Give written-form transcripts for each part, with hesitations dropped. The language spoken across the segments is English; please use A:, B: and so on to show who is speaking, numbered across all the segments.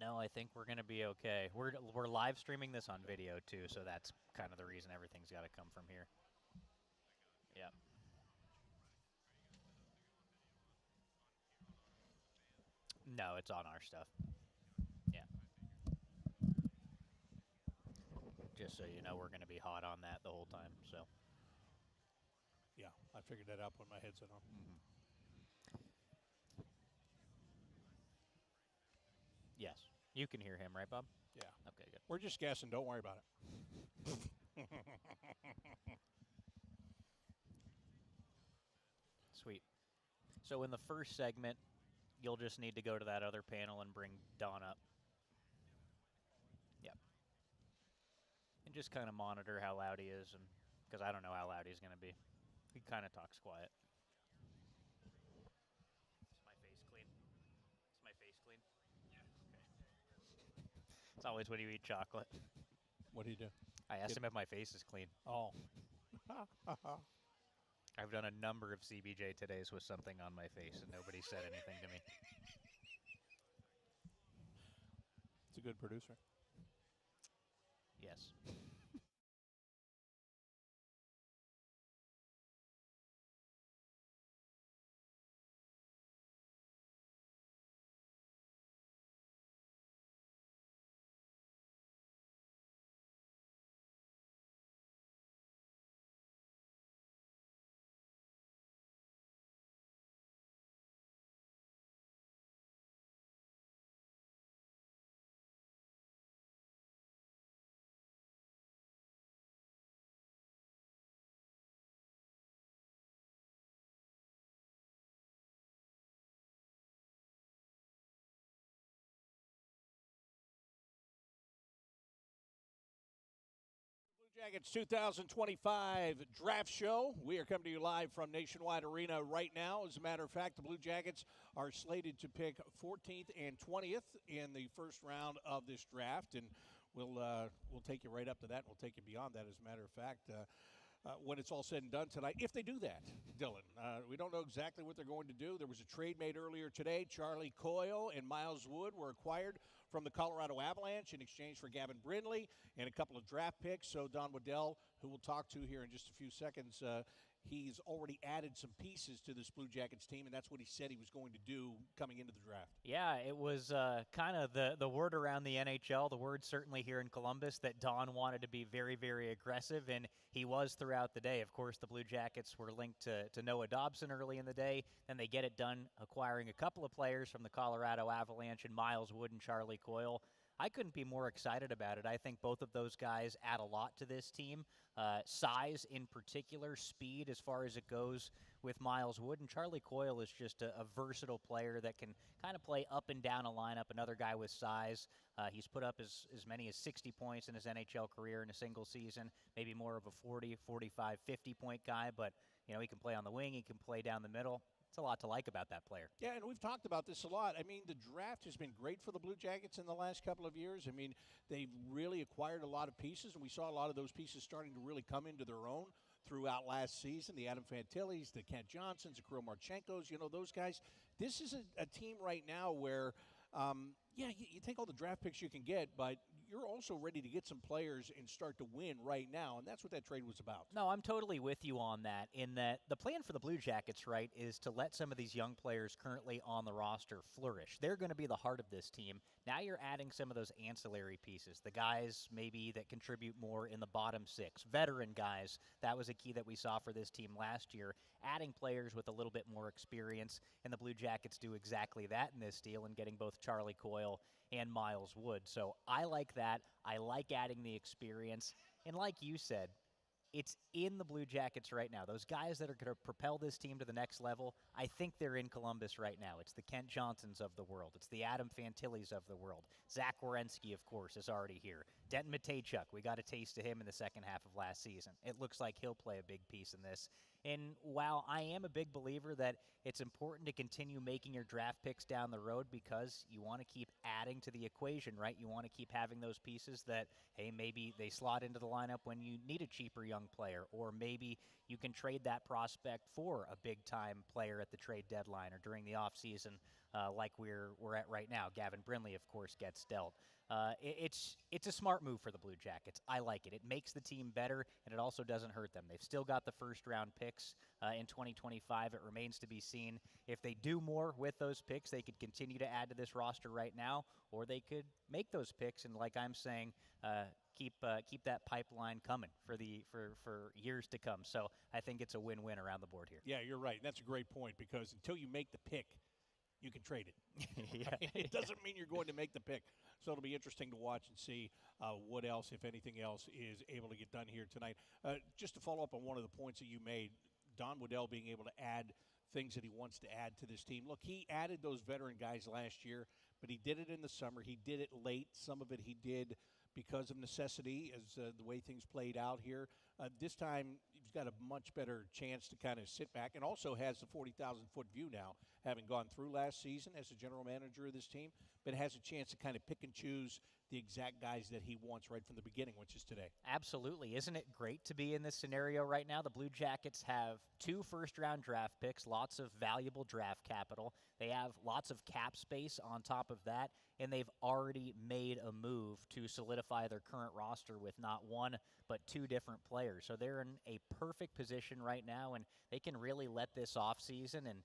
A: No, I think we're going to be okay. We're live streaming this on video, too, so that's kind of the reason everything's got to come from here. Yep. No, it's on our stuff. Yeah. Just so you know, we're going to be hot on that the whole time, so.
B: Yeah, I figured that out, put my headset on.
A: Yes. You can hear him, right, Bob?
B: Yeah.
A: Okay, good.
B: We're just guessing. Don't worry about it.
A: Sweet. So in the first segment, you'll just need to go to that other panel and bring Don up. Yep. And just kind of monitor how loud he is, and because I don't know how loud he's going to be. He kind of talks quiet. Is my face clean? Is my face clean? Yeah. Okay. It's always when you eat chocolate.
B: What do you do?
A: I asked him if my face is clean.
B: Oh.
A: I've done a number of CBJ todays with something on my face, and nobody said anything to me.
B: It's a good producer.
A: Yes.
B: Blue Jackets 2025 Draft Show. We are coming to you live from Nationwide Arena right now. As a matter of fact, the Blue Jackets are slated to pick 14th and 20th in the first round of this draft, and we'll take you right up to that, and we'll take you beyond that, as a matter of fact. When it's all said and done tonight, if they do that, Dylan. We don't know exactly what they're going to do. There was a trade made earlier today. Charlie Coyle and Miles Wood were acquired from the Colorado Avalanche in exchange for Gavin Brindley and a couple of draft picks. So Don Waddell, who we'll talk to here in just a few seconds, he's already added some pieces to this Blue Jackets team, and that's what he said he was going to do coming into the draft.
A: Yeah, it was kind of the word around the NHL, the word certainly here in Columbus, that Don wanted to be very, very aggressive, and he was throughout the day. Of course, the Blue Jackets were linked to Noah Dobson early in the day. Then they get it done acquiring a couple of players from the Colorado Avalanche and Miles Wood and Charlie Coyle. I couldn't be more excited about it. I think both of those guys add a lot to this team. Size in particular, speed as far as it goes with Miles Wood. And Charlie Coyle is just a versatile player that can kind of play up and down a lineup, another guy with size. He's put up as many as 60 points in his NHL career in a single season, maybe more of a 40, 45, 50-point guy. But, you know, he can play on the wing. He can play down the middle. It's a lot to like about that player.
B: Yeah, and we've talked about this a lot. I mean, the draft has been great for the Blue Jackets in the last couple of years. I mean, they've really acquired a lot of pieces, and we saw a lot of those pieces starting to really come into their own throughout last season. The Adam Fantillis, the Kent Johnsons, the Kirill Marchenkos, you know, those guys. This is a team right now where, yeah, you take all the draft picks you can get, but you're also ready to get some players and start to win right now, and that's what that trade was about.
A: No, I'm totally with you on that, in that the plan for the Blue Jackets, right, is to let some of these young players currently on the roster flourish. They're going to be the heart of this team. Now you're adding some of those ancillary pieces, the guys maybe that contribute more in the bottom six, veteran guys. That was a key that we saw for this team last year, adding players with a little bit more experience, and the Blue Jackets do exactly that in this deal and getting both Charlie Coyle and Miles Wood. So I like that. I like adding the experience. And like you said, it's in the Blue Jackets right now. Those guys that are going to propel this team to the next level, I think they're in Columbus right now. It's the Kent Johnsons of the world. It's the Adam Fantillis of the world. Zach Werenski, of course, is already here. Denton Mateychuk, we got a taste of him in the second half of last season. It looks like he'll play a big piece in this. And while I am a big believer that it's important to continue making your draft picks down the road because you want to keep adding to the equation, right? You want to keep having those pieces that, hey, maybe they slot into the lineup when you need a cheaper young player, or maybe you can trade that prospect for a big-time player at the trade deadline or during the offseason like we're at right now. Gavin Brindley, of course, gets dealt. It's a smart move for the Blue Jackets. I like it. It makes the team better, and it also doesn't hurt them. They've still got the first-round picks in 2025. It remains to be seen if they do more with those picks. They could continue to add to this roster right now, or they could make those picks and, like I'm saying, keep that pipeline coming for years to come. So I think it's a win-win around the board here.
B: Yeah, you're right. That's a great point, because until you make the pick, you can trade it.
A: Yeah.
B: It doesn't mean you're going to make the pick. So it'll be interesting to watch and see what else, if anything else, is able to get done here tonight. Just to follow up on one of the points that you made, Don Waddell being able to add things that he wants to add to this team. Look, he added those veteran guys last year, but he did it in the summer. He did it late. Some of it he did because of necessity, as the way things played out here. This time, he's got a much better chance to kind of sit back, and also has the 40,000-foot view now, having gone through last season as the general manager of this team, but has a chance to kind of pick and choose the exact guys that he wants right from the beginning, which is today.
A: Absolutely. Isn't it great to be in this scenario right now? The Blue Jackets have 2 first-round draft picks, lots of valuable draft capital. They have lots of cap space on top of that, and they've already made a move to solidify their current roster with not 1 but 2 different players. So they're in a perfect position right now, and they can really let this offseason and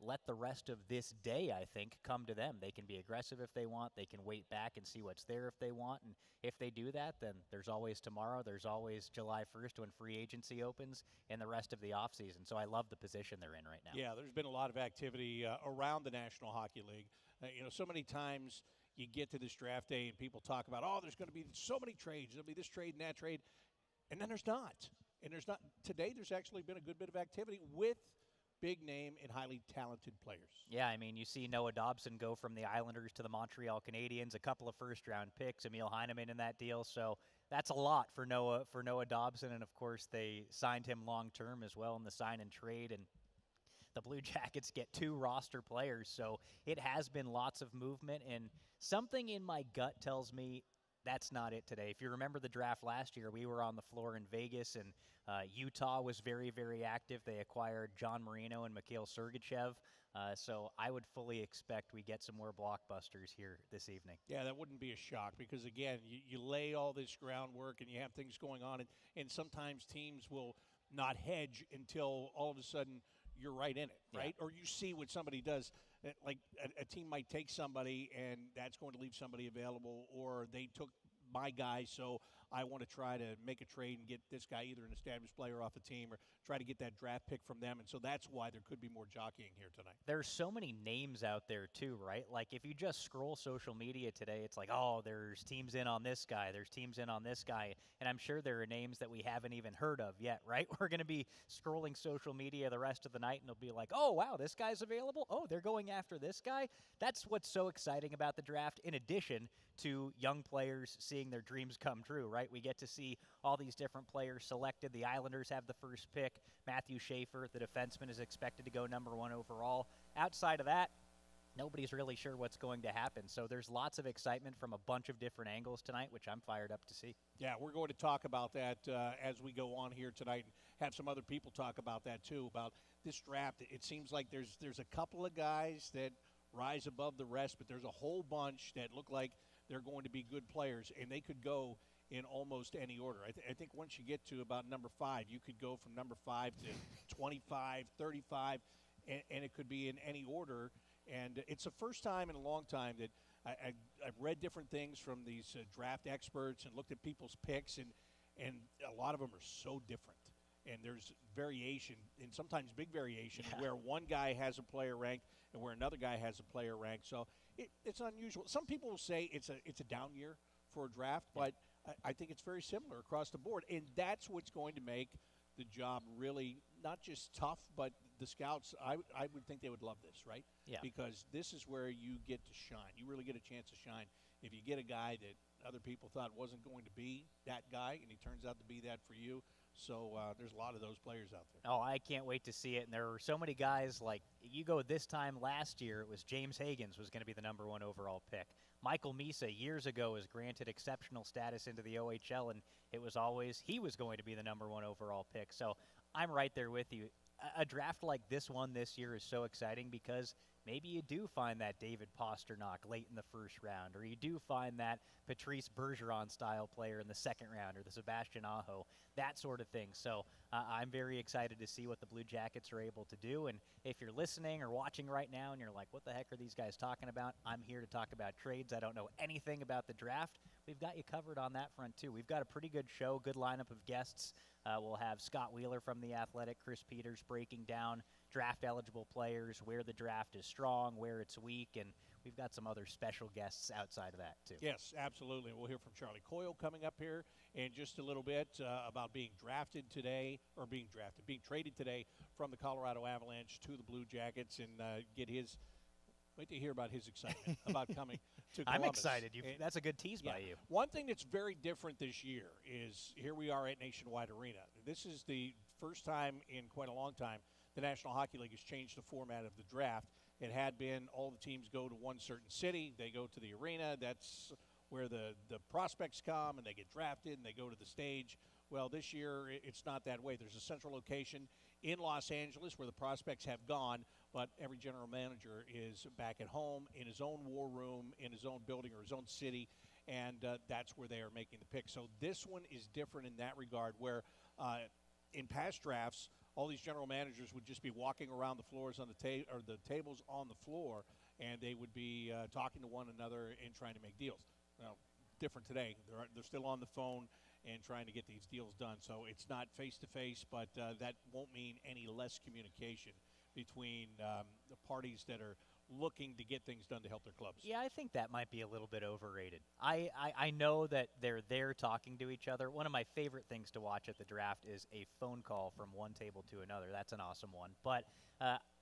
A: let the rest of this day, I think, come to them. They can be aggressive if they want. They can wait back and see what's there if they want. And if they do that, then there's always tomorrow. There's always July 1st when free agency opens and the rest of the offseason. So I love the position they're in right now.
B: Yeah, there's been a lot of activity around the National Hockey League. So many times you get to this draft day and people talk about, oh, there's going to be so many trades. There'll be this trade and that trade. And then there's not. And there's not. Today there's actually been a good bit of activity with big name and highly talented players.
A: Yeah, I mean, you see Noah Dobson go from the Islanders to the Montreal Canadiens, a couple of first-round picks, Emil Heineman in that deal. So that's a lot for Noah Dobson, and of course they signed him long-term as well in the sign and trade, and the Blue Jackets get 2 roster players. So it has been lots of movement, and something in my gut tells me that's not it today. If you remember the draft last year, we were on the floor in Vegas, and Utah was very, very active. They acquired John Marino and Mikhail Sergachev. So I would fully expect we get some more blockbusters here this evening.
B: Yeah, that wouldn't be a shock, because, again, you lay all this groundwork and you have things going on, and sometimes teams will not hedge until all of a sudden you're right in it, right? Yeah. Or you see what somebody does. Like a team might take somebody, and that's going to leave somebody available, or they took my guy, so I want to try to make a trade and get this guy, either an established player off the team, or try to get that draft pick from them. And so that's why there could be more jockeying here tonight.
A: There's so many names out there too, right? Like if you just scroll social media today, it's like, oh, there's teams in on this guy, there's teams in on this guy. And I'm sure there are names that we haven't even heard of yet, right? We're going to be scrolling social media the rest of the night, and it'll be like, oh, wow, this guy's available. Oh, they're going after this guy. That's what's so exciting about the draft, in addition to young players seeing their dreams come true, right? We get to see all these different players selected. The Islanders have the first pick. Matthew Schaefer, the defenseman, is expected to go number 1 overall. Outside of that, nobody's really sure what's going to happen. So there's lots of excitement from a bunch of different angles tonight, which I'm fired up to see.
B: Yeah, we're going to talk about that as we go on here tonight, and have some other people talk about that too, about this draft. It seems like there's a couple of guys that rise above the rest, but there's a whole bunch that look like they're going to be good players, and they could go in almost any order. I think once you get to about number 5, you could go from number 5 to 25, 35, and it could be in any order. And it's the first time in a long time that I've read different things from these draft experts and looked at people's picks, and a lot of them are so different. And there's variation, and sometimes big variation, where one guy has a player ranked and where another guy has a player ranked. So it's unusual. Some people will say it's a down year for a draft, but I think it's very similar across the board. And that's what's going to make the job really not just tough, but the scouts, I would think they would love this, right?
A: Yeah.
B: Because this is where you get to shine. You really get a chance to shine. If you get a guy that other people thought wasn't going to be that guy, and he turns out to be that for you. So there's a lot of those players out there.
A: Oh, I can't wait to see it. And there were so many guys, like you go this time last year, it was James Higgins was going to be the number 1 overall pick. Michael Misa years ago was granted exceptional status into the OHL, and it was always he was going to be the number 1 overall pick. So I'm right there with you. A draft like this one this year is so exciting because maybe you do find that David Pasternak late in the first round, or you do find that Patrice Bergeron-style player in the second round, or the Sebastian Aho, that sort of thing. So I'm very excited to see what the Blue Jackets are able to do. And if you're listening or watching right now and you're like, what the heck are these guys talking about? I'm here to talk about trades. I don't know anything about the draft. We've got you covered on that front, too. We've got a pretty good show, good lineup of guests. We'll have Scott Wheeler from The Athletic, Chris Peters breaking down draft-eligible players, where the draft is strong, where it's weak, and we've got some other special guests outside of that, too.
B: Yes, absolutely. We'll hear from Charlie Coyle coming up here in just a little bit about being traded today from the Colorado Avalanche to the Blue Jackets, and wait to hear about his excitement about coming to Columbus.
A: I'm excited. That's a good tease by you.
B: One thing that's very different this year is here we are at Nationwide Arena. This is the first time in quite a long time the National Hockey League has changed the format of the draft. It had been all the teams go to one certain city. They go to the arena. That's where the prospects come, and they get drafted, and they go to the stage. Well, this year it's not that way. There's a central location in Los Angeles where the prospects have gone, but every general manager is back at home in his own war room, in his own building or his own city, and that's where they are making the pick. So this one is different in that regard, where in past drafts, all these general managers would just be walking around the floors on the tables on the floor, and they would be talking to one another and trying to make deals. Well, different today. They're still on the phone and trying to get these deals done. So it's not face-to-face, but that won't mean any less communication between the parties that are looking to get things done to help their clubs.
A: Yeah, I think that might be a little bit overrated. I know that they're there talking to each other. One of my favorite things to watch at the draft is a phone call from one table to another. That's an awesome one. But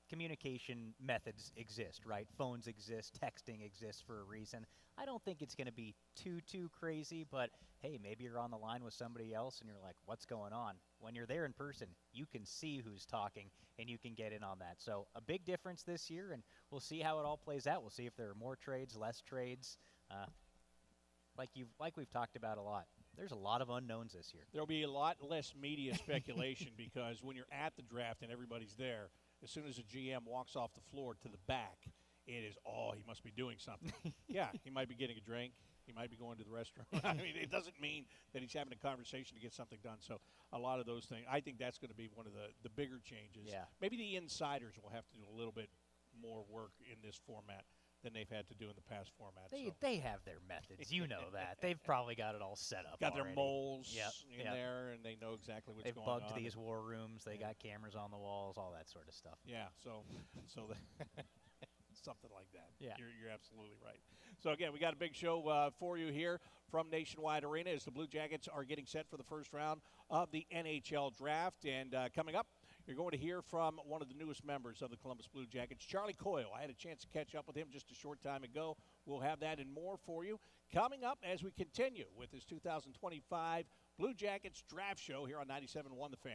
A: communication methods exist, right? Phones exist, texting exists for a reason. I don't think it's going to be too crazy, but hey, maybe you're on the line with somebody else and you're like, what's going on? When you're there in person, you can see who's talking and you can get in on that. So a big difference this year, and we'll see how it all plays out. We'll see if there are more trades, less trades. Like we've talked about a lot. There's a lot of unknowns this year.
B: There'll be a lot less media speculation because when you're at the draft and everybody's there, as soon as a GM walks off the floor to the back, it is, he must be doing something. Yeah, he might be getting a drink. He might be going to the restroom. I mean, it doesn't mean that he's having a conversation to get something done. So a lot of those things, I think that's going to be one of the bigger changes.
A: Yeah.
B: Maybe the insiders will have to do a little bit more work in this format than they've had to do in the past format.
A: They have their methods. You know that. They've probably got it all set up
B: Got
A: already.
B: their moles
A: Yep.
B: there, and they know exactly what's
A: They've
B: going on.
A: bugged these war rooms. They got cameras on the walls, all that sort of stuff.
B: Yeah, so something like that.
A: Yeah.
B: You're absolutely right. So, again, we got a big show for you here from Nationwide Arena as the Blue Jackets are getting set for the first round of the NHL Draft. And coming up, you're going to hear from one of the newest members of the Columbus Blue Jackets, Charlie Coyle. I had a chance to catch up with him just a short time ago. We'll have that and more for you coming up as we continue with this 2025 Blue Jackets Draft Show here on 97.1 The Fan.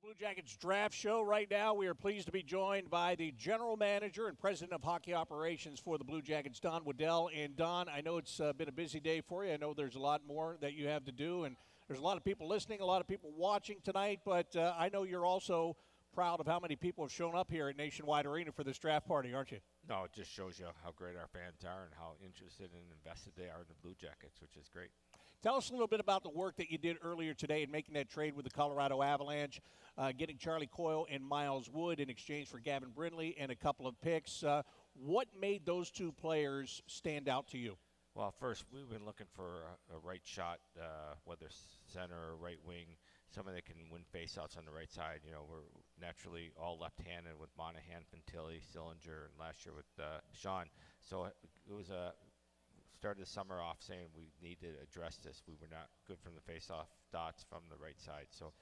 B: Blue Jackets Draft Show right now. We are pleased to be joined by the General Manager and President of Hockey Operations for the Blue Jackets, Don Waddell. And, Don, I know it's been a busy day for you. I know there's a lot more that you have to do, and there's a lot of people listening, a lot of people watching tonight, but I know you're also proud of how many people have shown up here at Nationwide Arena for this draft party, aren't you?
C: No, it just shows you how great our fans are and how interested and invested they are in the Blue Jackets, which is great.
B: Tell us a little bit about the work that you did earlier today in making that trade with the Colorado Avalanche, getting Charlie Coyle and Miles Wood in exchange for Gavin Brindley and a couple of picks. What made those two players stand out to you?
C: Well, first, we've been looking for a right shot, whether center or right wing, someone that can win faceoffs on the right side. You know, we're naturally all left-handed with Monahan, Fantilli, Sillinger, and last year with Sean. So it was started the summer off saying we need to address this. We were not good from the face-off dots from the right side. So,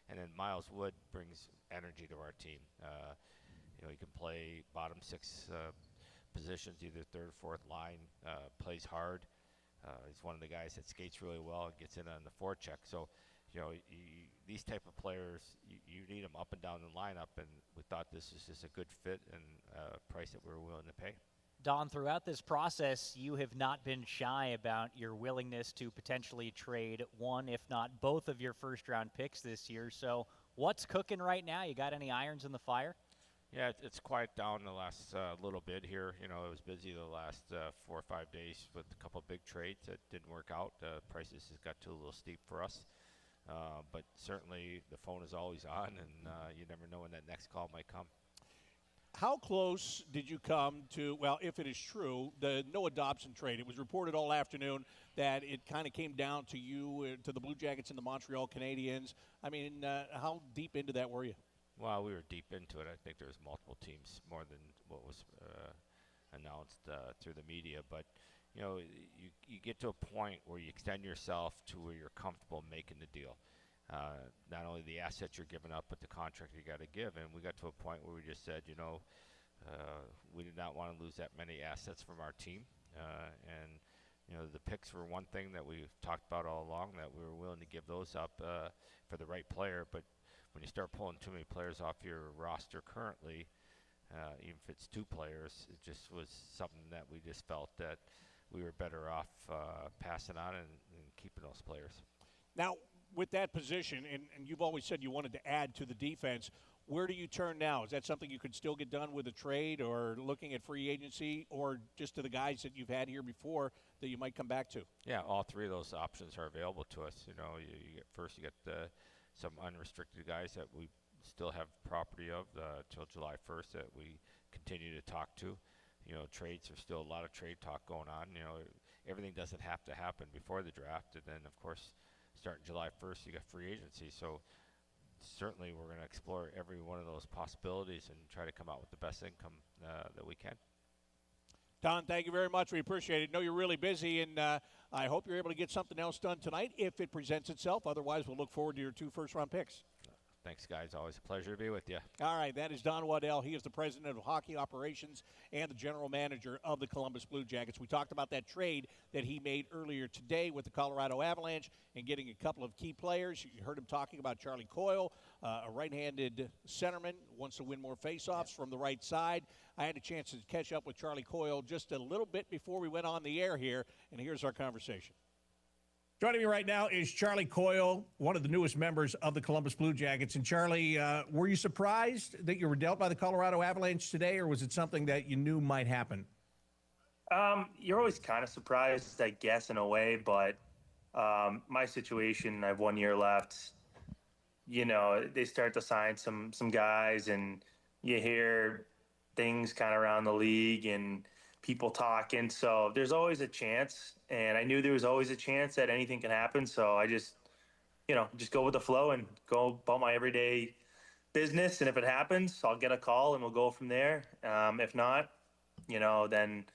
C: and then Miles Wood brings energy to our team. You know, he can play bottom six positions, either third or fourth line, plays hard. He's one of the guys that skates really well and gets in on the forecheck. So, you know, these type of players, you need them up and down the lineup, and we thought this is just a good fit and a price that we were willing to pay.
A: Don, throughout this process, you have not been shy about your willingness to potentially trade one, if not both, of your first-round picks this year. So what's cooking right now? You got any irons in the fire?
C: Yeah, it's quiet down the last little bit here. You know, it was busy the last 4 or 5 days with a couple of big trades that didn't work out. Prices has got too a little steep for us. But certainly the phone is always on, and you never know when that next call might come.
B: How close did you come to, well, if it is true, the Noah Dobson trade? It was reported all afternoon that it kind of came down to you, to the Blue Jackets and the Montreal Canadiens. I mean, how deep into that were you?
C: Well, we were deep into it. I think there was multiple teams, more than what was announced through the media. But, you know, you get to a point where you extend yourself to where you're comfortable making the deal. Not only the assets you're giving up, but the contract you got to give. And we got to a point where we just said, you know, we did not want to lose that many assets from our team. And, you know, the picks were one thing that we've talked about all along, that we were willing to give those up for the right player. But when you start pulling too many players off your roster currently, even if it's 2 players, it just was something that we just felt that we were better off passing on and keeping those players.
B: Now, with that position, and you've always said you wanted to add to the defense, where do you turn now? Is that something you could still get done with a trade, or looking at free agency, or just to the guys that you've had here before that you might come back to?
C: Yeah, all 3 of those options are available to us. You know, you get some unrestricted guys that we still have property of till July 1st that we continue to talk to. You know, trades, there's still a lot of trade talk going on. You know, everything doesn't have to happen before the draft, and then, of course, starting July 1st, you got free agency. So certainly we're going to explore every one of those possibilities and try to come out with the best income that we can.
B: Don, thank you very much. We appreciate it. I know you're really busy, and I hope you're able to get something else done tonight if it presents itself. Otherwise, we'll look forward to your 2 first-round picks.
C: Thanks, guys. Always a pleasure to be with you.
B: All right, that is Don Waddell. He is the president of hockey operations and the general manager of the Columbus Blue Jackets. We talked about that trade that he made earlier today with the Colorado Avalanche and getting a couple of key players. You heard him talking about Charlie Coyle, a right-handed centerman, wants to win more faceoffs from the right side. I had a chance to catch up with Charlie Coyle just a little bit before we went on the air here, and here's our conversation. Joining me right now is Charlie Coyle, one of the newest members of the Columbus Blue Jackets. And Charlie, were you surprised that you were dealt by the Colorado Avalanche today, or was it something that you knew might happen?
D: You're always kind of surprised, I guess, in a way. But my situation, I have 1 year left. You know, they start to sign some guys, and you hear things kind of around the league and people talking. So there's always a chance, and I knew there was always a chance that anything can happen. So I just go with the flow and go about my everyday business. And if it happens, I'll get a call and we'll go from there. If not, then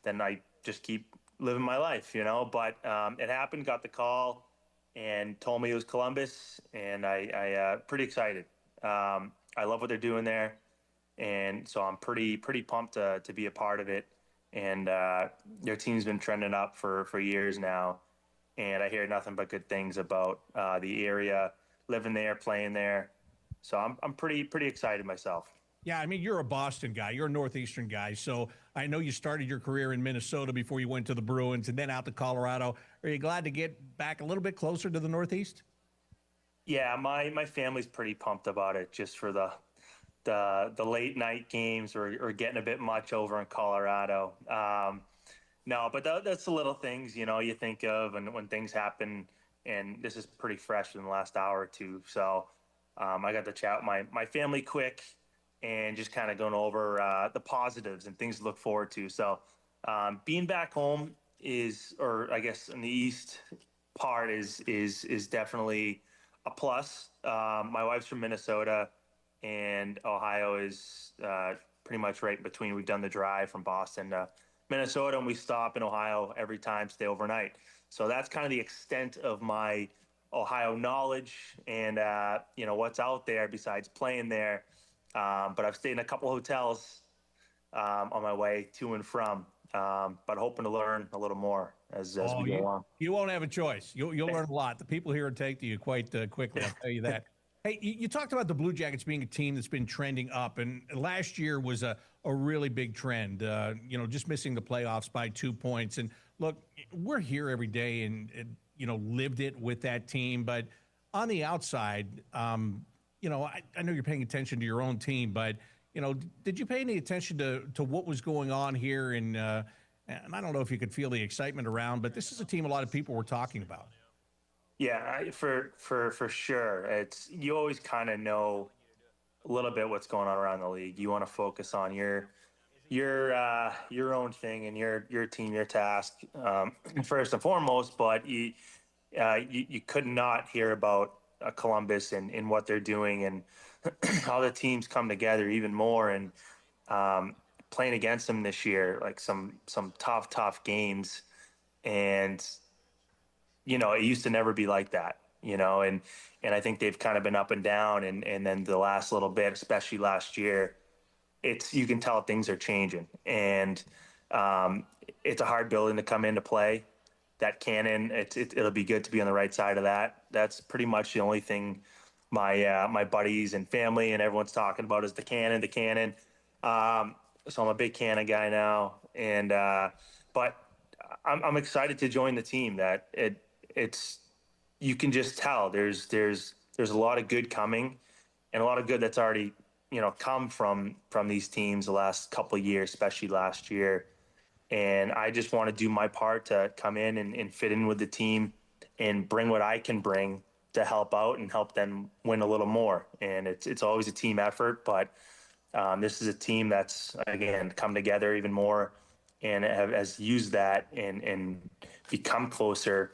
D: I just keep living my life, but it happened, got the call and told me it was Columbus, and I pretty excited. I love what they're doing there. And so I'm pretty pumped to be a part of it. And their team's been trending up for years now. And I hear nothing but good things about the area, living there, playing there. So I'm pretty excited myself.
B: Yeah, I mean, you're a Boston guy. You're a Northeastern guy. So I know you started your career in Minnesota before you went to the Bruins and then out to Colorado. Are you glad to get back a little bit closer to the Northeast?
D: Yeah, my family's pretty pumped about it, just for the late night games or getting a bit much over in Colorado. No, but that's the little things, you think of, and when things happen, and this is pretty fresh in the last hour or two. So I got to chat with my family quick and just kind of going over the positives and things to look forward to. So being back home or I guess in the East part is definitely a plus. My wife's from Minnesota, and Ohio is pretty much right in between. We've done the drive from Boston to Minnesota, and we stop in Ohio every time, stay overnight. So that's kind of the extent of my Ohio knowledge and what's out there besides playing there. But I've stayed in a couple hotels on my way to and from, but hoping to learn a little more as we go along.
B: You won't have a choice. You'll learn a lot. The people here will take to you quite quickly, I'll tell you that. Hey, you talked about the Blue Jackets being a team that's been trending up, and last year was a really big trend, just missing the playoffs by 2 points. And look, we're here every day and lived it with that team. But on the outside, I know you're paying attention to your own team, but, did you pay any attention to what was going on here? And I don't know if you could feel the excitement around, but this is a team a lot of people were talking about.
D: Yeah, for sure. You always kind of know a little bit what's going on around the league. You want to focus on your own thing and your team, your task first and foremost. But you could not hear about Columbus and what they're doing and how the teams come together even more, and playing against them this year, like some tough games. And it used to never be like that, and I think they've kind of been up and down, and then the last little bit, especially last year, you can tell things are changing, and it's a hard building to come into play. That cannon, it'll be good to be on the right side of that. That's pretty much the only thing my buddies and family and everyone's talking about is the cannon. So I'm a big cannon guy now, and but I'm excited to join the team. That it's you can just tell there's a lot of good coming, and a lot of good that's already come from these teams the last couple of years, especially last year. And I just want to do my part to come in and fit in with the team and bring what I can bring to help out and help them win a little more. And it's always a team effort, but this is a team that's, again, come together even more and has used that and become closer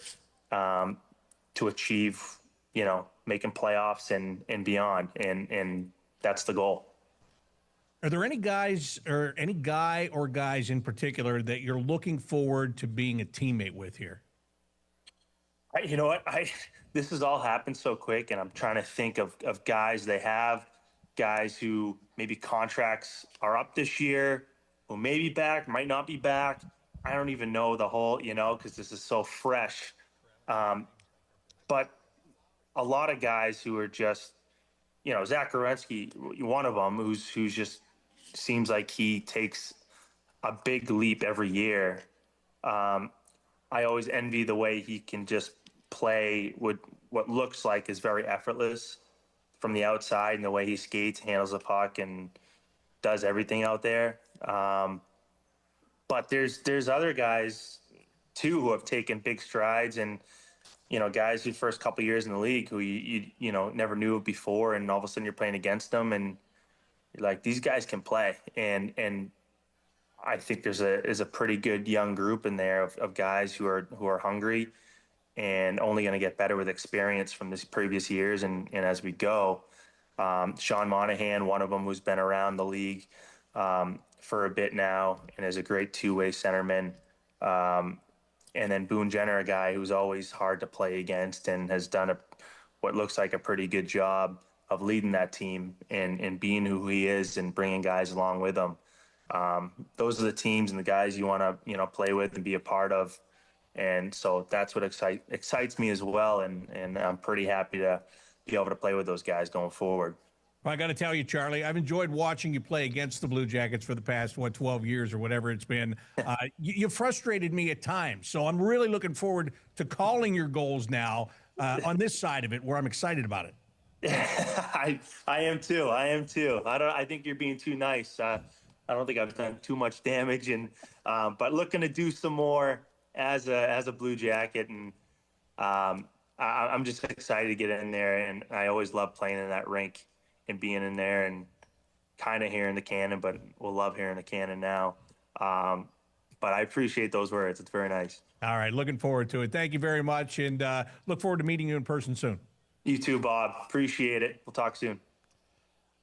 D: to achieve, making playoffs and beyond. And that's the goal.
B: Are there any guys or any guy or guys in particular that you're looking forward to being a teammate with here?
D: You know what? This has all happened so quick, and I'm trying to think of guys guys who maybe contracts are up this year, who may be back, might not be back. I don't even know the whole, because this is so fresh. But a lot of guys who are just, Zach Werenski, one of them, who's just seems like he takes a big leap every year. I always envy the way he can just play with what looks like is very effortless from the outside, and the way he skates, handles the puck, and does everything out there. But there's other guys too who have taken big strides, and guys who first couple years in the league who you never knew before, and all of a sudden you're playing against them, and you're like, these guys can play. And I think there's a pretty good young group in there of guys who are hungry and only going to get better with experience from this previous years. And as we go, Sean Monahan, one of them who's been around the league for a bit now and is a great two-way centerman. And then Boone Jenner, a guy who's always hard to play against and has done what looks like a pretty good job of leading that team and being who he is and bringing guys along with him. Those are the teams and the guys you want to play with and be a part of. And so that's what excites me as well. And I'm pretty happy to be able to play with those guys going forward.
B: Well, I got to tell you, Charlie, I've enjoyed watching you play against the Blue Jackets for the past, 12 years or whatever it's been. You frustrated me at times, so I'm really looking forward to calling your goals now on this side of it, where I'm excited about it.
D: I am too. I think you're being too nice. I don't think I've done too much damage, and but looking to do some more as a Blue Jacket, and I'm just excited to get in there. And I always love playing in that rink and being in there, and kind of hearing the cannon, but we'll love hearing the cannon now. But I appreciate those words. It's very nice.
B: All right, looking forward to it. Thank you very much, and look forward to meeting you in person soon.
D: You too, Bob. Appreciate it. We'll talk soon.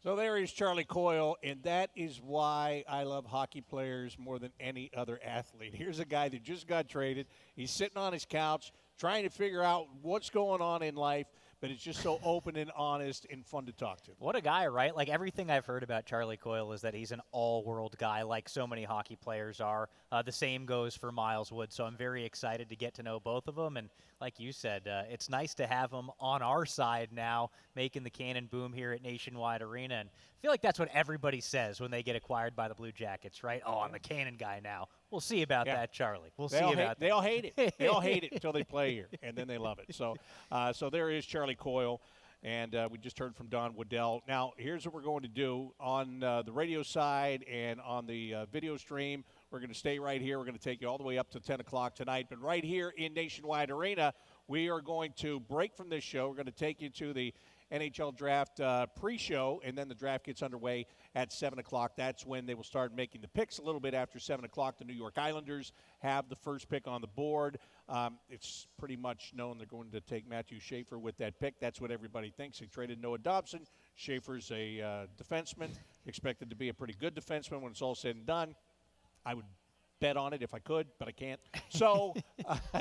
B: So there is Charlie Coyle, and that is why I love hockey players more than any other athlete. Here's a guy that just got traded. He's sitting on his couch trying to figure out what's going on in life, but it's just so open and honest and fun to talk to.
A: What a guy, right? Like, everything I've heard about Charlie Coyle is that he's an all-world guy, like so many hockey players are. The same goes for Miles Wood, so I'm very excited to get to know both of them. And like you said, it's nice to have them on our side now, making the cannon boom here at Nationwide Arena. And I feel like that's what everybody says when they get acquired by the Blue Jackets, right? Oh, I'm the cannon guy now. We'll see about that, Charlie. We'll see about that.
B: They all hate it. They all hate it until they play here, and then they love it. So, so there is Charlie Coyle, and we just heard from Don Waddell. Now, here's what we're going to do on the radio side and on the video stream. We're going to stay right here. We're going to take you all the way up to 10 o'clock tonight. But right here in Nationwide Arena, we are going to break from this show. We're going to take you to the NHL Draft pre-show, and then the draft gets underway at 7 o'clock. That's when they will start making the picks. A little bit after 7 o'clock, the New York Islanders have the first pick on the board. It's pretty much known they're going to take Mathieu Schaefer with that pick. That's what everybody thinks. They traded Noah Dobson. Schaefer's a defenseman, expected to be a pretty good defenseman when it's all said and done. I would bet on it if I could, but I can't. So,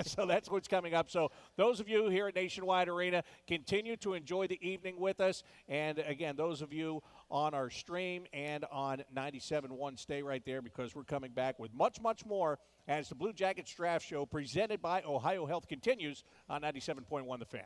B: so that's what's coming up. So those of you here at Nationwide Arena, continue to enjoy the evening with us. And again, those of you on our stream and on 97.1, stay right there, because we're coming back with much, much more as the Blue Jackets Draft Show presented by Ohio Health continues on 97.1 The Fan.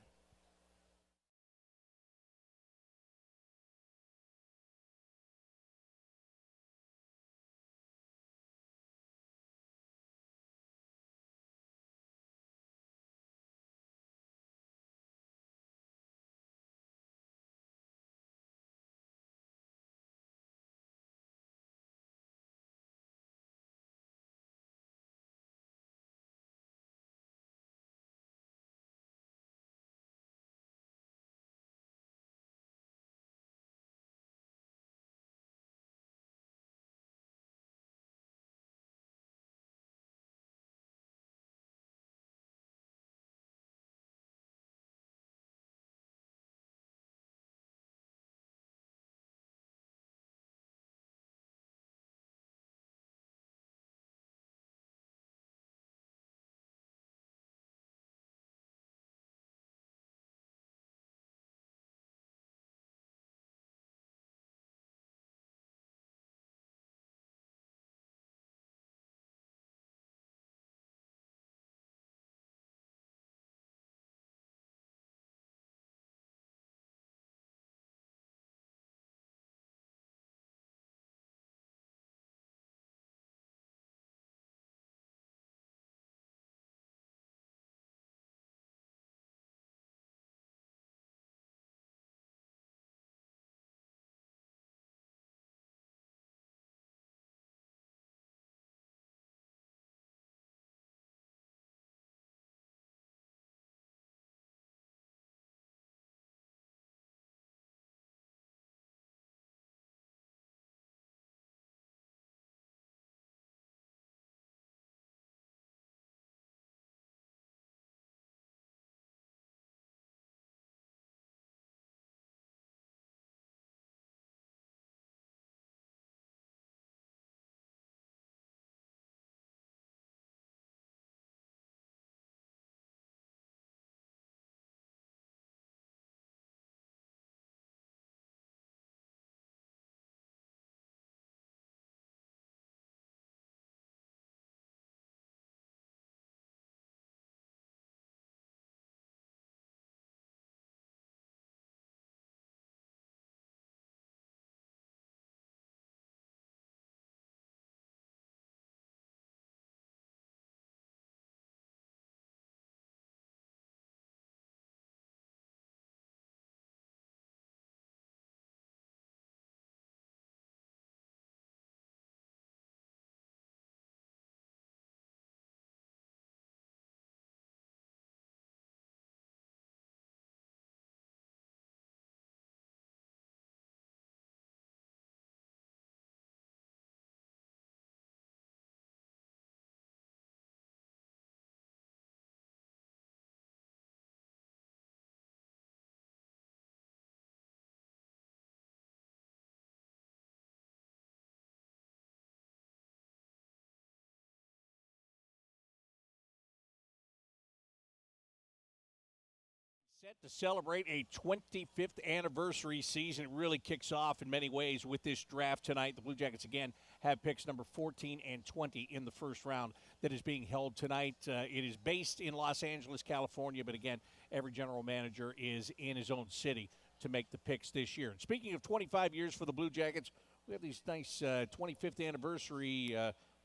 B: Set to celebrate a 25th anniversary season. It really kicks off in many ways with this draft tonight. The Blue Jackets, again, have picks number 14 and 20 in the first round that is being held tonight. It is based in Los Angeles, California, but again, every general manager is in his own city to make the picks this year. And speaking of 25 years for the Blue Jackets, we have these nice 25th anniversary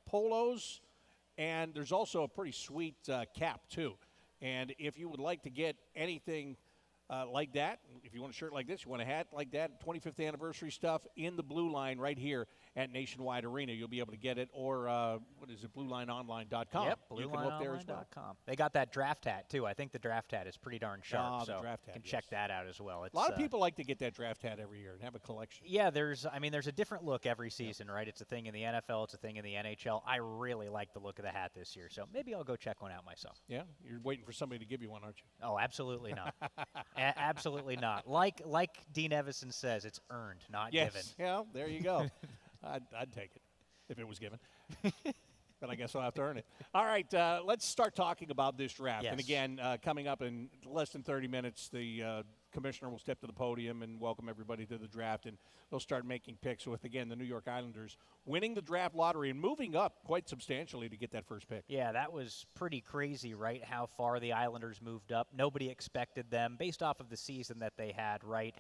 B: polos, and there's also a pretty sweet cap, too. And if you would like to get anything like that, if you want a shirt like this, you want a hat like that, 25th anniversary stuff in the Blue Line right here at Nationwide Arena, you'll be able to get it. Or, BlueLineOnline.com.
A: Yep,
B: you can look there as well.
A: They got that draft hat, too. I think the draft hat is pretty darn sharp.
B: The draft hat,
A: you can check that out as well.
B: It's, a lot of people like to get that draft hat every year and have a collection.
A: Yeah, there's a different look every season, right? It's a thing in the NFL. It's a thing in the NHL. I really like the look of the hat this year, so maybe I'll go check one out myself.
B: Yeah? You're waiting for somebody to give you one, aren't you?
A: Oh, absolutely not. Absolutely not. Like Dean Evason says, it's earned, not given.
B: Yeah, there you go. I'd take it if it was given. But I guess I'll have to earn it. All right, let's start talking about this draft.
A: Yes.
B: And again, coming up in less than 30 minutes, the commissioner will step to the podium and welcome everybody to the draft, and they'll start making picks with, again, the New York Islanders winning the draft lottery and moving up quite substantially to get that first pick.
A: Yeah, that was pretty crazy, right, how far the Islanders moved up. Nobody expected them based off of the season that they had, right?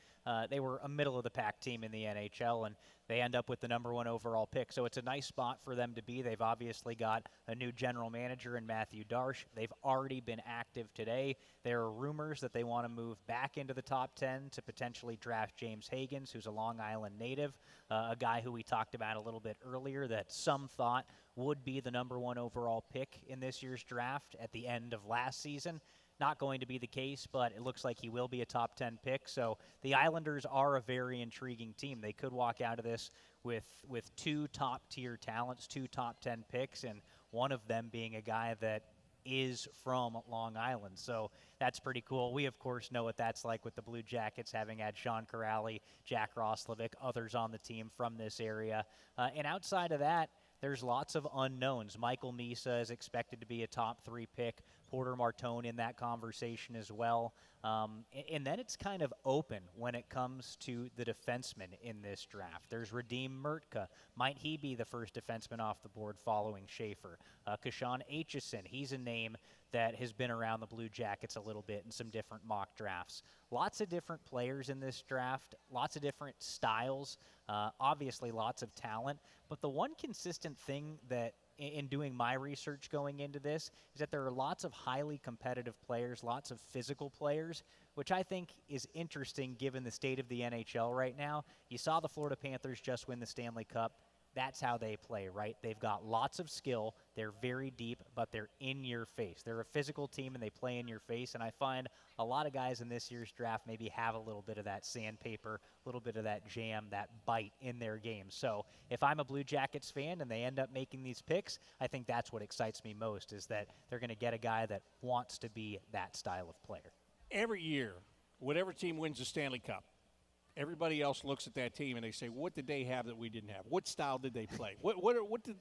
A: They were a middle-of-the-pack team in the NHL, and they end up with the number 1 overall pick. So it's a nice spot for them to be. They've obviously got a new general manager in Mathieu Darche. They've already been active today. There are rumors that they want to move back into the top 10 to potentially draft James Hagans, who's a Long Island native, a guy who we talked about a little bit earlier that some thought would be the number 1 overall pick in this year's draft at the end of last season. Not going to be the case, but it looks like he will be a top 10 pick. So the Islanders are a very intriguing team. They could walk out of this with 2 top-tier talents, 2 top 10 picks, and one of them being a guy that is from Long Island. So that's pretty cool. We, of course, know what that's like with the Blue Jackets, having had Sean Corrali, Jack Roslovic, others on the team from this area. And outside of that, there's lots of unknowns. Michael Misa is expected to be a top 3 pick. Porter Martone in that conversation as well. And then it's kind of open when it comes to the defensemen in this draft. There's Radim Murtka. Might he be the first defenseman off the board following Schaefer? Kashan Aitchison, he's a name that has been around the Blue Jackets a little bit in some different mock drafts. Lots of different players in this draft, lots of different styles, obviously lots of talent. But the one consistent thing that in doing my research going into this is that there are lots of highly competitive players, lots of physical players, which I think is interesting given the state of the NHL right now. You saw the Florida Panthers just win the Stanley Cup. That's how they play, right? They've got lots of skill. They're very deep, but they're in your face. They're a physical team, and they play in your face. And I find a lot of guys in this year's draft maybe have a little bit of that sandpaper, a little bit of that jam, that bite in their game. So if I'm a Blue Jackets fan and they end up making these picks, I think that's what excites me most, is that they're going to get a guy that wants to be that style of player.
B: Every year, whatever team wins the Stanley Cup, everybody else looks at that team and they say, what did they have that we didn't have? What style did they play? What did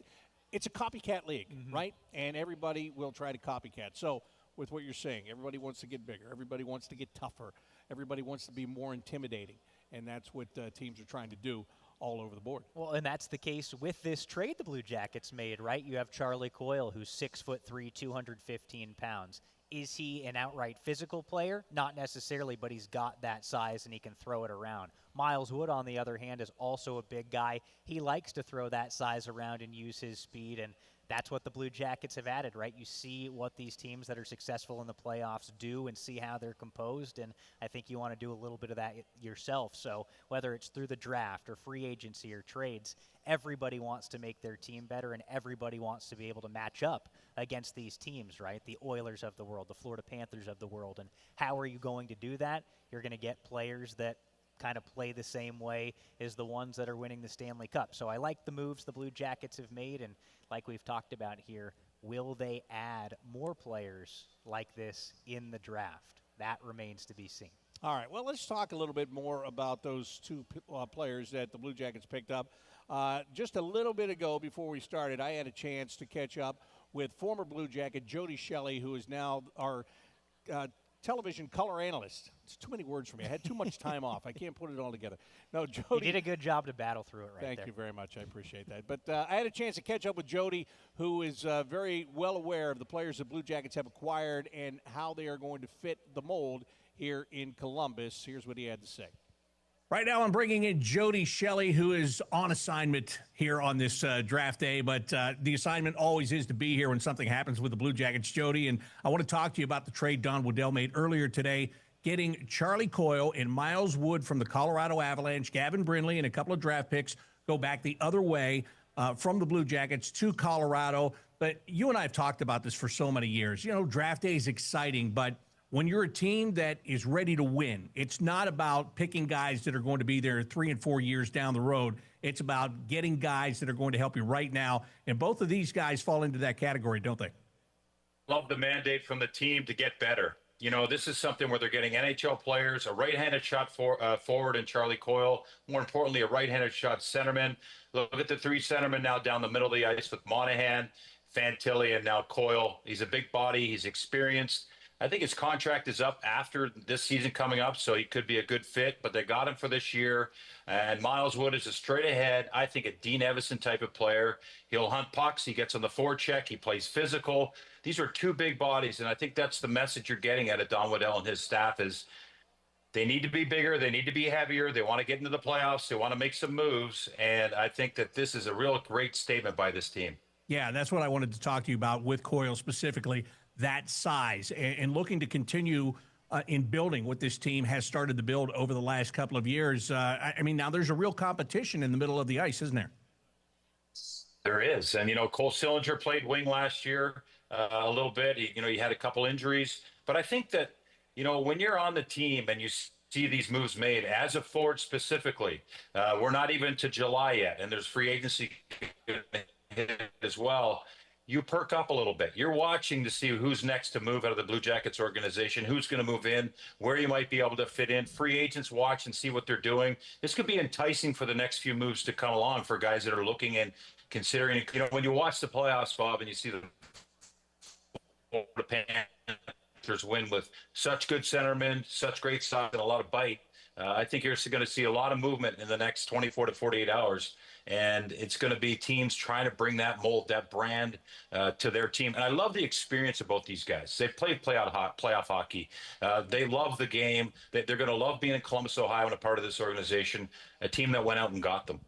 B: it's a copycat league, right? And everybody will try to copycat. So with what you're saying, everybody wants to get bigger. Everybody wants to get tougher. Everybody wants to be more intimidating. And that's what teams are trying to do all over the board.
A: Well, and that's the case with this trade the Blue Jackets made, right? You have Charlie Coyle, who's 6'3", 215 pounds. Is he an outright physical player? Not necessarily, but he's got that size and he can throw it around. Miles Wood, on the other hand, is also a big guy. He likes to throw that size around and use his speed, and that's what the Blue Jackets have added, right? You see what these teams that are successful in the playoffs do and see how they're composed, and I think you want to do a little bit of that yourself. So whether it's through the draft or free agency or trades, everybody wants to make their team better, and everybody wants to be able to match up against these teams, right? The Oilers of the world, the Florida Panthers of the world. And how are you going to do that? You're going to get players that kind of play the same way as the ones that are winning the Stanley Cup. So I like the moves the Blue Jackets have made, and like we've talked about here, will they add more players like this in the draft? That remains to be seen.
B: All right, well, let's talk a little bit more about those 2 players that the Blue Jackets picked up. Just a little bit ago, before we started, I had a chance to catch up with former Blue Jacket Jody Shelley, who is now our television color analyst. It's too many words for me. I had too much time off. I can't put it all together. No, Jody.
A: You did a good job to battle through it right there.
B: Thank you very much. I appreciate that. But I had a chance to catch up with Jody, who is very well aware of the players the Blue Jackets have acquired and how they are going to fit the mold here in Columbus. Here's what he had to say.
E: Right now, I'm bringing in Jody Shelley, who is on assignment here on this draft day, but the assignment always is to be here when something happens with the Blue Jackets, Jody, and I want to talk to you about the trade Don Waddell made earlier today, getting Charlie Coyle and Miles Wood from the Colorado Avalanche, Gavin Brindley, and a couple of draft picks go back the other way from the Blue Jackets to Colorado. But you and I have talked about this for so many years. You know, draft day is exciting, but when you're a team that is ready to win, it's not about picking guys that are going to be there 3 and 4 years down the road. It's about getting guys that are going to help you right now. And both of these guys fall into that category, don't they?
F: Love the mandate from the team to get better. You know, this is something where they're getting NHL players, a right-handed shot forward in Charlie Coyle, more importantly, a right-handed shot centerman. Look at the 3 centermen now down the middle of the ice with Monahan, Fantilli, and now Coyle. He's a big body. He's experienced. I think his contract is up after this season coming up, so he could be a good fit, but they got him for this year. And Miles Wood is a straight ahead, I think, a Dean Evason type of player. He'll hunt pucks. He gets on the forecheck. He plays physical. These are 2 big bodies, and I think that's the message you're getting at Don Waddell and his staff is they need to be bigger. They need to be heavier. They want to get into the playoffs. They want to make some moves, and I think that this is a real great statement by this team.
E: Yeah, that's what I wanted to talk to you about with Coyle specifically. That size and looking to continue in building what this team has started to build over the last couple of years. I mean, now there's a real competition in the middle of the ice, isn't there?
F: There is. And, you know, Cole Sillinger played wing last year a little bit. He had a couple injuries. But I think that, you know, when you're on the team and you see these moves made, as a forward specifically, we're not even to July yet, and there's free agency as well. You perk up a little bit. You're watching to see who's next to move out of the Blue Jackets organization, who's going to move in, where you might be able to fit in. Free agents watch and see what they're doing. This could be enticing for the next few moves to come along for guys that are looking and considering. You know, when you watch the playoffs, Bob, and you see the Panthers win with such good centermen, such great size, and a lot of bite, I think you're going to see a lot of movement in the next 24 to 48 hours. And it's going to be teams trying to bring that mold, that brand to their team. And I love the experience of both these guys. They've played playoff hockey. They love the game. They're going to love being in Columbus, Ohio, and a part of this organization, a team that went out and got them.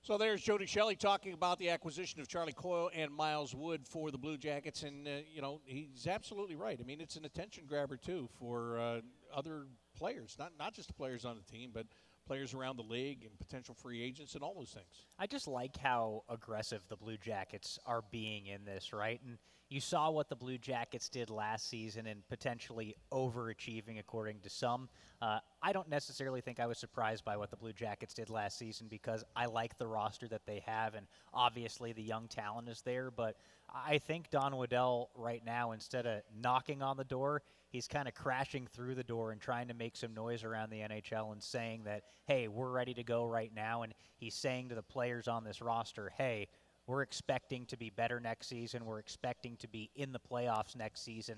B: So there's Jody Shelley talking about the acquisition of Charlie Coyle and Miles Wood for the Blue Jackets. And, you know, he's absolutely right. I mean, it's an attention grabber, too, for other players, not just the players on the team, but players around the league and potential free agents and all those things.
A: I just like how aggressive the Blue Jackets are being in this, right? And you saw what the Blue Jackets did last season and potentially overachieving according to some. I don't necessarily think I was surprised by what the Blue Jackets did last season because I like the roster that they have, and obviously the young talent is there. But I think Don Waddell right now, instead of knocking on the door, he's kind of crashing through the door and trying to make some noise around the NHL and saying that, hey, we're ready to go right now. And he's saying to the players on this roster, hey, we're expecting to be better next season. We're expecting to be in the playoffs next season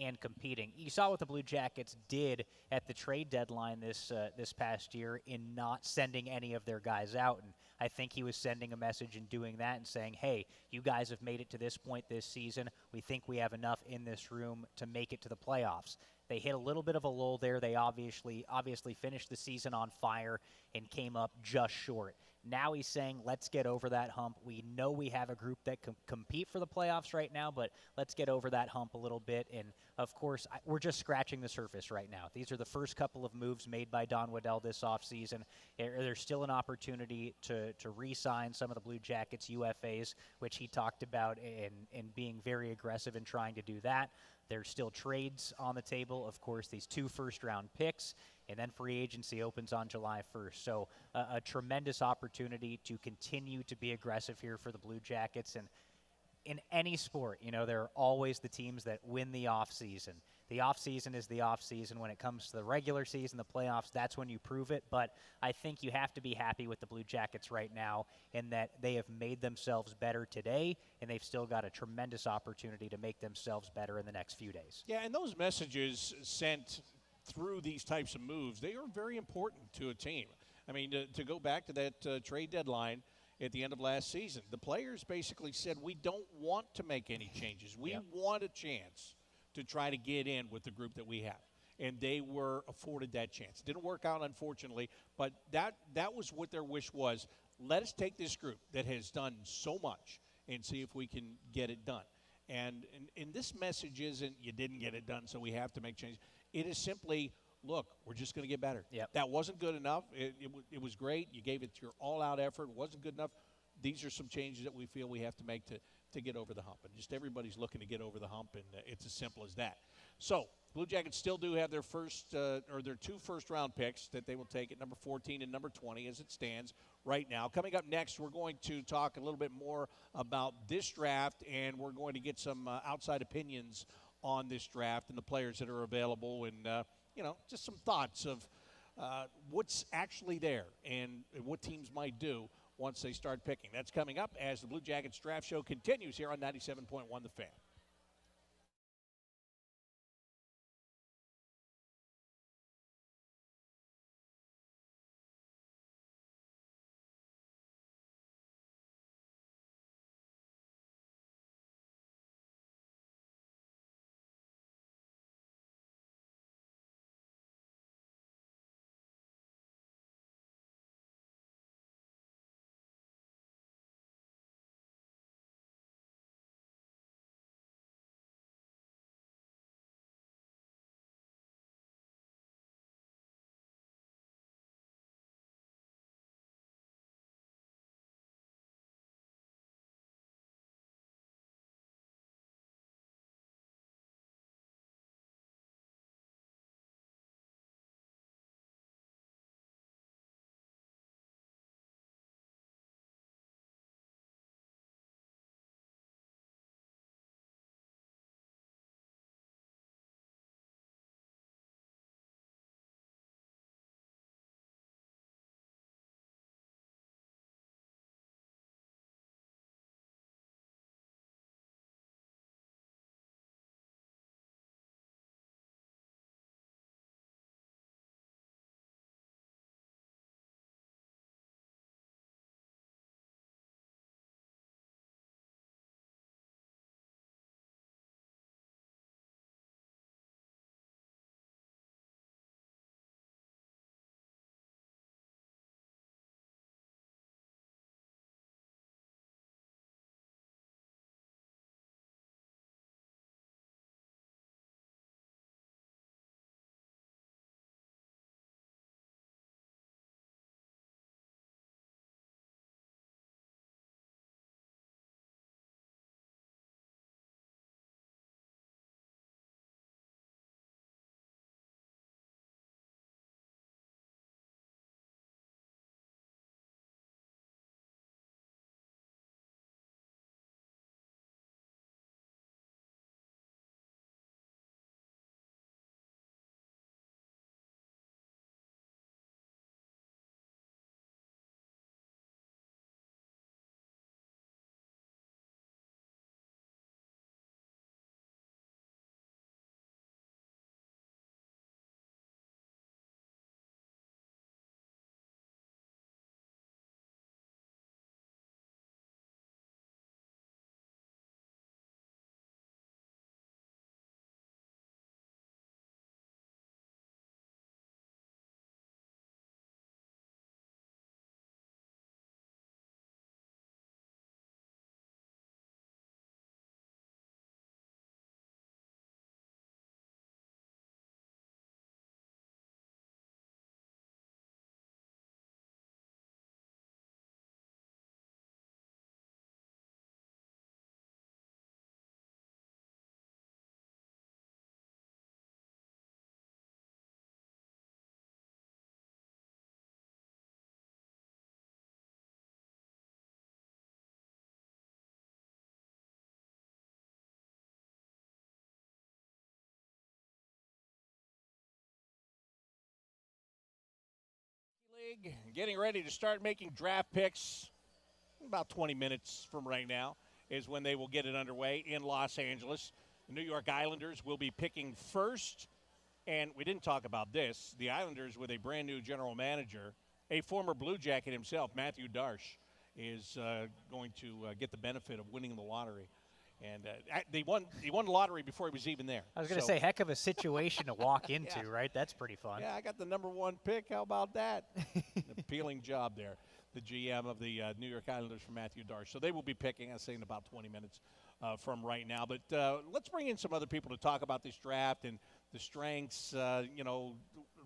A: and competing. You saw what the Blue Jackets did at the trade deadline this past year in not sending any of their guys out. And I think he was sending a message in doing that and saying, hey, you guys have made it to this point this season. We think we have enough in this room to make it to the playoffs. They hit a little bit of a lull there. They obviously finished the season on fire and came up just short. Now he's saying, let's get over that hump. We know we have a group that can compete for the playoffs right now, but let's get over that hump a little bit. And, of course, we're just scratching the surface right now. These are the first couple of moves made by Don Waddell this offseason. There's still an opportunity to re-sign some of the Blue Jackets UFAs, which he talked about, and being very aggressive in trying to do that. There's still trades on the table, of course, these 2 first-round picks, and then free agency opens on July 1st. So a tremendous opportunity to continue to be aggressive here for the Blue Jackets. And in any sport, you know, there are always the teams that win the offseason. The offseason is the offseason. When it comes to the regular season, the playoffs, that's when you prove it. But I think you have to be happy with the Blue Jackets right now in that they have made themselves better today, and they've still got a tremendous opportunity to make themselves better in the next few days.
B: Yeah, and those messages sent through these types of moves, they are very important to a team. I mean, to go back to that trade deadline at the end of last season, the players basically said, we don't want to make any changes. We want a chance to try to get in with the group that we have. And they were afforded that chance. Didn't work out, unfortunately, but that was what their wish was. Let us take this group that has done so much and see if we can get it done. And this message isn't, you didn't get it done, so we have to make changes. It is simply, look, we're just going to get better.
A: Yep.
B: That wasn't good enough. It was great. You gave it your all-out effort. It wasn't good enough. These are some changes that we feel we have to make to get over the hump. And just everybody's looking to get over the hump, and it's as simple as that. So Blue Jackets still do have their their 2 first-round picks that they will take at number 14 and number 20 as it stands right now. Coming up next, we're going to talk a little bit more about this draft, and we're going to get some outside opinions on this draft and the players that are available, and just some thoughts of what's actually there and what teams might do once they start picking. That's coming up as the Blue Jackets Draft Show continues here on 97.1 The Fan. League getting ready to start making draft picks. About 20 minutes from right now is when they will get it underway in Los Angeles. The New York Islanders will be picking first. And we didn't talk about this. The Islanders, with a brand new general manager, a former Blue Jacket himself, Mathieu Darche, is going to get the benefit of winning the lottery. And he won the lottery before he was even there.
A: I was going to say, heck of a situation to walk into, right? That's pretty fun.
B: Yeah, I got the #1 pick. How about that? An appealing job there. The GM of the New York Islanders for Mathieu Darche. So they will be picking, I say, in about 20 minutes from right now. But let's bring in some other people to talk about this draft and the strengths,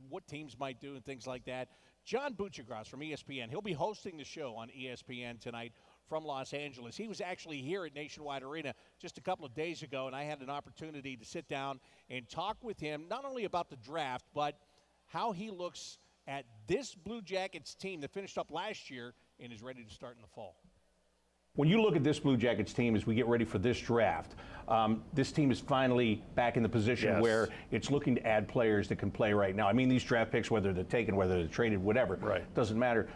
B: what teams might do and things like that. John Buccigross from ESPN. He'll be hosting the show on ESPN tonight from Los Angeles. He was actually here at Nationwide Arena just a couple of days ago, and I had an opportunity to sit down and talk with him not only about the draft, but how he looks at this Blue Jackets team that finished up last year and is ready to start in the fall.
E: When you look at this Blue Jackets team as we get ready for this draft, this team is finally back in the position where it's looking to add players that can play right now. I mean, these draft picks, whether they're taken, whether they're traded, whatever, doesn't matter.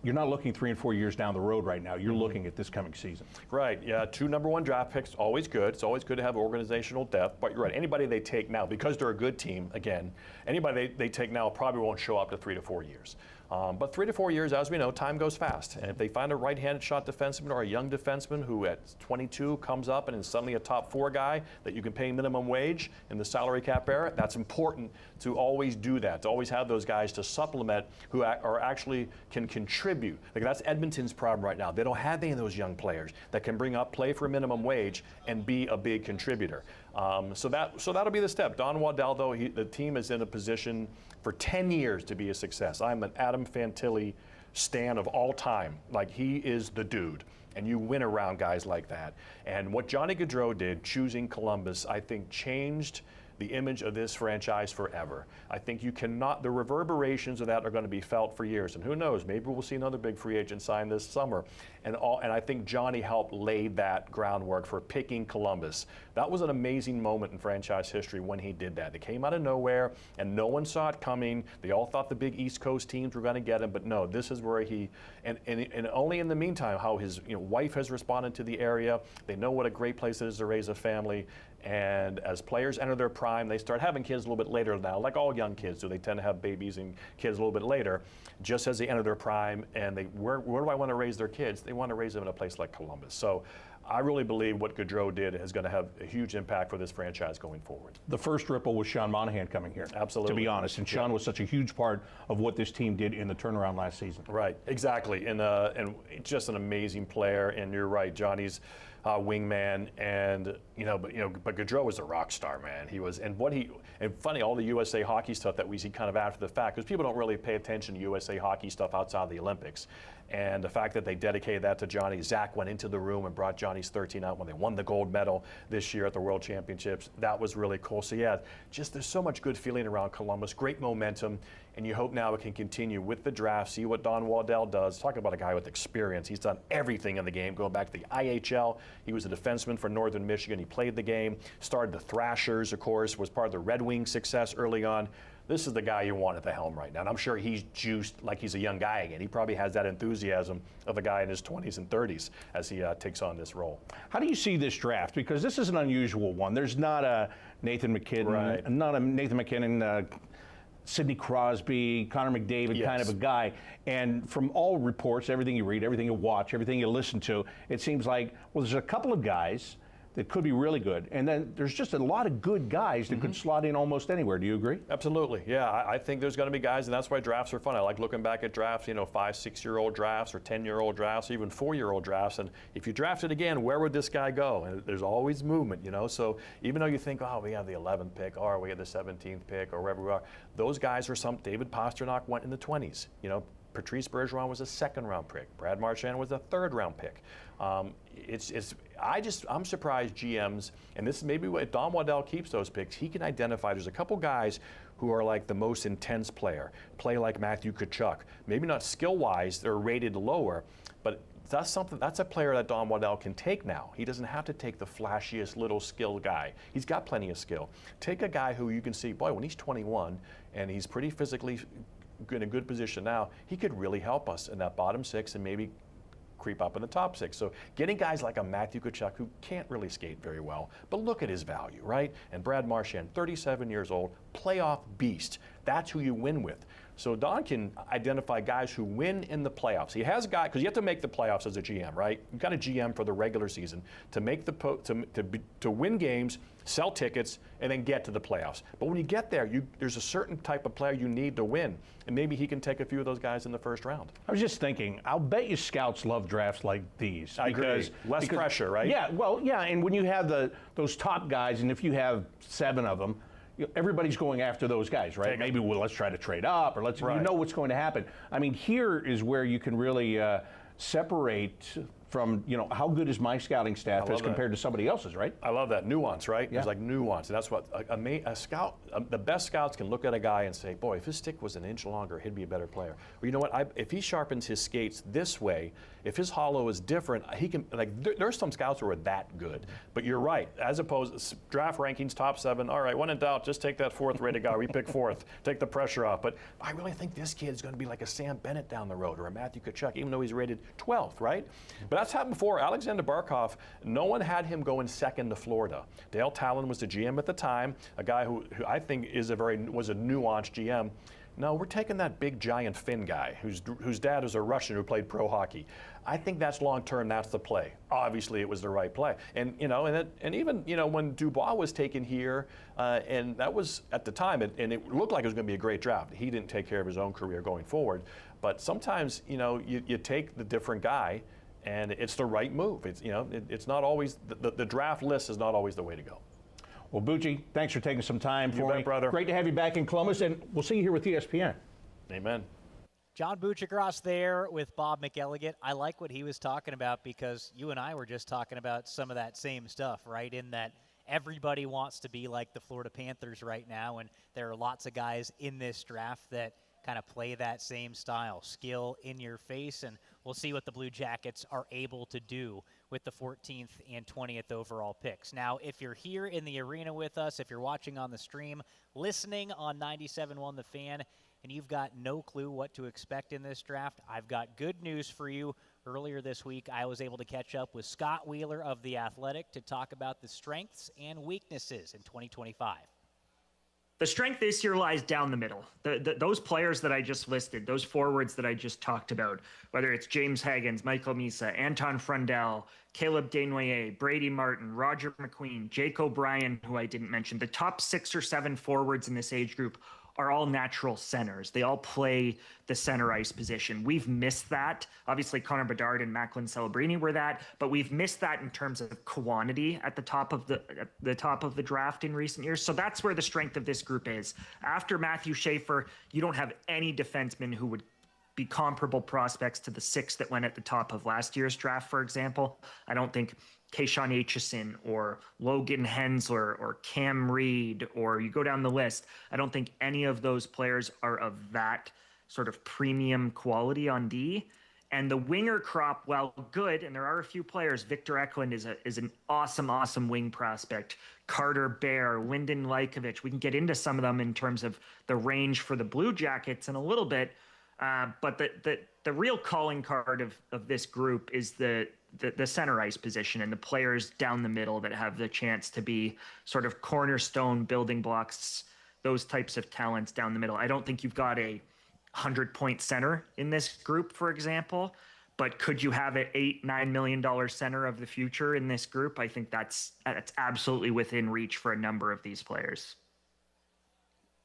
E: You're not looking 3 and 4 years down the road right now. You're looking at this coming season.
G: Right, yeah, 2 #1 draft picks, always good. It's always good to have organizational depth, but you're right. Anybody they take now, because they're a good team, again, anybody they take now probably won't show up to 3 to 4 years. But 3 to 4 years, as we know, time goes fast. And if they find a right-handed shot defenseman or a young defenseman who at 22 comes up and is suddenly a top 4 guy that you can pay minimum wage in the salary cap era, that's important to always do that, to always have those guys to supplement who are actually can contribute. Like that's Edmonton's problem right now. They don't have any of those young players that can bring up, play for minimum wage, and be a big contributor. So that'll be the step. Don Waddell, though, the team is in a position for 10 years to be a success. I'm an Adam Fantilli stan of all time. Like, he is the dude. And you win around guys like that. And what Johnny Gaudreau did, choosing Columbus, I think changed the image of this franchise forever. I think you cannot, the reverberations of that are going to be felt for years. And who knows, maybe we'll see another big free agent sign this summer. And I think Johnny helped lay that groundwork for picking Columbus. That was an amazing moment in franchise history when he did that. It came out of nowhere, and no one saw it coming. They all thought the big East Coast teams were going to get him, but no, this is where he, and only in the meantime, how his wife has responded to the area. They know what a great place it is to raise a family. And as players enter their prime, they start having kids a little bit later now, like all young kids do. They tend to have babies and kids a little bit later, just as they enter their prime. And where do I want to raise their kids? They want to raise them in a place like Columbus. So I really believe what Gaudreau did is going to have a huge impact for this franchise going forward.
E: The first ripple was Sean Monahan coming here.
G: Absolutely.
E: To be honest. And Sean was such a huge part of what this team did in the turnaround last season.
G: Right, exactly. And just an amazing player. And you're right, Johnny's wingman, and but Gaudreau was a rock star, man. He was, and funny, all the USA Hockey stuff that we see kind of after the fact, because people don't really pay attention to USA Hockey stuff outside of the Olympics. And the fact that they dedicated that to Johnny, Zach went into the room and brought Johnny's 13 out when they won the gold medal this year at the World Championships. That was really cool. So yeah, just there's so much good feeling around Columbus, great momentum, and you hope now it can continue with the draft, see what Don Waddell does. Talk about a guy with experience. He's done everything in the game, going back to the IHL. He was a defenseman for Northern Michigan. He played the game, started the Thrashers, of course, was part of the Red Wings success early on. This is the guy you want at the helm right now. And I'm sure he's juiced like he's a young guy again. He probably has that enthusiasm of a guy in his 20s and 30s as he takes on this role.
E: How do you see this draft? Because this is an unusual one. There's not a Nathan McKinnon, Sidney Crosby, Connor McDavid kind of a guy. And from all reports, everything you read, everything you watch, everything you listen to, it seems like, well, there's a couple of guys that could be really good. And then there's just a lot of good guys that could slot in almost anywhere. Do you agree?
G: Absolutely. Yeah, I think there's going to be guys, and that's why drafts are fun. I like looking back at drafts, 5, 6-year-old drafts or 10-year-old drafts, or even 4-year-old drafts. And if you drafted again, where would this guy go? And there's always movement, So even though you think, oh, we have the 11th pick, or we have the 17th pick, or wherever we are, those guys are David Pastrnak went in the 20s. Patrice Bergeron was a 2nd-round pick. Brad Marchand was a 3rd-round pick. I'm surprised GMs, and this is maybe if Don Waddell keeps those picks, he can identify there's a couple guys who are like the most intense play like Matthew Tkachuk. Maybe not skill-wise, they're rated lower, but that's a player that Don Waddell can take now. He doesn't have to take the flashiest little skill guy. He's got plenty of skill. Take a guy who you can see, boy, when he's 21 and he's pretty physically in a good position now. He could really help us in that bottom 6 and maybe creep up in the top 6. So getting guys like a Matthew Tkachuk, who can't really skate very well, but look at his value, right? And Brad Marchand, 37 years old, playoff beast. That's who you win with. So Don can identify guys who win in the playoffs. He has a guy, because you have to make the playoffs as a GM, right? You've got a GM for the regular season to make to win games, sell tickets, and then get to the playoffs. But when you get there, there's a certain type of player you need to win, and maybe he can take a few of those guys in the first round.
E: I was just thinking, I'll bet you scouts love drafts like these.
G: I agree. Less pressure, right?
E: Yeah, well, yeah, and when you have those top guys, and if you have 7 of them, everybody's going after those guys, right? Maybe let's try to trade up, or you know what's going to happen. I mean, here is where you can really separate from, how good is my scouting staff as compared to somebody else's, right?
G: I love that nuance, right?
E: Yeah.
G: There's like nuance, and that's what a scout, the best scouts can look at a guy and say, boy, if his stick was an inch longer, he'd be a better player. Or you know what? If he sharpens his skates this way, if his hollow is different, he can. There's some scouts who are that good. But you're right. As opposed to draft rankings, top 7. All right, when in doubt, just take that 4th rated guy. We pick 4th. Take the pressure off. But I really think this kid's going to be like a Sam Bennett down the road or a Matthew Tkachuk, even though he's rated 12th, right? But that's happened before. Alexander Barkov, no one had him going 2nd to Florida. Dale Talon was the GM at the time, a guy who I think was a nuanced GM. No, we're taking that big giant Finn guy whose dad is a Russian who played pro hockey. I think that's long term. That's the play. Obviously, it was the right play. And even when Dubois was taken here, and that was at the time, and it looked like it was going to be a great draft. He didn't take care of his own career going forward. But sometimes you take the different guy, and it's the right move. It's not always the draft list is not always the way to go.
E: Well, Bucci, thanks for taking some time for me.
G: Brother.
E: Great to have you back in Columbus, and we'll see you here with ESPN.
G: Amen.
A: John Buccigross there with Bob McElligott. I like what he was talking about because you and I were just talking about some of that same stuff, right? In that everybody wants to be like the Florida Panthers right now, and there are lots of guys in this draft that kind of play that same style, skill in your face, and we'll see what the Blue Jackets are able to do with the 14th and 20th overall picks. Now, if you're here in the arena with us, if you're watching on the stream, listening on 97.1 The Fan, and you've got no clue what to expect in this draft, I've got good news for you. Earlier this week, I was able to catch up with Scott Wheeler of The Athletic to talk about the strengths and weaknesses in 2025.
H: The strength this year lies down the middle. Those players that I just listed, those forwards that I just talked about, whether it's James Haggins, Michael Misa, Anton Frundell, Caleb Desnoyers, Brady Martin, Roger McQueen, Jake O'Brien, who I didn't mention, the top 6 or 7 forwards in this age group are all natural centers. They all play the center ice position. We've missed that. Obviously, Connor Bedard and Macklin Celebrini were that, but we've missed that in terms of quantity at the top of the draft in recent years. So that's where the strength of this group is. After Matthew Schaefer, you don't have any defensemen who would be comparable prospects to the 6 that went at the top of last year's draft, for example. I don't think Keishon Aitchison or Logan Hensler or Cam Reed, or you go down the list, I don't think any of those players are of that sort of premium quality on D. And the winger crop, while good, and there are a few players, Victor Eklund is an awesome wing prospect. Carter Bear, Lyndon Lykovich, we can get into some of them in terms of the range for the Blue Jackets in a little bit. But the real calling card of this group is the center ice position and the players down the middle that have the chance to be sort of cornerstone building blocks, those types of talents down the middle. I don't think you've got a 100-point center in this group, for example, but could you have an $8-9 million center of the future in this group? I think that's absolutely within reach for a number of these players.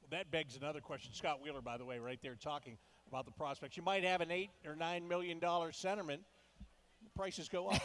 B: Well, that begs another question. Scott Wheeler, by the way, right there talking about the prospects. You might have an $8 or $9 million centerman. Prices go up.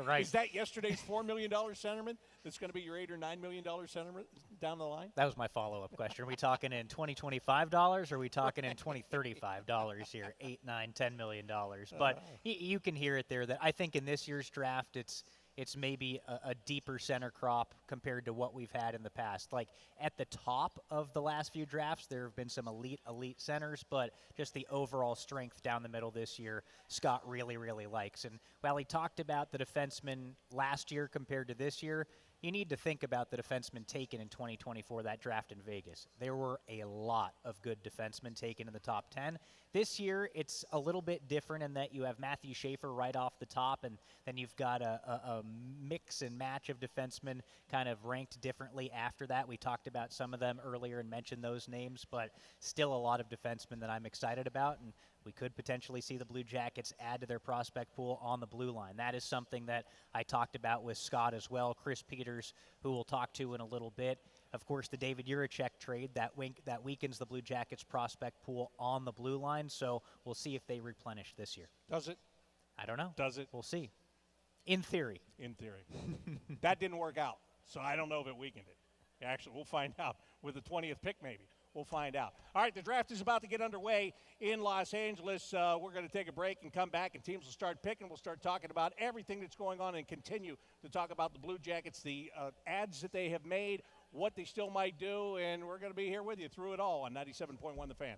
A: Right.
B: Is that yesterday's $4 million centerman that's going to be your $8 or $9 million centerman down the line?
A: That was my follow-up question. Are we talking in $2025 or are we talking in $2035 here? $8, $9, $10 million. But you can hear it there that I think in this year's draft it's maybe a deeper center crop compared to what we've had in the past. Like at the top of the last few drafts, there have been some elite centers, but just the overall strength down the middle this year, Scott really likes. And while he talked about the defensemen last year compared to this year, you need to think about the defensemen taken in 2024, that draft in Vegas. There were a lot of good defensemen taken in the top 10. This year, it's a little bit different in that you have Matthew Schaefer right off the top, and then you've got a mix and match of defensemen kind of ranked differently after that. We talked about some of them earlier and mentioned those names, but still a lot of defensemen that I'm excited about, and we could potentially see the Blue Jackets add to their prospect pool on the blue line. That is something that I talked about with Scott as well. Chris Peters, who we'll talk to in a little bit. Of course, the David Jiricek trade, that weakens the Blue Jackets prospect pool on the blue line, so we'll see if they replenish this year.
B: Does it?
A: I don't know.
B: Does it?
A: We'll see. In theory.
B: In theory. That didn't work out, so I don't know if it weakened it. Actually, we'll find out with the 20th pick maybe. We'll find out. All right, the draft is about to get underway in Los Angeles. We're going to take a break and come back, and teams will start picking. We'll start talking about everything that's going on and continue to talk about the Blue Jackets, the ads that they have made, what they still might do, and we're going to be here with you through it all on 97.1 The Fan.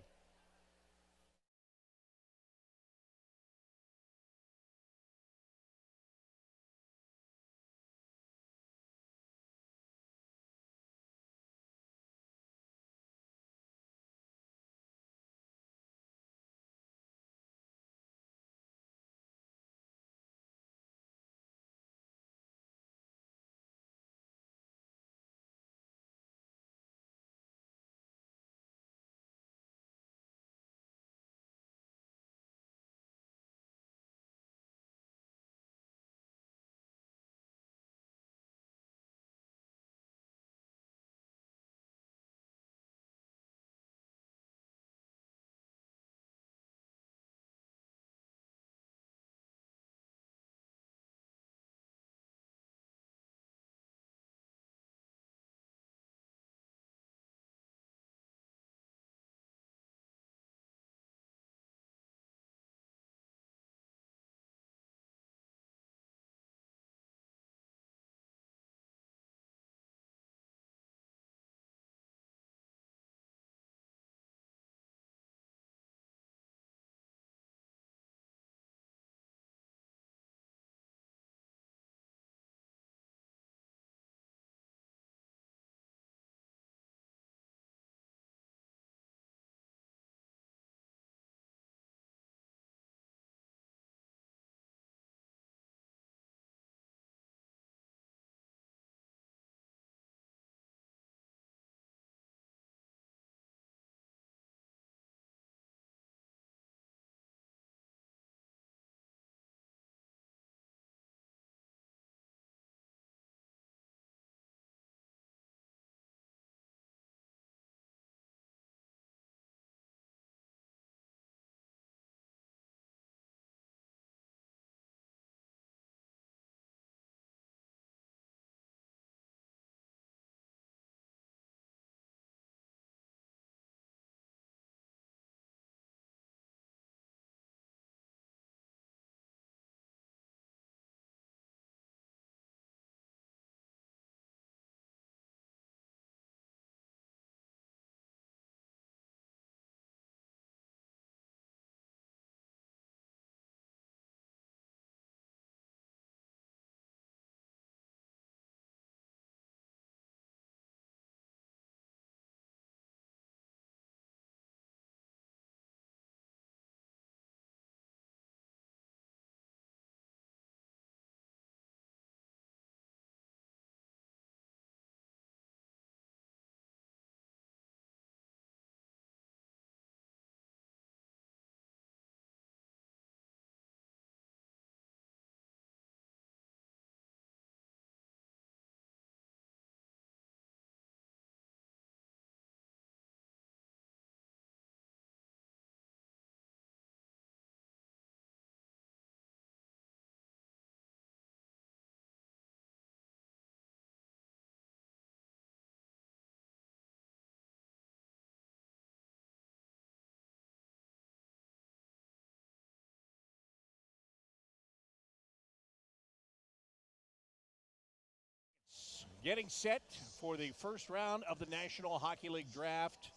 B: Getting set for the first round of the National Hockey League Draft.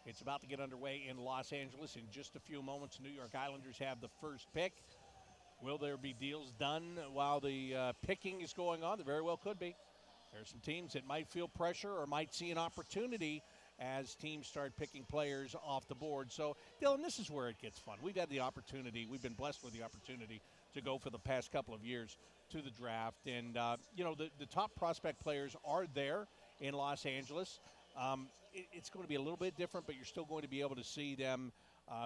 B: It's about to get underway in Los Angeles in just a few moments. New York Islanders have the first pick. Will there be deals done while the picking is going on? There very well could be. There are some teams that might feel pressure or might see an opportunity as teams start picking players off the board. So, Dylan, this is where it gets fun. We've had the opportunity, we've been blessed with the opportunity to go for the past couple of years to the draft. And, the top prospect players are there in Los Angeles. It's going to be a little bit different, but you're still going to be able to see them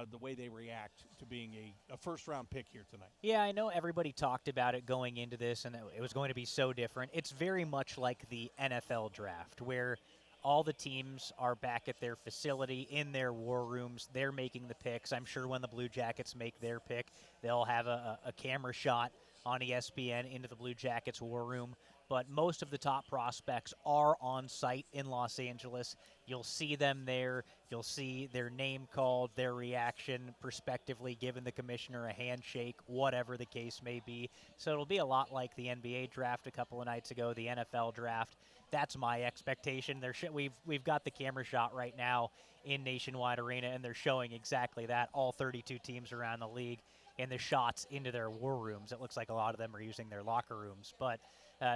B: the way they react to being a first-round pick here tonight.
A: Yeah, I know everybody talked about it going into this, and it was going to be so different. It's very much like the NFL draft, where all the teams are back at their facility in their war rooms. They're making the picks. I'm sure when the Blue Jackets make their pick, they'll have a camera shot on ESPN into the Blue Jackets war room. But most of the top prospects are on site in Los Angeles. You'll see them there. You'll see their name called, their reaction, prospectively giving the commissioner a handshake, whatever the case may be. So it'll be a lot like the NBA draft a couple of nights ago, the NFL draft. That's my expectation. We've got the camera shot right now in Nationwide Arena, and they're showing exactly that, all 32 teams around the league, and the shots into their war rooms. It looks like a lot of them are using their locker rooms. But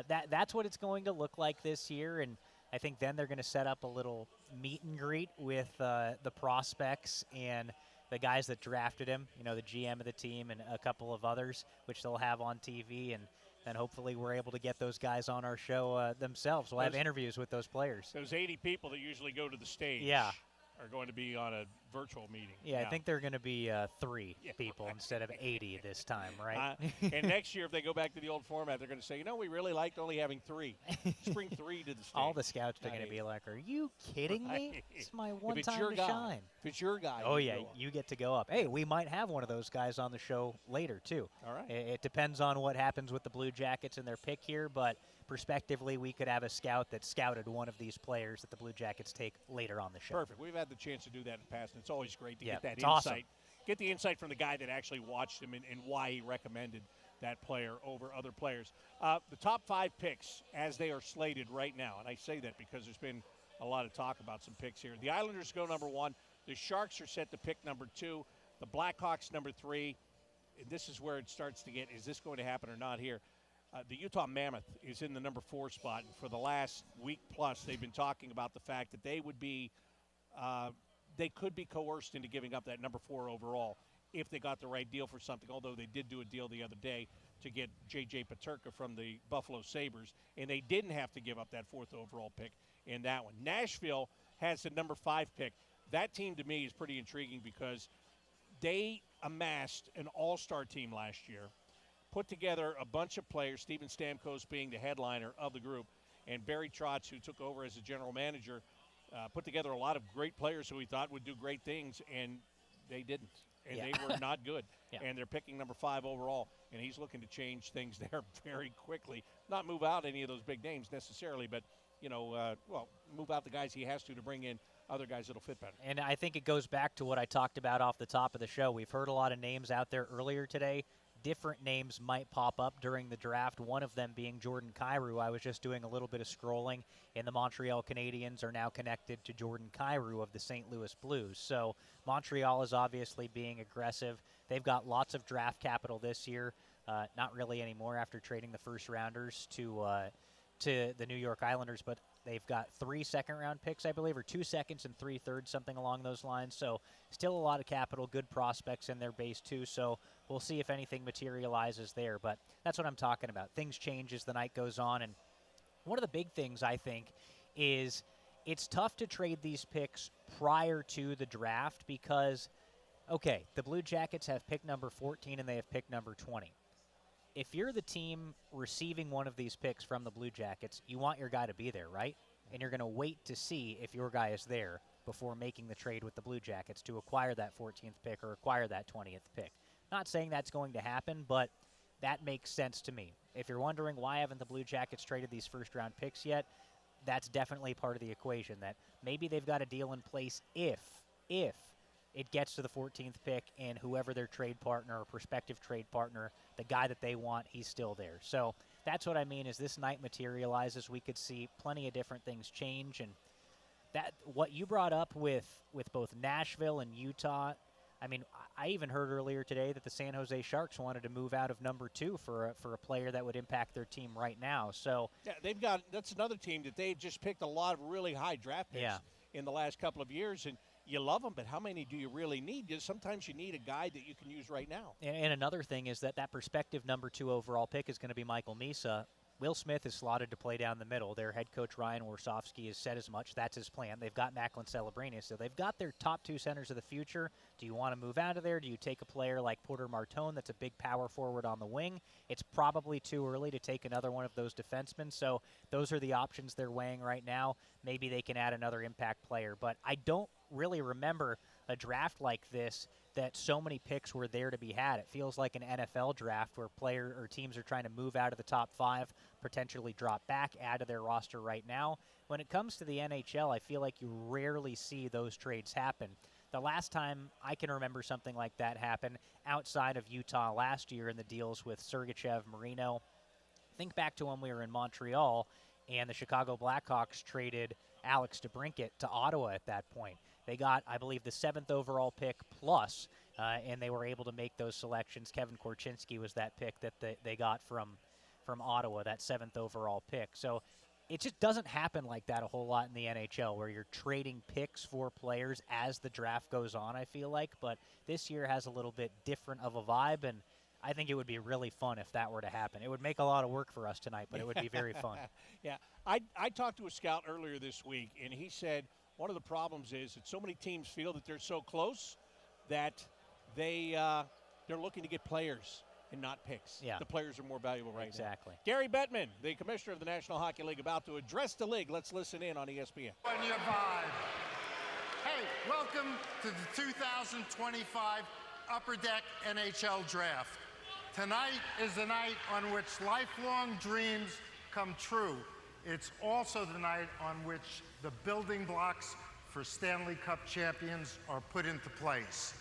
A: that's what it's going to look like this year, and I think then they're going to set up a little meet and greet with the prospects and the guys that drafted him, the GM of the team and a couple of others, which they'll have on TV, and hopefully we're able to get those guys on our show themselves. We'll have interviews with those players.
B: Those 80 people that usually go to the stage are going to be on a virtual meeting.
A: Yeah, I think they're going to be 3 people instead of 80 this time, right?
B: And next year, if they go back to the old format, they're going to say, we really liked only having 3. Just bring 3 to the stage.
A: All the scouts are going to be like, are you kidding me? It's my one time to shine.
B: If it's your guy.
A: Oh, yeah, you get to go up. Hey, we might have one of those guys on the show later, too.
B: All right.
A: It depends on what happens with the Blue Jackets and their pick here, but prospectively, we could have a scout that scouted one of these players that the Blue Jackets take later on the show.
B: Perfect. We've had the chance to do that in the past, and it's always great to get that
A: insight.
B: Awesome. Get the insight from the guy that actually watched him and why he recommended that player over other players. The top 5 picks as they are slated right now, and I say that because there's been a lot of talk about some picks here. The Islanders go number 1. The Sharks are set to pick number 2. The Blackhawks number 3. And this is where it starts to get, is this going to happen or not here? The Utah Mammoth is in the number 4 spot, and for the last week plus, they've been talking about the fact that they would be, they could be coerced into giving up that number 4 overall if they got the right deal for something, although they did do a deal the other day to get J.J. Peterka from the Buffalo Sabres, and they didn't have to give up that 4th overall pick in that one. Nashville has the number 5 pick. That team, to me, is pretty intriguing because they amassed an all-star team last year, put together a bunch of players, Steven Stamkos being the headliner of the group, and Barry Trotz, who took over as the general manager, put together a lot of great players who he thought would do great things, and they didn't. And they were not good. And they're picking number 5 overall, and he's looking to change things there very quickly. Not move out any of those big names necessarily, but, move out the guys he has to bring in other guys that'll fit better.
A: And I think it goes back to what I talked about off the top of the show. We've heard a lot of names out there earlier today. Different names might pop up during the draft, one of them being Jordan Kyrou. I was just doing a little bit of scrolling, and the Montreal Canadiens are now connected to Jordan Kyrou of the St. Louis Blues. So Montreal is obviously being aggressive. They've got lots of draft capital this year, not really anymore after trading the first-rounders to the New York Islanders, but they've got 3 second-round picks, I believe, or 2 seconds and 3 thirds, something along those lines. So still a lot of capital, good prospects in their base too. So we'll see if anything materializes there. But that's what I'm talking about. Things change as the night goes on. And one of the big things, I think, is it's tough to trade these picks prior to the draft because, okay, the Blue Jackets have pick number 14 and they have pick number 20. If you're the team receiving one of these picks from the Blue Jackets, you want your guy to be there, right? And you're going to wait to see if your guy is there before making the trade with the Blue Jackets to acquire that 14th pick or acquire that 20th pick. Not saying that's going to happen, but that makes sense to me. If you're wondering why haven't the Blue Jackets traded these first-round picks yet, that's definitely part of the equation, that maybe they've got a deal in place if it gets to the 14th pick and whoever their trade partner or prospective trade partner, the guy that they want, he's still there. So that's what I mean is this night materializes. We could see plenty of different things change. And that what you brought up with both Nashville and Utah, I mean, I even heard earlier today that the San Jose Sharks wanted to move out of number 2 for a player that would impact their team right now. So
B: yeah, that's another team that they just picked a lot of really high draft picks in the last couple of years, and you love them, but how many do you really need? Because sometimes you need a guy that you can use right now.
A: And another thing is that prospective number 2 overall pick is going to be Michael Misa. Will Smith is slotted to play down the middle. Their head coach, Ryan Warsofsky, has said as much. That's his plan. They've got Macklin Celebranius, so they've got their top 2 centers of the future. Do you want to move out of there? Do you take a player like Porter Martone that's a big power forward on the wing? It's probably too early to take another one of those defensemen, so those are the options they're weighing right now. Maybe they can add another impact player, but I don't really remember a draft like this that so many picks were there to be had. It feels like an NFL draft where teams are trying to move out of the top 5, potentially drop back, add to their roster right now. When it comes to the NHL, I feel like you rarely see those trades happen. The last time I can remember something like that happen outside of Utah last year in the deals with Sergachev, Marino. Think back to when we were in Montreal and the Chicago Blackhawks traded Alex DeBrincat to Ottawa at that point. They got, I believe, the 7th overall pick plus, and they were able to make those selections. Kevin Korchinski was that pick that they got from Ottawa, that 7th overall pick. So it just doesn't happen like that a whole lot in the NHL, where you're trading picks for players as the draft goes on, I feel like. But this year has a little bit different of a vibe, and I think it would be really fun if that were to happen. It would make a lot of work for us tonight, but it would be very fun.
B: Yeah, I talked to a scout earlier this week, and he said one of the problems is that so many teams feel that they're so close that they're looking to get players and not picks.
A: Yeah.
B: The players are more valuable right now.
A: Exactly.
B: Gary Bettman, the commissioner of the National Hockey League, about to address the league. Let's listen in on ESPN.
I: On your vibe. Hey, welcome to the 2025 Upper Deck NHL Draft. Tonight is the night on which lifelong dreams come true. It's also the night on which the building blocks for Stanley Cup champions are put into place.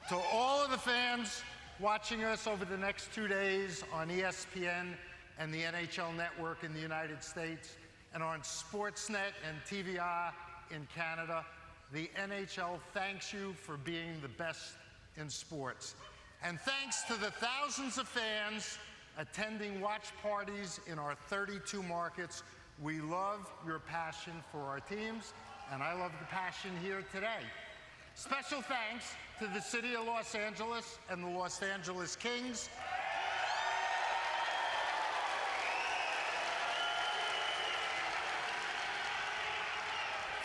I: To all of the fans watching us over the next 2 days on ESPN and the NHL Network in the United States, and on Sportsnet and TVR in Canada, the NHL thanks you for being the best in sports. And thanks to the thousands of fans attending watch parties in our 32 markets, we love your passion for our teams, and I love the passion here today. Special thanks to the City of Los Angeles and the Los Angeles Kings.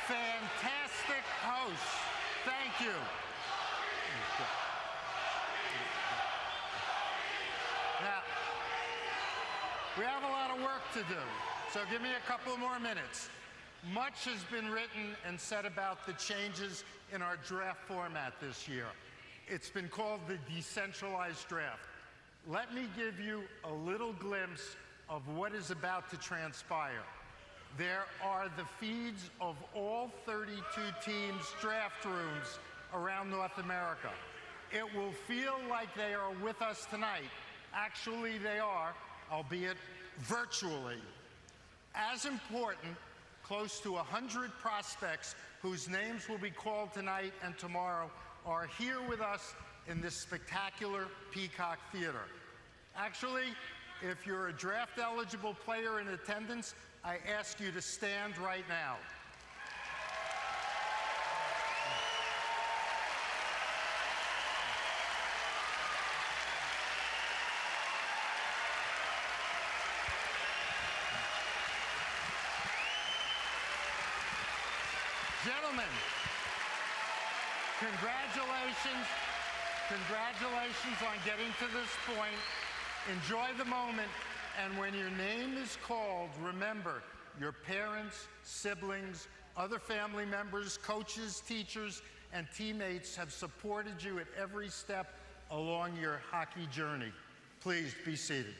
I: Fantastic hosts. Thank you. Now, we have a lot of work to do, so give me a couple more minutes. Much has been written and said about the changes in our draft format this year. It's been called the decentralized draft. Let me give you a little glimpse of what is about to transpire. There are the feeds of all 32 teams' draft rooms around North America. It will feel like they are with us tonight. Actually, they are, albeit virtually. As important, close to 100 prospects whose names will be called tonight and tomorrow are here with us in this spectacular Peacock Theater. Actually, if you're a draft-eligible player in attendance, I ask you to stand right now. Gentlemen, congratulations on getting to this point. Enjoy the moment, and when your name is called, remember your parents, siblings, other family members, coaches, teachers, and teammates have supported you at every step along your hockey journey. Please be seated.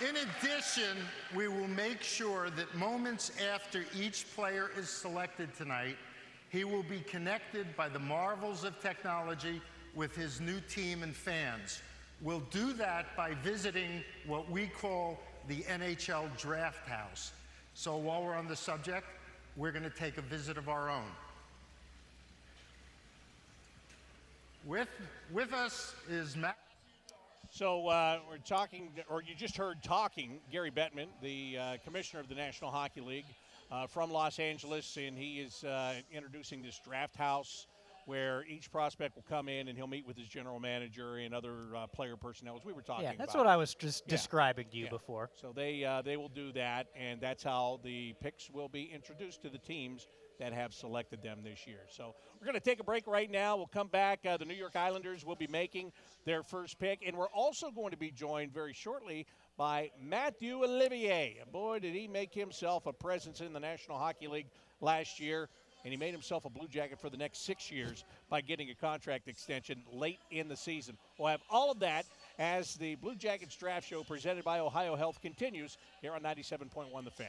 I: In addition, we will make sure that moments after each player is selected tonight, he will be connected by the marvels of technology with his new team and fans. We'll do that by visiting what we call the NHL Draft House. So while we're on the subject, we're going to take a visit of our own. With us is Matt.
B: So we're talking, or you just heard talking, Gary Bettman, the commissioner of the National Hockey League from Los Angeles, and he is introducing this draft house where each prospect will come in and he'll meet with his general manager and other player personnel, as we were talking about.
A: Yeah, that's what I was just describing to you before.
B: So they will do that, and that's how the picks will be introduced to the teams that have selected them this year. So we're going to take a break right now. We'll come back. The New York Islanders will be making their first pick, and we're also going to be joined very shortly by Mathieu Olivier. Boy, did he make himself a presence in the National Hockey League last year, and he made himself a Blue Jacket for the next 6 years by getting a contract extension late in the season. We'll have all of that as the Blue Jackets Draft Show presented by Ohio Health continues here on 97.1 The Fan.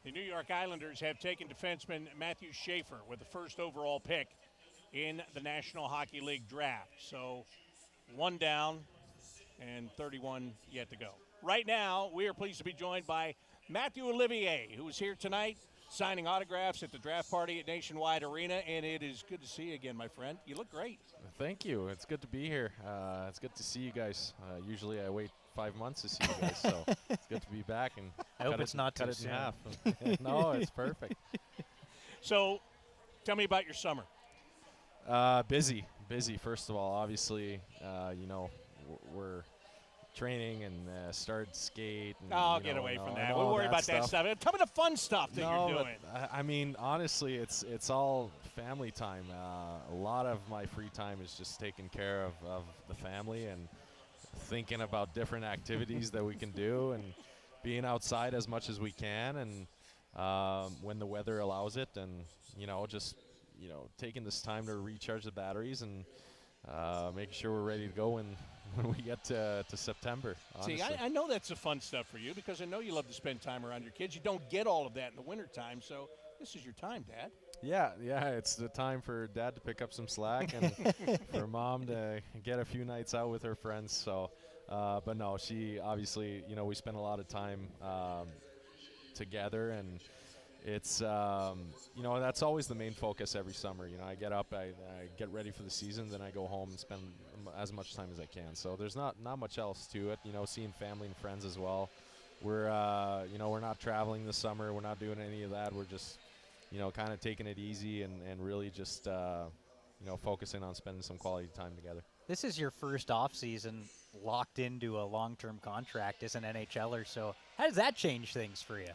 B: The New York Islanders have taken defenseman Matthew Schaefer with the first overall pick in the National Hockey League draft. So 1 down and 31 yet to go. Right now, we are pleased to be joined by Mathieu Olivier, who is here tonight signing autographs at the draft party at Nationwide Arena, and it is good to see you again, my friend. You look great.
J: Thank you. It's good to be here. It's good to see you guys. Usually I wait 5 months to see you guys, so it's good to be back. And
A: I hope it's not
J: cut
A: too
J: it
A: soon.
J: in half. No, it's perfect.
B: So tell me about your summer.
J: Busy, first of all. Obviously, we're training and started skate. And,
B: I'll get away from that. We'll worry about that stuff. Tell me the fun stuff that you're doing.
J: I mean, honestly, it's all family time. A lot of my free time is just taking care of the family and thinking about different activities that we can do and being outside as much as we can, and when the weather allows it, and just taking this time to recharge the batteries and making sure we're ready to go when we get to September. Honestly.
B: See, I know that's the fun stuff for you because I know you love to spend time around your kids. You don't get all of that in the wintertime, so this is your time, Dad.
J: Yeah, it's the time for Dad to pick up some slack and for Mom to get a few nights out with her friends. So, but no, she obviously, we spend a lot of time together, and it's, that's always the main focus every summer. I get up, I get ready for the season, then I go home and spend as much time as I can. So there's not much else to it, seeing family and friends as well. We're, we're not traveling this summer. We're not doing any of that. We're just, kind of taking it easy and really just, focusing on spending some quality time together.
A: This is your first off season locked into a long-term contract as an NHLer. So how does that change things for you?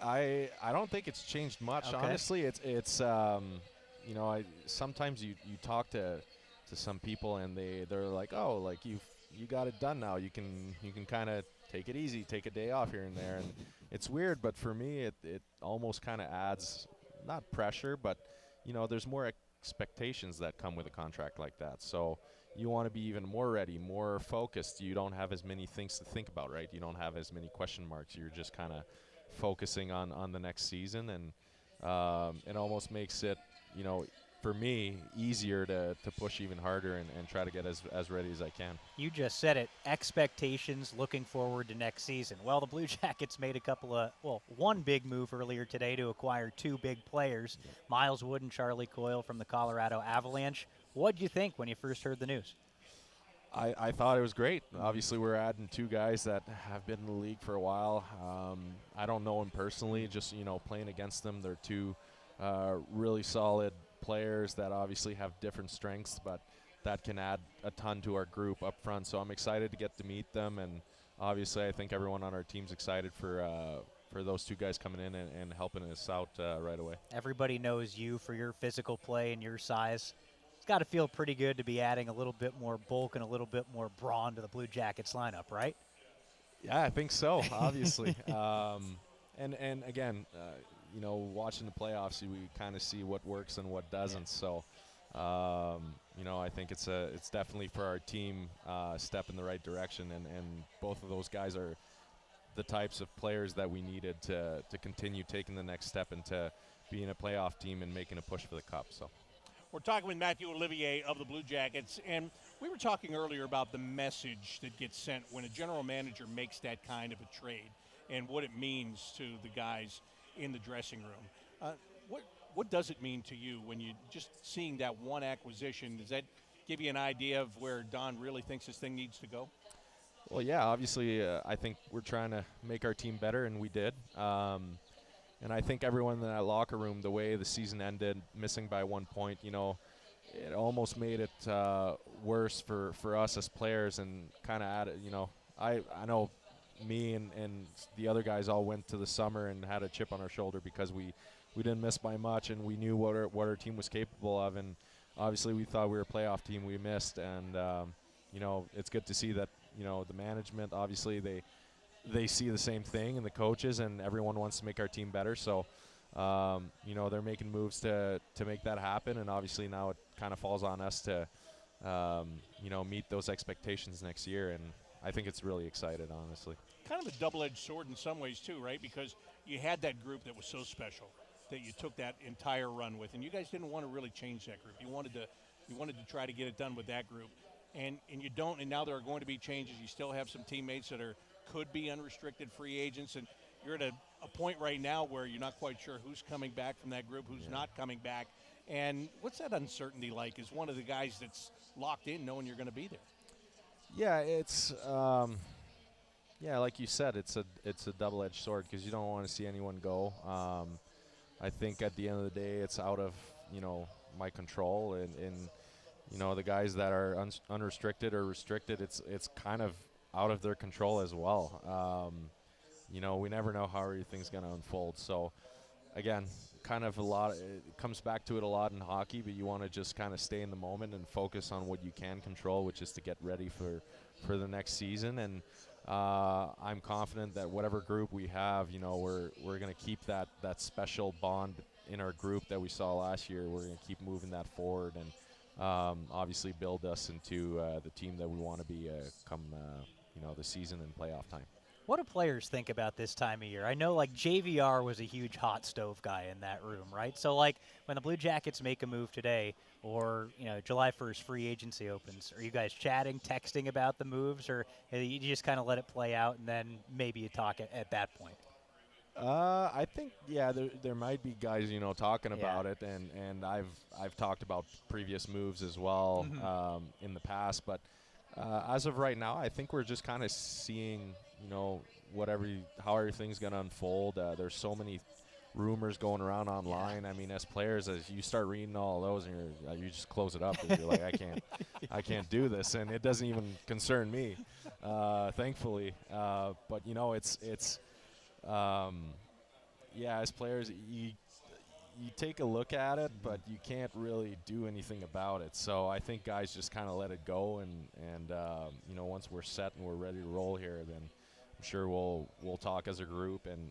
J: I don't think it's changed much.
A: Okay.
J: Honestly, it's sometimes you talk to some people and they're like, oh, like you got it done now. You can kind of take it easy, take a day off here and there, and it's weird. But for me, it almost kind of adds not pressure, but there's more expectations that come with a contract like that. So you want to be even more ready, more focused. You don't have as many things to think about, right? You don't have as many question marks. You're just kind of focusing on the next season, and it almost makes it, for me, easier to push even harder and try to get as ready as I can. You
A: just said it, expectations looking forward to next season. Well, the Blue Jackets made one big move earlier today to acquire 2 big players, Miles Wood and Charlie Coyle from the Colorado Avalanche. What did you think when you first heard the news?
J: I thought it was great. Obviously, we're adding 2 guys that have been in the league for a while. I don't know them personally, just, playing against them. They're 2 really solid players that obviously have different strengths, but that can add a ton to our group up front. So I'm excited to get to meet them, and obviously I think everyone on our team's excited for those 2 guys coming in and helping us out right away. Everybody knows you for your physical play and your size. It's got to feel pretty good to be adding a little bit more bulk and a little bit more brawn to the Blue Jackets lineup, right? Yeah, I think so, obviously. And again, watching the playoffs, we kind of see what works and what doesn't. So, I think it's definitely for our team a step in the right direction. And both of those guys are the types of players that we needed to continue taking the next step into being a playoff team and making a push for the cup. So.
B: We're talking with Mathieu Olivier of the Blue Jackets, and we were talking earlier about the message that gets sent when a general manager makes that kind of a trade and what it means to the guys in the dressing room. What does it mean to you when you just seeing that one acquisition? Does that give you an idea of where Don really thinks this thing needs to go?
J: Well, yeah, obviously I think we're trying to make our team better, and we did. And I think everyone in that locker room, the way the season ended, missing by 1 point, it almost made it worse for us as players, and kind of added, I know me and the other guys all went to the summer and had a chip on our shoulder because we didn't miss by much, and we knew what our team was capable of, and obviously we thought we were a playoff team. We missed, and it's good to see that the management, obviously they see the same thing, and the coaches, and everyone wants to make our team better. So they're making moves to make that happen, and obviously now it kind of falls on us to meet those expectations next year, and I think it's really excited, honestly.
B: kind of a double-edged sword in some ways too, right? Because you had that group that was so special that you took that entire run with, and you guys didn't want to really change that group. You wanted to try to get it done with that group, and you don't. And now there are going to be changes. You still have some teammates that could be unrestricted free agents, and you're at a point right now where you're not quite sure who's coming back from that group, who's not coming back. And what's that uncertainty like as one of the guys that's locked in knowing you're going to be there?
J: Yeah, it's like you said, it's a double-edged sword because you don't want to see anyone go. I think at the end of the day, it's out of my control, and the guys that are unrestricted or restricted, it's kind of out of their control as well. We never know how everything's going to unfold. So again, kind of it comes back to it a lot in hockey, but you want to just kind of stay in the moment and focus on what you can control, which is to get ready for the next season. And I'm confident that whatever group we have, we're going to keep that special bond in our group that we saw last year. We're going to keep moving that forward and obviously build us into the team that we want to be come the season and playoff time.
A: What do players think about this time of year? I know, JVR was a huge hot stove guy in that room, right? So, when the Blue Jackets make a move today or, July 1st free agency opens, are you guys chatting, texting about the moves, or you just kind of let it play out and then maybe you talk at that point?
J: I think, there might be guys, talking about it, and I've talked about previous moves as well in the past, but as of right now, I think we're just kind of seeing – how everything's going to unfold. There's so many rumors going around online. I mean, as players, as you start reading all those, and you just close it up. And you're like, I can't do this, and it doesn't even concern me, thankfully. But as players, you take a look at it, but you can't really do anything about it. So I think guys just kind of let it go, and once we're set and we're ready to roll here, then I'm sure we'll talk as a group and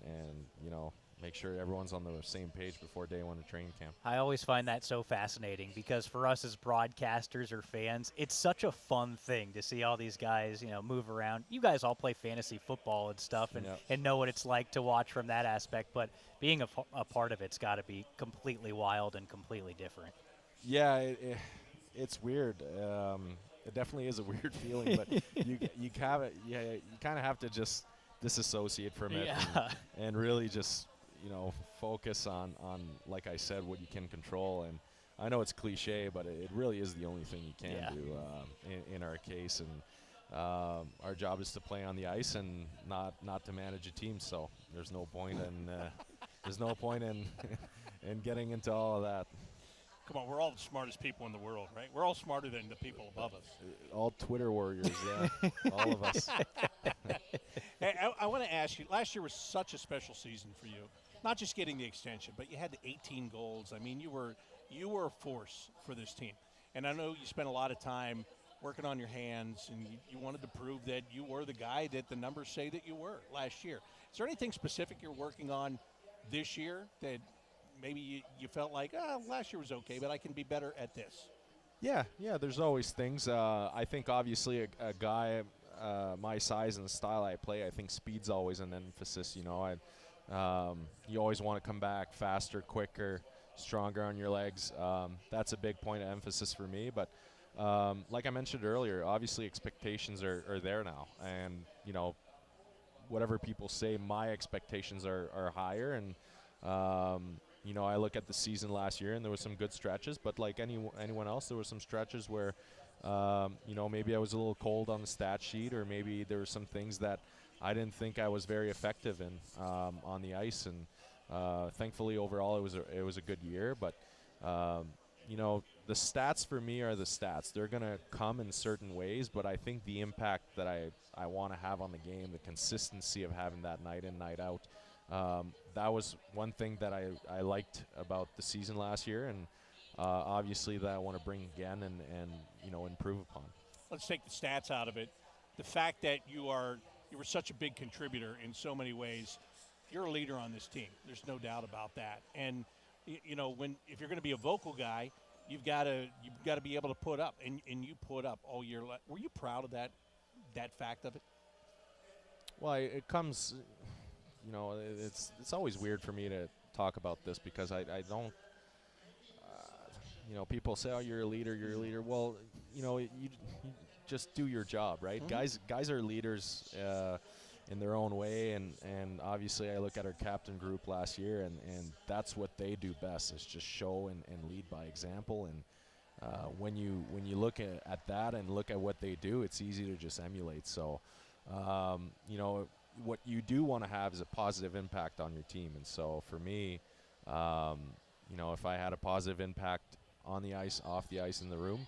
J: make sure everyone's on the same page before day one of training camp.
A: I always find that so fascinating because for us as broadcasters or fans, it's such a fun thing to see all these guys, move around. You guys all play fantasy football and stuff and know what it's like to watch from that aspect, but being a part of it's got to be completely wild and completely different.
J: Yeah, it's weird. It definitely is a weird feeling, but you kind of have to just disassociate from it and really just focus on like I said, what you can control. And I know it's cliche, but it really is the only thing you can do in our case. And our job is to play on the ice and not to manage a team. So there's no point in in getting into all of that.
B: Come on, we're all the smartest people in the world, right? We're all smarter than the people above us.
J: All Twitter warriors, all of us.
B: Hey, I want to ask you, last year was such a special season for you. Not just getting the extension, but you had the 18 goals. I mean, you were a force for this team. And I know you spent a lot of time working on your hands, and you wanted to prove that you were the guy that the numbers say that you were last year. Is there anything specific you're working on this year that maybe you felt like, last year was okay, but I can be better at this?
J: Yeah, there's always things. I think obviously a guy my size and the style I play, I think speed's always an emphasis. You always want to come back faster, quicker, stronger on your legs. That's a big point of emphasis for me. But like I mentioned earlier, obviously expectations are there now. And, whatever people say, my expectations are higher. And, I look at the season last year, and there was some good stretches. But like anyone else, there were some stretches where, maybe I was a little cold on the stat sheet, or maybe there were some things that I didn't think I was very effective in on the ice. And thankfully, overall, it was a good year. But the stats for me are the stats. They're going to come in certain ways, but I think the impact that I want to have on the game, the consistency of having that night in, night out, that was one thing that I liked about the season last year, and obviously that I want to bring again and improve upon.
B: Let's take the stats out of it. The fact that you were such a big contributor in so many ways. You're a leader on this team. There's no doubt about that. And if you're going to be a vocal guy, you've got to be able to put up, and you put up all year. Were you proud of that fact of it?
J: Well, it comes, you know, it's always weird for me to talk about this because I don't, you know, people say, oh, you're a leader, you're a leader. Well, you know, you just do your job, right? Guys are leaders in their own way, and obviously I look at our captain group last year, and that's what they do best is just show and lead by example. And when you look at that and look at what they do, it's easy to just emulate. So, you know, what you do want to have is a positive impact on your team. And so for me, you know, if I had a positive impact on the ice, off the ice, in the room,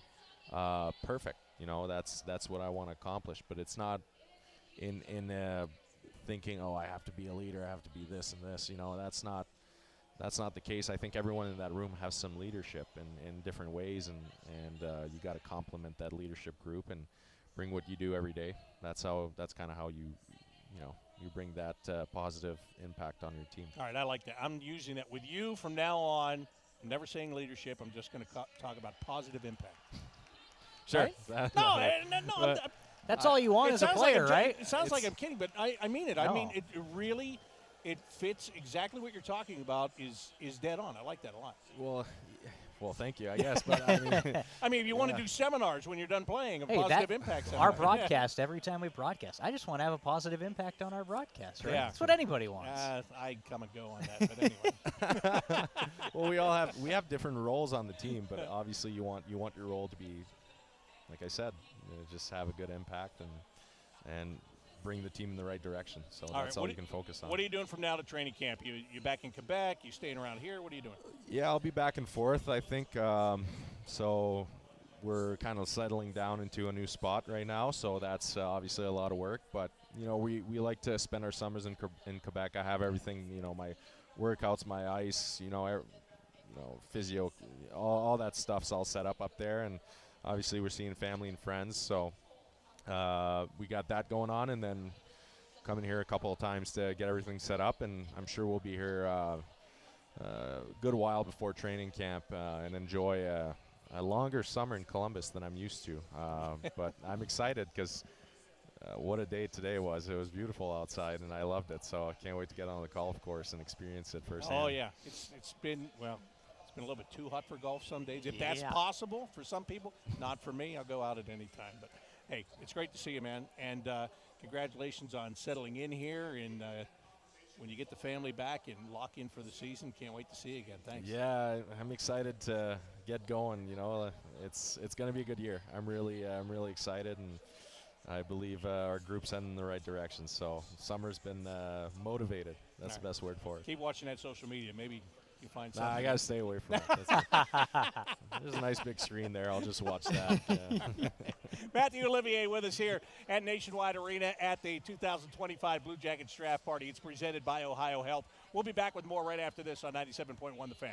J: perfect. You know, that's what I want to accomplish. But it's not in thinking, oh, I have to be a leader, I have to be this and this. You know, that's not the case. I think everyone in that room has some leadership in different ways, and you got to complement that leadership group and bring what you do every day. That's kind of how you bring that positive impact on your team.
B: All right, I like that. I'm using that with you from now on. I'm never saying leadership. I'm just going to talk about positive impact.
J: Sure.
B: Right? No.
A: That's all you want as a player, right?
B: It sounds like I'm kidding, but I mean it. No. I mean it really. It fits exactly what you're talking about. Is dead on. I like that a lot.
J: Well, thank you, I guess. But
B: I mean, if you want to do seminars when you're done playing, positive impact seminar.
A: Our broadcast, every time we broadcast, I just want to have a positive impact on our broadcast, right?
B: Yeah.
A: That's what anybody wants.
B: I come and go on that, but anyway.
J: Well, we have different roles on the team, but obviously you want your role to be, like I said, just have a good impact and bring the team in the right direction. So that's all you can focus on.
B: What are you doing from now to training camp? You back in Quebec? You staying around here? What are you doing?
J: Yeah, I'll be back and forth, I think. So we're kind of settling down into a new spot right now, so that's obviously a lot of work. But, you know, we like to spend our summers in Quebec. I have everything, you know, my workouts, my ice, physio, all that stuff's all set up there. And obviously we're seeing family and friends, so we got that going on, and then coming here a couple of times to get everything set up, and I'm sure we'll be here a good while before training camp and enjoy a longer summer in Columbus than I'm used to. But I'm excited because what a day today was. It was beautiful outside, and I loved it, so I can't wait to get on the golf course and experience it firsthand.
B: Oh, yeah. It's been a little bit too hot for golf some days. If that's possible for some people, not for me. I'll go out at any time. But hey, it's great to see you, man, and congratulations on settling in here. And when you get the family back and lock in for the season, can't wait to see you again. Thanks.
J: Yeah, I'm excited to get going. You know, it's going to be a good year. I'm really excited, and I believe our group's heading in the right direction. So summer's been motivated. That's the best word for it.
B: Keep watching that social media. Maybe you find something.
J: Nah, I got to stay away from it. There's a nice big screen there. I'll just watch that. Yeah.
B: Mathieu Olivier with us here at Nationwide Arena at the 2025 Blue Jackets Draft Party. It's presented by Ohio Health. We'll be back with more right after this on 97.1 The Fan.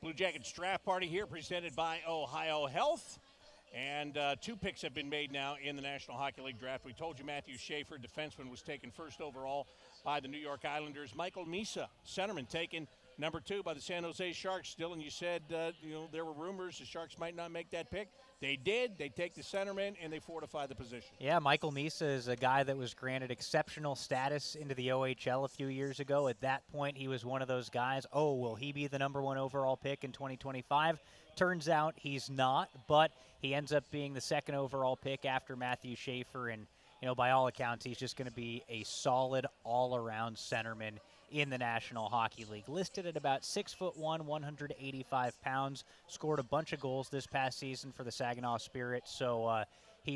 B: Blue Jackets draft party here presented by Ohio Health. And 2 picks have been made now in the National Hockey League draft. We told you Mathieu Schaefer, defenseman, was taken first overall by the New York Islanders. Michael Misa, centerman, taken number 2 by the San Jose Sharks. Dylan, you said there were rumors the Sharks might not make that pick. They did. They take the centerman, and they fortify the position.
A: Yeah, Michael Misa is a guy that was granted exceptional status into the OHL a few years ago. At that point, he was one of those guys, will he be the number 1 overall pick in 2025? Turns out he's not, but he ends up being the 2nd overall pick after Mathieu Schaefer, and by all accounts, he's just going to be a solid all-around centerman in the National Hockey League. Listed at about 6'1", 185 pounds. Scored a bunch of goals this past season for the Saginaw Spirit. So,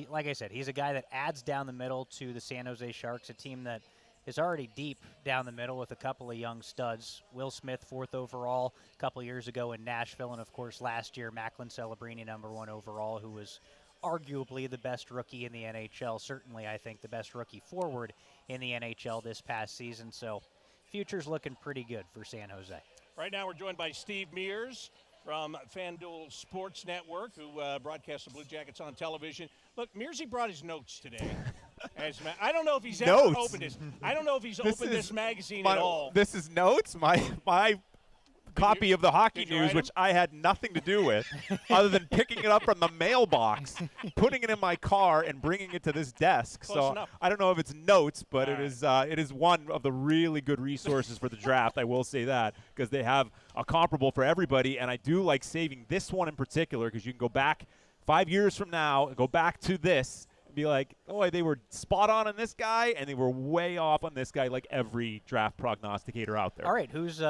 A: like I said, he's a guy that adds down the middle to the San Jose Sharks, a team that is already deep down the middle with a couple of young studs. Will Smith, 4th overall a couple years ago in Nashville, and, of course, last year, Macklin Celebrini, number 1 overall, who was arguably the best rookie in the NHL. Certainly, I think, the best rookie forward in the NHL this past season. So, future's looking pretty good for San Jose.
B: Right now we're joined by Steve Mears from FanDuel Sports Network, who broadcasts the Blue Jackets on television. Look, Mearsy brought his notes today. I don't know if he's ever opened this. I don't know if he's opened this magazine at all.
K: This is notes. My copy of the Hockey News, which I had nothing to do with, other than picking it up from the mailbox, putting it in my car, and bringing it to this desk.
B: Close enough.
K: I don't know if it's notes, but it is one of the really good resources for the draft. I will say that, because they have a comparable for everybody, and I do like saving this one in particular, because you can go back 5 years from now and go back to this and be like, oh, they were spot on this guy, and they were way off on this guy, like every draft prognosticator out there.
A: All right, who's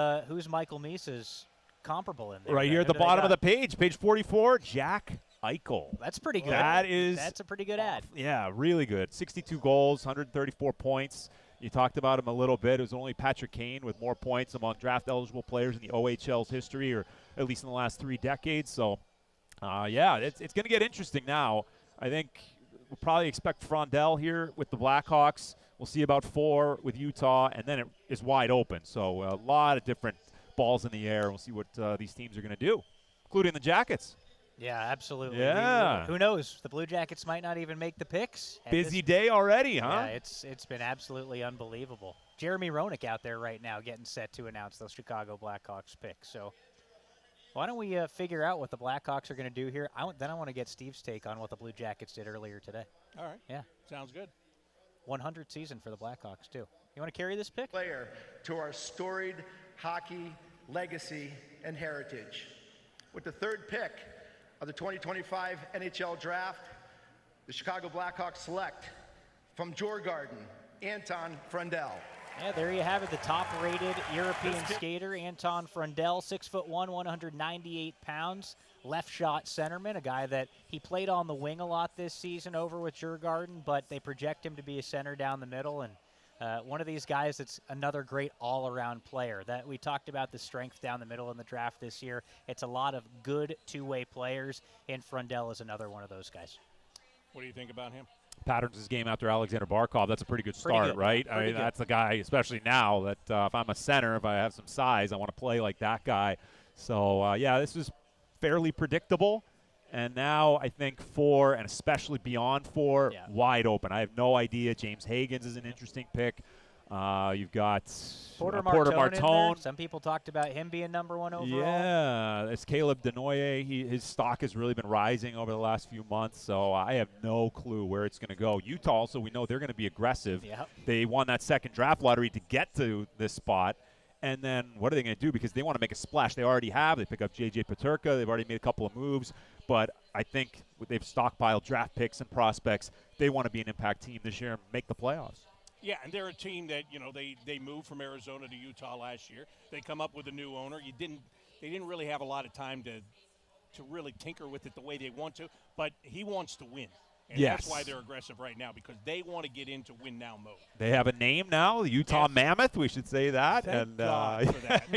A: Michael Misa's comparable in there?
K: Right here at the bottom of the page 44, Jack Eichel.
A: That's pretty good. That's a pretty good ad.
K: Yeah, really good. 62 goals, 134 points. You talked about him a little bit. It was only Patrick Kane with more points among draft-eligible players in the OHL's history, or at least in the last 3 decades. So, it's going to get interesting now. I think we'll probably expect Frondell here with the Blackhawks. We'll see about 4 with Utah, and then it is wide open. So a lot of different balls in the air. We'll see what these teams are going to do, including the Jackets.
A: Yeah, absolutely.
K: Yeah.
A: Who knows? The Blue Jackets might not even make the picks.
K: Busy day already, huh?
A: Yeah, it's been absolutely unbelievable. Jeremy Roenick out there right now getting set to announce those Chicago Blackhawks picks. So why don't we figure out what the Blackhawks are going to do here? I want to get Steve's take on what the Blue Jackets did earlier today.
B: All right.
A: Yeah.
B: Sounds good.
A: 100th season for the Blackhawks, too. You want to carry this pick?
L: Player to our storied hockey legacy and heritage. With the 3rd pick of the 2025 NHL Draft, the Chicago Blackhawks select from Djurgården, Anton Frondell.
A: Yeah, there you have it, the top-rated European skater, Anton Frondell, 6'1", 198 pounds, left-shot centerman, a guy that he played on the wing a lot this season over with Djurgården, but they project him to be a center down the middle, and one of these guys that's another great all-around player. That we talked about the strength down the middle in the draft this year. It's a lot of good two-way players, and Frondell is another one of those guys.
B: What do you think about him?
K: Patterns his game after Alexander Barkov. That's a pretty good start, right? I mean, that's the guy, especially now, that if I'm a center, if I have some size, I want to play like that guy. So, this is fairly predictable. And now I think 4, and especially beyond 4, wide open. I have no idea. James Higgins is an interesting pick. You've got
A: Porter
K: Martone.
A: Some people talked about him being number 1 overall.
K: Yeah, it's Caleb Denoye. His stock has really been rising over the last few months, so I have no clue where it's going to go. Utah also, we know they're going to be aggressive.
A: Yep.
K: They won that 2nd draft lottery to get to this spot. And then what are they going to do? Because they want to make a splash. They already have. They pick up J.J. Peterka. They've already made a couple of moves. But I think they've stockpiled draft picks and prospects. They want to be an impact team this year and make the playoffs.
B: Yeah, and they're a team that, they moved from Arizona to Utah last year. They come up with a new owner. They didn't really have a lot of time to really tinker with it the way they want to, but he wants to win. And
K: Yes.
B: that's why they're aggressive right now, because they want to get into win-now mode.
K: They have a name now, the Utah Mammoth. We should say that.
B: Thank God for that.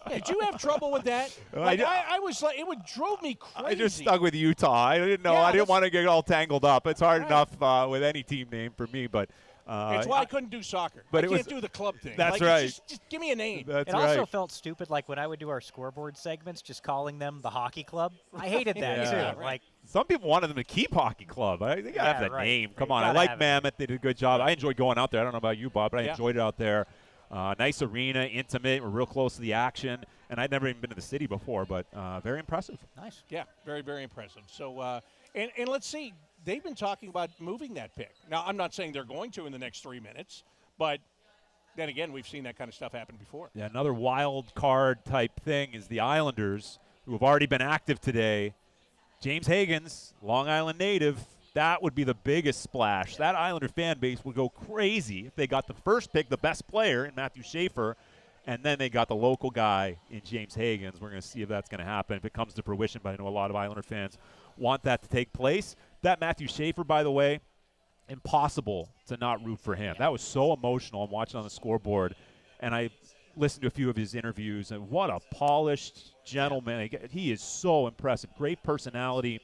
B: Did you have trouble with that? Like, I was like, drove me crazy.
K: I just stuck with Utah. I didn't know.
B: Yeah,
K: I didn't want to get all tangled up. It's hard enough with any team name for me, but.
B: It's why I couldn't do soccer.
K: But
B: I
K: it
B: can't
K: was,
B: do the club thing.
K: That's
B: like,
K: right.
B: Just give me a name.
K: That's
A: it
K: right.
A: also felt stupid, like when I would do our scoreboard segments, just calling them the hockey club. I hated that too.
K: Right.
A: Like
K: some people wanted them to keep hockey club. I think I have that name. Come on, I like Mammoth. They did a good job. I enjoyed going out there. I don't know about you, Bob, but I enjoyed it out there. Nice arena, intimate. We're real close to the action. And I'd never even been to the city before, but very impressive.
A: Nice.
B: Yeah, very, very impressive. So, and let's see. They've been talking about moving that pick. Now, I'm not saying they're going to in the next 3 minutes, but then again, we've seen that kind of stuff happen before.
K: Yeah, another wild card type thing is the Islanders, who have already been active today. James Higgins, Long Island native, that would be the biggest splash. That Islander fan base would go crazy if they got the first pick, the best player in Matthew Schaefer, and then they got the local guy in James Higgins. We're going to see if that's going to happen, if it comes to fruition, but I know a lot of Islander fans want that to take place. That Matthew Schaefer, by the way, impossible to not root for him. That was so emotional. I'm watching on the scoreboard, and I listened to a few of his interviews, and what a polished gentleman. He is so impressive. Great personality.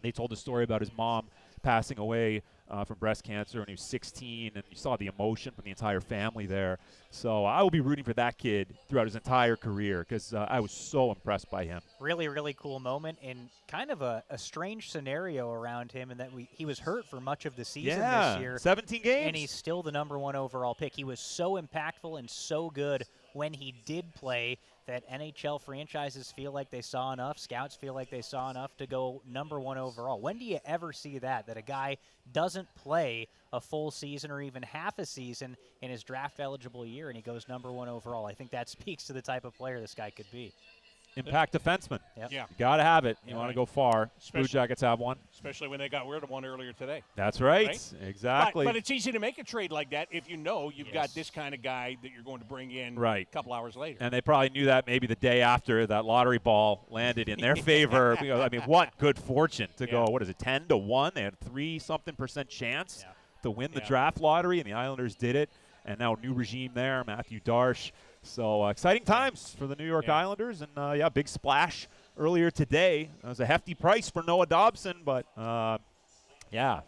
K: They told a story about his mom passing away from breast cancer when he was 16, and you saw the emotion from the entire family there. So I will be rooting for that kid throughout his entire career because I was so impressed by him.
A: Really, really cool moment, and kind of a strange scenario around him in that he was hurt for much of the season this year.
K: 17 games.
A: And he's still the #1 overall pick. He was so impactful and so good when he did play that NHL franchises feel like they saw enough, scouts feel like they saw enough to go #1 overall. When do you ever see that a guy doesn't play a full season or even half a season in his draft-eligible year and he goes #1 overall? I think that speaks to the type of player this guy could be.
K: Impact defenseman.
A: Yep.
B: Yeah.
K: You got to have it. You want to go far. Blue Jackets have one.
B: Especially when they got rid of one earlier today.
K: That's right. Exactly.
B: But it's easy to make a trade like that if you know you've got this kind of guy that you're going to bring in a couple hours later.
K: And they probably knew that maybe the day after that lottery ball landed in their favor. I mean, what good fortune to go, what is it, 10-1? They had 3-something% chance to win the draft lottery, and the Islanders did it. And now new regime there, Matthew Darche. So exciting times for the New York Islanders. And, big splash earlier today. It was a hefty price for Noah Dobson, but,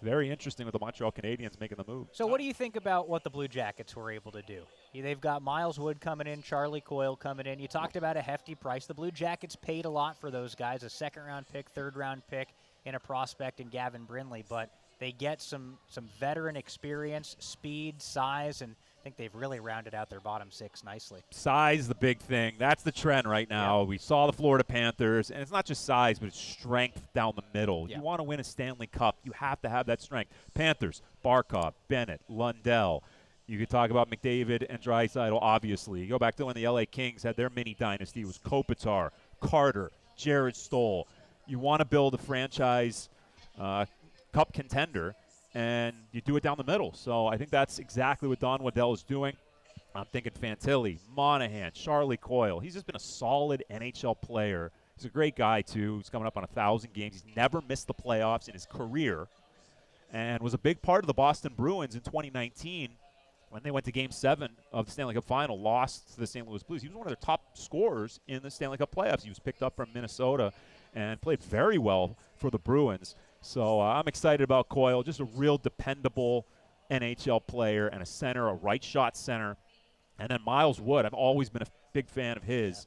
K: very interesting with the Montreal Canadiens making the move.
A: So what do you think about what the Blue Jackets were able to do? They've got Miles Wood coming in, Charlie Coyle coming in. You talked about a hefty price. The Blue Jackets paid a lot for those guys, a second-round pick, third-round pick, and a prospect in Gavin Brindley. But they get some veteran experience, speed, size, and I think they've really rounded out their bottom six nicely.
K: Size, the big thing. That's the trend right now. Yeah. We saw the Florida Panthers, and it's not just size, but it's strength down the middle. Yeah. You want to win a Stanley Cup, you have to have that strength. Panthers, Barkov, Bennett, Lundell. You could talk about McDavid and Draisaitl, obviously. You go back to when the LA Kings had their mini dynasty. It was Kopitar, Carter, Jared Stoll. You want to build a franchise cup contender, and you do it down the middle. So I think that's exactly what Don Waddell is doing. I'm thinking Fantilli, Monahan, Charlie Coyle. He's just been a solid NHL player. He's a great guy, too. He's coming up on 1,000 games. He's never missed the playoffs in his career and was a big part of the Boston Bruins in 2019 when they went to Game 7 of the Stanley Cup Final, lost to the St. Louis Blues. He was one of their top scorers in the Stanley Cup playoffs. He was picked up from Minnesota and played very well for the Bruins. So I'm excited about Coyle, just a real dependable NHL player and a center, a right shot center. And then Miles Wood, I've always been a big fan of his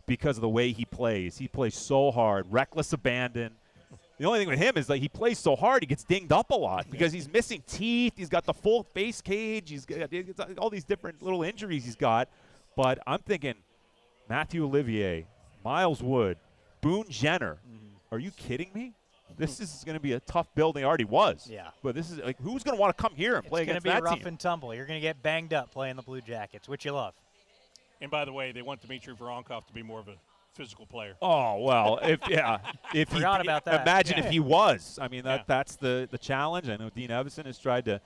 K: because of the way he plays. He plays so hard, reckless abandon. The only thing with him is that he plays so hard, he gets dinged up a lot because he's missing teeth. He's got the full face cage. He's got all these different little injuries he's got. But I'm thinking Mathieu Olivier, Miles Wood, Boone Jenner. Are you kidding me? This is going to be a tough building. It already was.
A: Yeah.
K: But this is like, who's going to want to come here and play against that team?
A: It's going to be rough and tumble. You're going to get banged up playing the Blue Jackets, which you love.
B: And by the way, they want Dmitry Voronkov to be more of a physical player.
K: Oh, well, if
A: Forgot about that.
K: Imagine if he was. I mean, that's the challenge. I know Dean Evason has tried to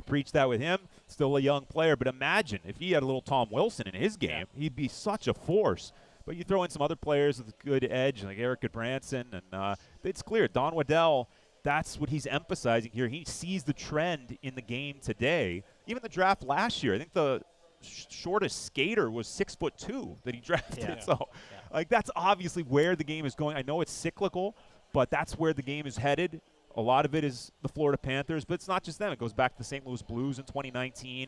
K: preach that with him. Still a young player, but imagine if he had a little Tom Wilson in his game, he'd be such a force. But you throw in some other players with a good edge, like Eric Goodbranson, and it's clear Don Waddell that's what he's emphasizing here. He sees the trend in the game today. Even the draft last year, I think the shortest skater was 6'2" that he drafted.
A: Yeah.
K: So, like, that's obviously where the game is going. I know it's cyclical, but that's where the game is headed. A lot of it is the Florida Panthers, but it's not just them. It goes back to the St. Louis Blues in 2019,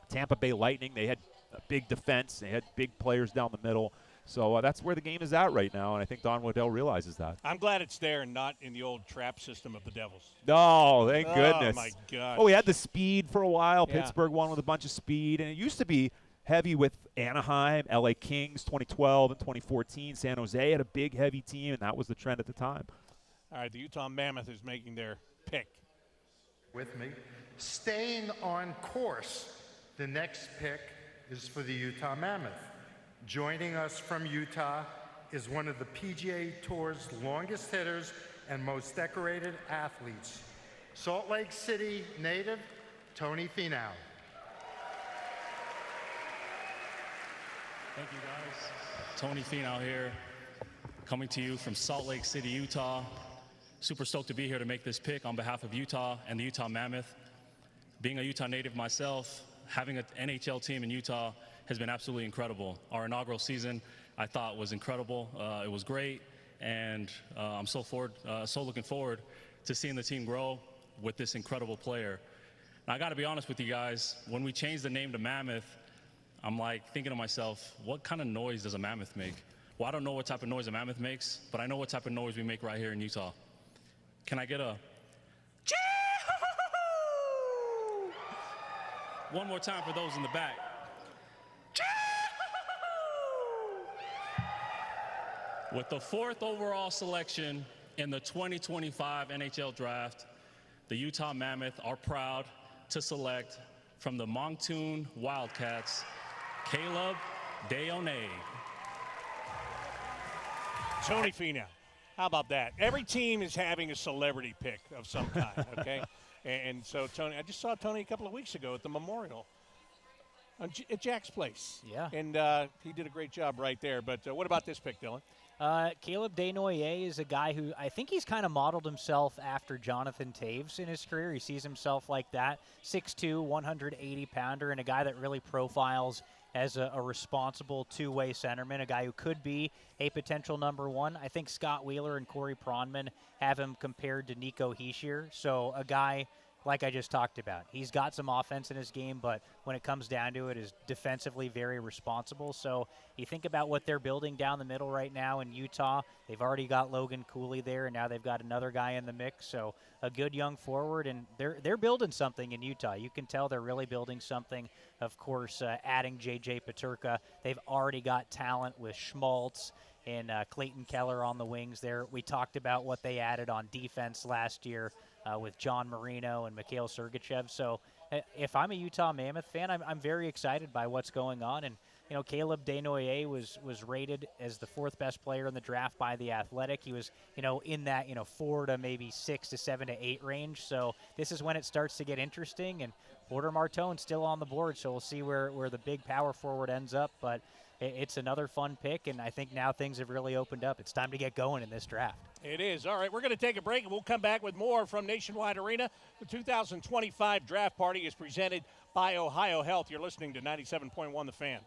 K: Tampa Bay Lightning. They had a big defense. They had big players down the middle. So that's where the game is at right now, and I think Don Waddell realizes that.
B: I'm glad it's there and not in the old trap system of the Devils.
K: No, thank goodness.
B: Oh, my gosh.
K: Oh, we had the speed for a while.
B: Yeah.
K: Pittsburgh won with a bunch of speed, and it used to be heavy with Anaheim, LA Kings 2012 and 2014. San Jose had a big, heavy team, and that was the trend at the time.
B: All right, the Utah Mammoth is making their pick.
I: With me. Staying on course, the next pick is for the Utah Mammoth. Joining us from Utah is one of the PGA Tour's longest hitters and most decorated athletes, Salt Lake City native Tony Finau.
M: Thank you, guys. Tony Finau here, coming to you from Salt Lake City, Utah. Super stoked to be here to make this pick on behalf of Utah and the Utah Mammoth. Being a Utah native myself, having an NHL team in Utah has been absolutely incredible. Our inaugural season, I thought, was incredible. It was great, and I'm so looking forward to seeing the team grow with this incredible player. Now, I got to be honest with you guys. When we changed the name to Mammoth, I'm like thinking to myself, what kind of noise does a mammoth make? Well, I don't know what type of noise a mammoth makes, but I know what type of noise we make right here in Utah. Can I get a one more time for those in the back? With the 4th overall selection in the 2025 NHL Draft, the Utah Mammoth are proud to select from the Moncton Wildcats, Caleb Deone.
B: Tony Finau. How about that? Every team is having a celebrity pick of some kind, okay? And so, Tony, I just saw Tony a couple of weeks ago at the Memorial at Jack's place.
A: Yeah.
B: And he did a great job right there. But what about this pick, Dylan?
A: Caleb Desnoyers is a guy who I think he's kind of modeled himself after Jonathan Taves in his career. He sees himself like that, 6'2", 180-pounder, and a guy that really profiles as a responsible two-way centerman, a guy who could be a potential number one. I think Scott Wheeler and Corey Pronman have him compared to Nico Hischier, so a guy like I just talked about. He's got some offense in his game, but when it comes down to it, is defensively very responsible. So you think about what they're building down the middle right now in Utah. They've already got Logan Cooley there, and now they've got another guy in the mix. So a good young forward, and they're building something in Utah. You can tell they're really building something. Of course, adding J.J. Peterka. They've already got talent with Schmaltz and Clayton Keller on the wings there. We talked about what they added on defense last year with John Marino and Mikhail Sergachev. So if I'm a Utah Mammoth fan, I'm very excited by what's going on. And, you know, Caleb Desnoyers was rated as the 4th best player in the draft by The Athletic. He was, you know, in that, 4 to maybe 6 to 7 to 8 range. So this is when it starts to get interesting. And Porter Martone's still on the board, so we'll see where the big power forward ends up. But it's another fun pick, and I think now things have really opened up. It's time to get going in this draft.
B: It is. All right, we're going to take a break, and we'll come back with more from Nationwide Arena. The 2025 Draft Party is presented by Ohio Health. You're listening to 97.1 The Fan.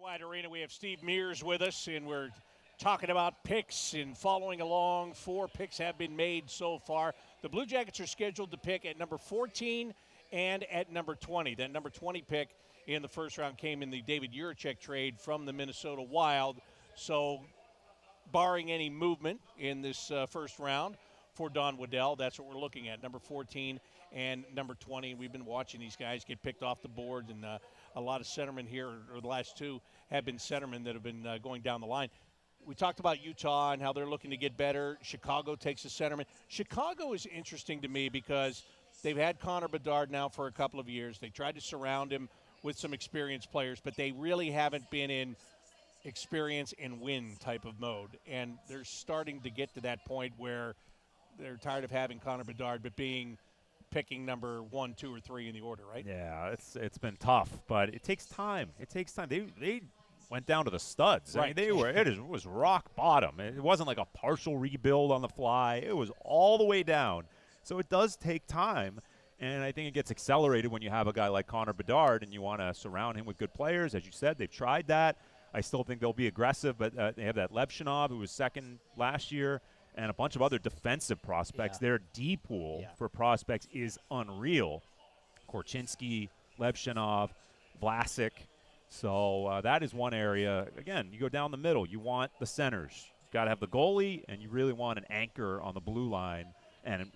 B: Nationwide Arena, we have Steve Mears with us, and we're talking about picks and following along. 4 picks have been made so far. The Blue Jackets are scheduled to pick at number 14 and at number 20. That number 20 pick in the first round came in the David Jiricek trade from the Minnesota Wild. So barring any movement in this first round for Don Waddell, that's what we're looking at, number 14 and number 20. We've been watching these guys get picked off the board, and a lot of centermen here, or the last 2 have been centermen that have been going down the line. We talked about Utah and how they're looking to get better. Chicago takes a centerman. Chicago is interesting to me because they've had Connor Bedard now for a couple of years. They tried to surround him with some experienced players, but they really haven't been in experience and win type of mode. And they're starting to get to that point where they're tired of having Connor Bedard, but picking number 1, 2, or 3 in the order, right?
K: Yeah, it's been tough, but it takes time. It takes time. They went down to the studs.
B: Right.
K: I mean, it was rock bottom. It wasn't like a partial rebuild on the fly. It was all the way down. So it does take time, and I think it gets accelerated when you have a guy like Connor Bedard and you want to surround him with good players. As you said, they've tried that. I still think they'll be aggressive, but they have that Levshinov, who was second last year, and a bunch of other defensive prospects.
A: Yeah.
K: Their D pool for prospects is unreal. Korchinski, Levshinov, Vlasic. So that is one area. Again, you go down the middle. You want the centers. You got to have the goalie, and you really want an anchor on the blue line, and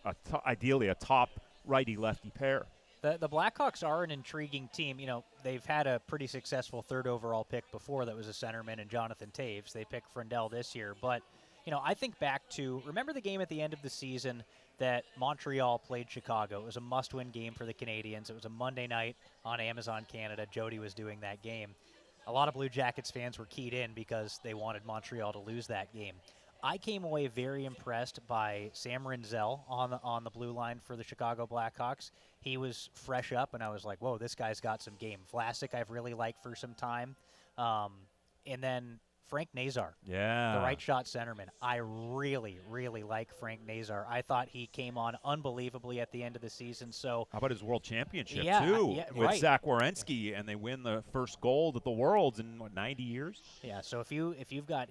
K: ideally a top righty-lefty pair.
A: The Blackhawks are an intriguing team. You know, they've had a pretty successful 3rd overall pick before that was a centerman and Jonathan Taves. They picked Frendell this year. But, you know, I think back to, remember the game at the end of the season that Montreal played Chicago? It was a must-win game for the Canadiens. It was a Monday night on Amazon Canada. Jody was doing that game. A lot of Blue Jackets fans were keyed in because they wanted Montreal to lose that game. I came away very impressed by Sam Rinzel on the blue line for the Chicago Blackhawks. He was fresh up, and I was like, whoa, this guy's got some game. Vlasic I've really liked for some time. And then Frank Nazar, the right shot centerman. I really, really like Frank Nazar. I thought he came on unbelievably at the end of the season. So
K: how about his World Championship
A: too?
K: With Zach Werenski, and they win the first gold at the Worlds in 90 years.
A: Yeah. So if you've got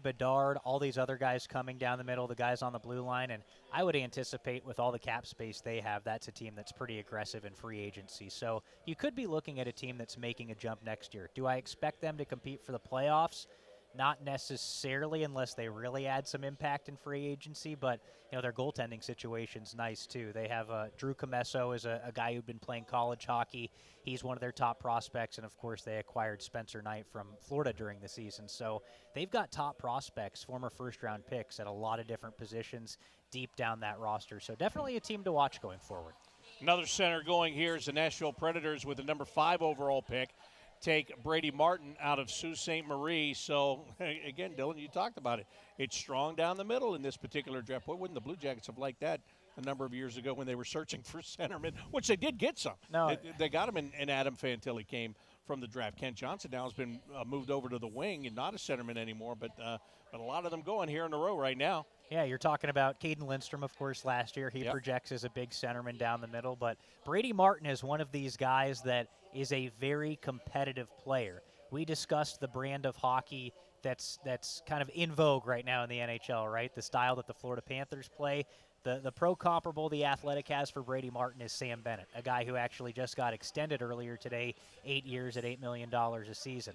A: Bedard, all these other guys coming down the middle, the guys on the blue line, and I would anticipate with all the cap space they have, that's a team that's pretty aggressive in free agency. So you could be looking at a team that's making a jump next year. Do I expect them to compete for the playoffs? Not necessarily, unless they really add some impact in free agency, but you know their goaltending situation's nice too. They have Drew Comesso is a guy who'd been playing college hockey. He's one of their top prospects, and of course they acquired Spencer Knight from Florida during the season. So they've got top prospects, former first-round picks at a lot of different positions deep down that roster. So definitely a team to watch going forward.
B: Another center going here is the Nashville Predators with the number 5 overall pick. Take Brady Martin out of Sault Ste. Marie. So, again, Dylan, you talked about it. It's strong down the middle in this particular draft. Boy, wouldn't the Blue Jackets have liked that a number of years ago when they were searching for centermen, which they did get some.
A: No,
B: they got him, and Adam Fantilli came from the draft. Kent Johnson now has been moved over to the wing and not a centerman anymore, but a lot of them going here in a row right now.
A: Yeah, you're talking about Caden Lindstrom, of course, last year. He projects as a big centerman down the middle. But Brady Martin is one of these guys that is a very competitive player. We discussed the brand of hockey that's kind of in vogue right now in the NHL, right? The style that the Florida Panthers play. The pro comparable the Athletic has for Brady Martin is Sam Bennett, a guy who actually just got extended earlier today, 8 years at $8 million a season.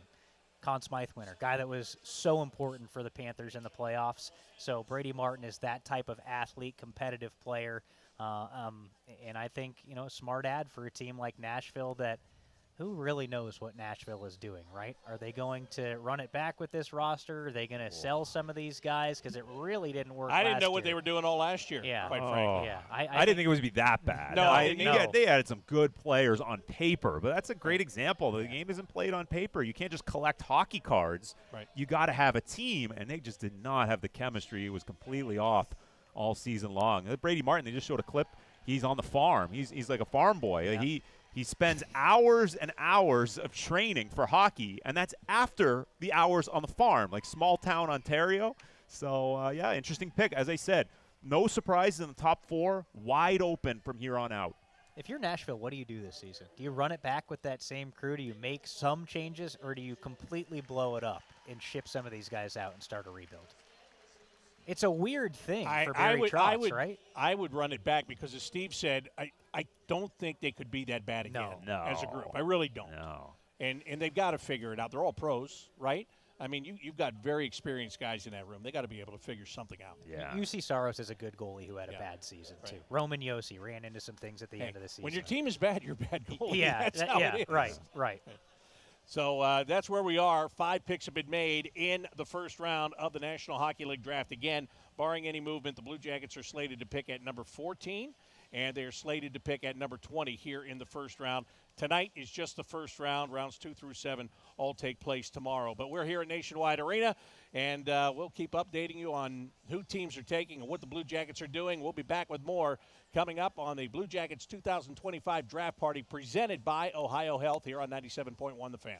A: Conn Smythe winner, guy that was so important for the Panthers in the playoffs. So Brady Martin is that type of athlete, competitive player. And I think, you know, a smart ad for a team like Nashville that who really knows what Nashville is doing, right? Are they going to run it back with this roster? Are they going to sell some of these guys? Because it really didn't work
B: I didn't know
A: year.
B: what they were doing all last year, quite frankly.
A: Yeah,
K: I didn't think it would be that bad.
B: No,
K: they added some good players on paper, but that's a great example. The game isn't played on paper. You can't just collect hockey cards.
B: Right.
K: You got to have a team, and they just did not have the chemistry. It was completely off all season long. Brady Martin, they just showed a clip. He's on the farm. He's like a farm boy.
A: Yeah.
K: He spends hours and hours of training for hockey, and that's after the hours on the farm, like small town Ontario. So, interesting pick. As I said, no surprises in the top 4, wide open from here on out.
A: If you're Nashville, what do you do this season? Do you run it back with that same crew? Do you make some changes, or do you completely blow it up and ship some of these guys out and start a rebuild? It's a weird thing for Barry Trotz, right?
B: I would run it back because, as Steve said, I don't think they could be that bad again as a group. I really don't.
K: No.
B: And they've got to figure it out. They're all pros, right? I mean, you've got very experienced guys in that room. They got to be able to figure something out.
K: Yeah.
A: UC Saros is a good goalie who had a bad season, too. Roman Yossi ran into some things at the end of the season.
B: When your team is bad, you're a bad goalie.
A: Yeah,
B: that's how it is.
A: Right.
B: So that's where we are. 5 picks have been made in the first round of the National Hockey League draft. Again, barring any movement, the Blue Jackets are slated to pick at number 14, and they're slated to pick at number 20 here in the first round. Tonight is just the first round. Rounds 2 through 7 all take place tomorrow. But we're here at Nationwide Arena, and we'll keep updating you on who teams are taking and what the Blue Jackets are doing. We'll be back with more coming up on the Blue Jackets 2025 Draft Party presented by Ohio Health here on 97.1 The Fan.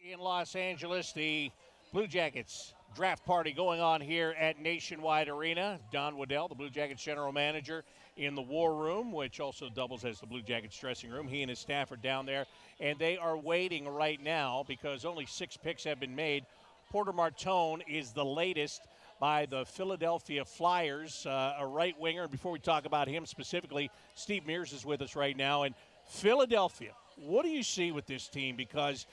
B: In Los Angeles, the Blue Jackets draft party going on here at Nationwide Arena. Don Waddell, the Blue Jackets general manager, in the war room, which also doubles as the Blue Jackets dressing room. He and his staff are down there, and they are waiting right now because only 6 picks have been made. Porter Martone is the latest by the Philadelphia Flyers, a right winger. Before we talk about him specifically, Steve Mears is with us right now. And Philadelphia, what do you see with this team? Because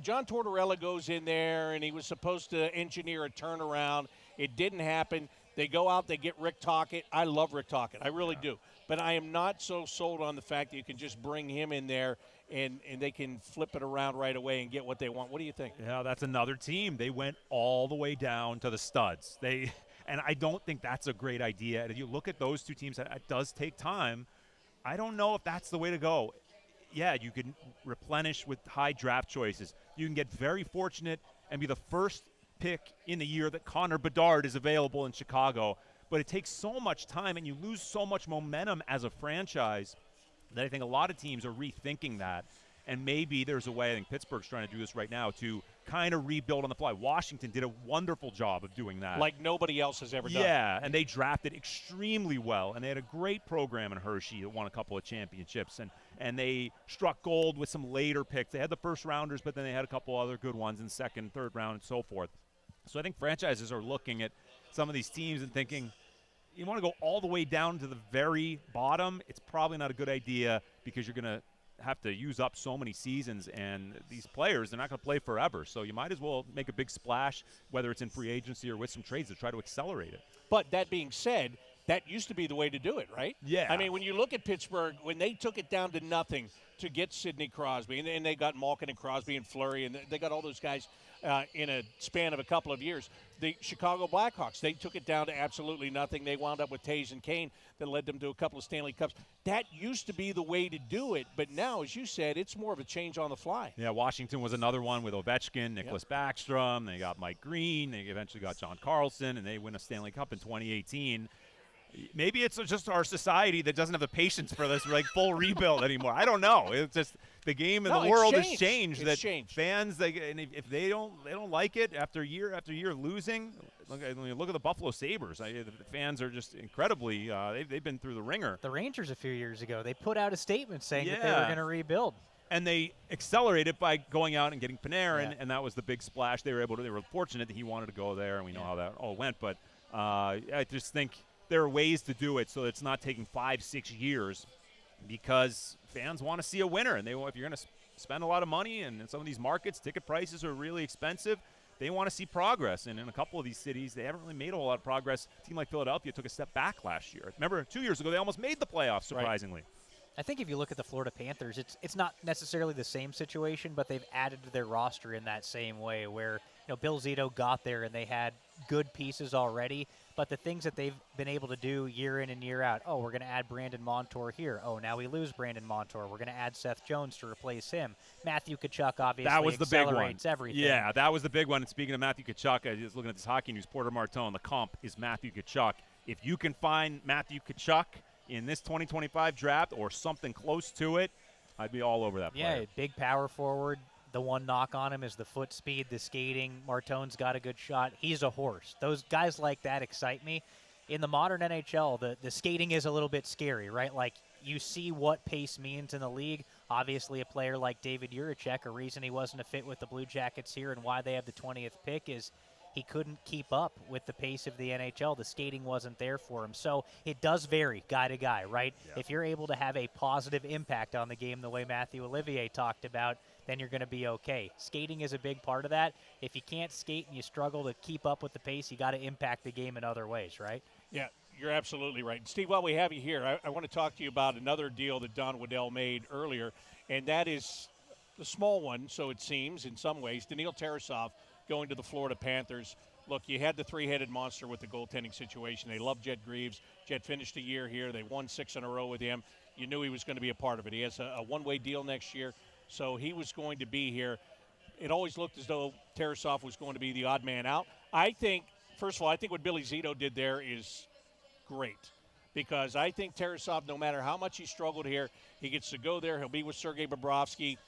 B: John Tortorella goes in there, and he was supposed to engineer a turnaround. It didn't happen. They go out, they get Rick Tocchet. I love Rick Tocchet. I really do. But I am not so sold on the fact that you can just bring him in there and they can flip it around right away and get what they want. What do you think?
K: Yeah, that's another team. They went all the way down to the studs. And I don't think that's a great idea. And if you look at those two teams, it does take time. I don't know if that's the way to go. Yeah, you can replenish with high draft choices. You can get very fortunate and be the first pick in the year that Connor Bedard is available in Chicago. But it takes so much time, and you lose so much momentum as a franchise that I think a lot of teams are rethinking that. And maybe there's a way, I think Pittsburgh's trying to do this right now, to kind of rebuild on the fly. Washington did a wonderful job of doing that.
B: Like nobody else has ever done.
K: Yeah, and they drafted extremely well, and they had a great program in Hershey that won a couple of championships, and they struck gold with some later picks. They had the first rounders, but then they had a couple other good ones in second, third round, and so forth. So I think franchises are looking at some of these teams and thinking, you want to go all the way down to the very bottom, it's probably not a good idea because you're going to have to use up so many seasons, and these players, they're not going to play forever. So you might as well make a big splash, whether it's in free agency or with some trades, to try to accelerate it.
B: But that being said, that used to be the way to do it, right?
K: Yeah.
B: I mean, when you look at Pittsburgh, when they took it down to nothing to get Sidney Crosby, and they got Malkin and Crosby and Fleury, and they got all those guys in a span of a couple of years. The Chicago Blackhawks, they took it down to absolutely nothing. They wound up with Taves and Kane that led them to a couple of Stanley Cups. That used to be the way to do it, but now, as you said, it's more of a change on the fly.
K: Yeah, Washington was another one with Ovechkin, Nicklas Backstrom. They got Mike Green. They eventually got John Carlson, and they win a Stanley Cup in 2018. Maybe it's just our society that doesn't have the patience for this full rebuild anymore. I don't know. It's just the game and the world has changed. Fans, if they don't like it after year losing. Look at the Buffalo Sabres. The fans are just incredibly. They've been through the ringer.
A: The Rangers a few years ago, they put out a statement saying that they were going to rebuild.
K: And they accelerated by going out and getting Panarin, and that was the big splash. They were fortunate that he wanted to go there, and we know how that all went. But I just think there are ways to do it so it's not taking 5-6 years, because fans want to see a winner. And if you're going to spend a lot of money, and in some of these markets, ticket prices are really expensive, they want to see progress. And in a couple of these cities, they haven't really made a whole lot of progress. A team like Philadelphia took a step back last year. Remember, 2 years ago, they almost made the playoffs, surprisingly.
A: Right. I think if you look at the Florida Panthers, it's not necessarily the same situation, but they've added to their roster in that same way where, Bill Zito got there and they had good pieces already, but the things that they've been able to do year in and year out, we're going to add Brandon Montour here. Now we lose Brandon Montour. We're going to add Seth Jones to replace him. Matthew Tkachuk obviously
K: that was the big one.
A: Everything.
K: Yeah, that was the big one. And speaking of Matthew Tkachuk, I was looking at this hockey news, Porter Martone, the comp is Matthew Tkachuk. If you can find Matthew Tkachuk in this 2025 draft or something close to it, I'd be all over that player.
A: Yeah, big power forward. The one knock on him is the foot speed, the skating. Martone's got a good shot. He's a horse. Those guys like that excite me. In the modern NHL, the skating is a little bit scary, right? Like, you see what pace means in the league. Obviously, a player like David Jiricek, a reason he wasn't a fit with the Blue Jackets here and why they have the 20th pick is he couldn't keep up with the pace of the NHL. The skating wasn't there for him. So it does vary guy to guy, right? Yeah. If you're able to have a positive impact on the game the way Mathieu Olivier talked about, then you're going to be okay. Skating is a big part of that. If you can't skate and you struggle to keep up with the pace, you got to impact the game in other ways, right?
B: Yeah, you're absolutely right. Steve, while we have you here, I want to talk to you about another deal that Don Waddell made earlier, and that is the small one, so it seems, in some ways. Daniil Tarasov going to the Florida Panthers. Look, you had the three-headed monster with the goaltending situation. They love Jet Greaves. Jet finished a year here. They won 6 in a row with him. You knew he was going to be a part of it. He has a one-way deal next year, so he was going to be here. It always looked as though Tarasov was going to be the odd man out. I think, first of all, I think what Billy Zito did there is great, because I think Tarasov, no matter how much he struggled here, he gets to go there. He'll be with Sergei Bobrovsky.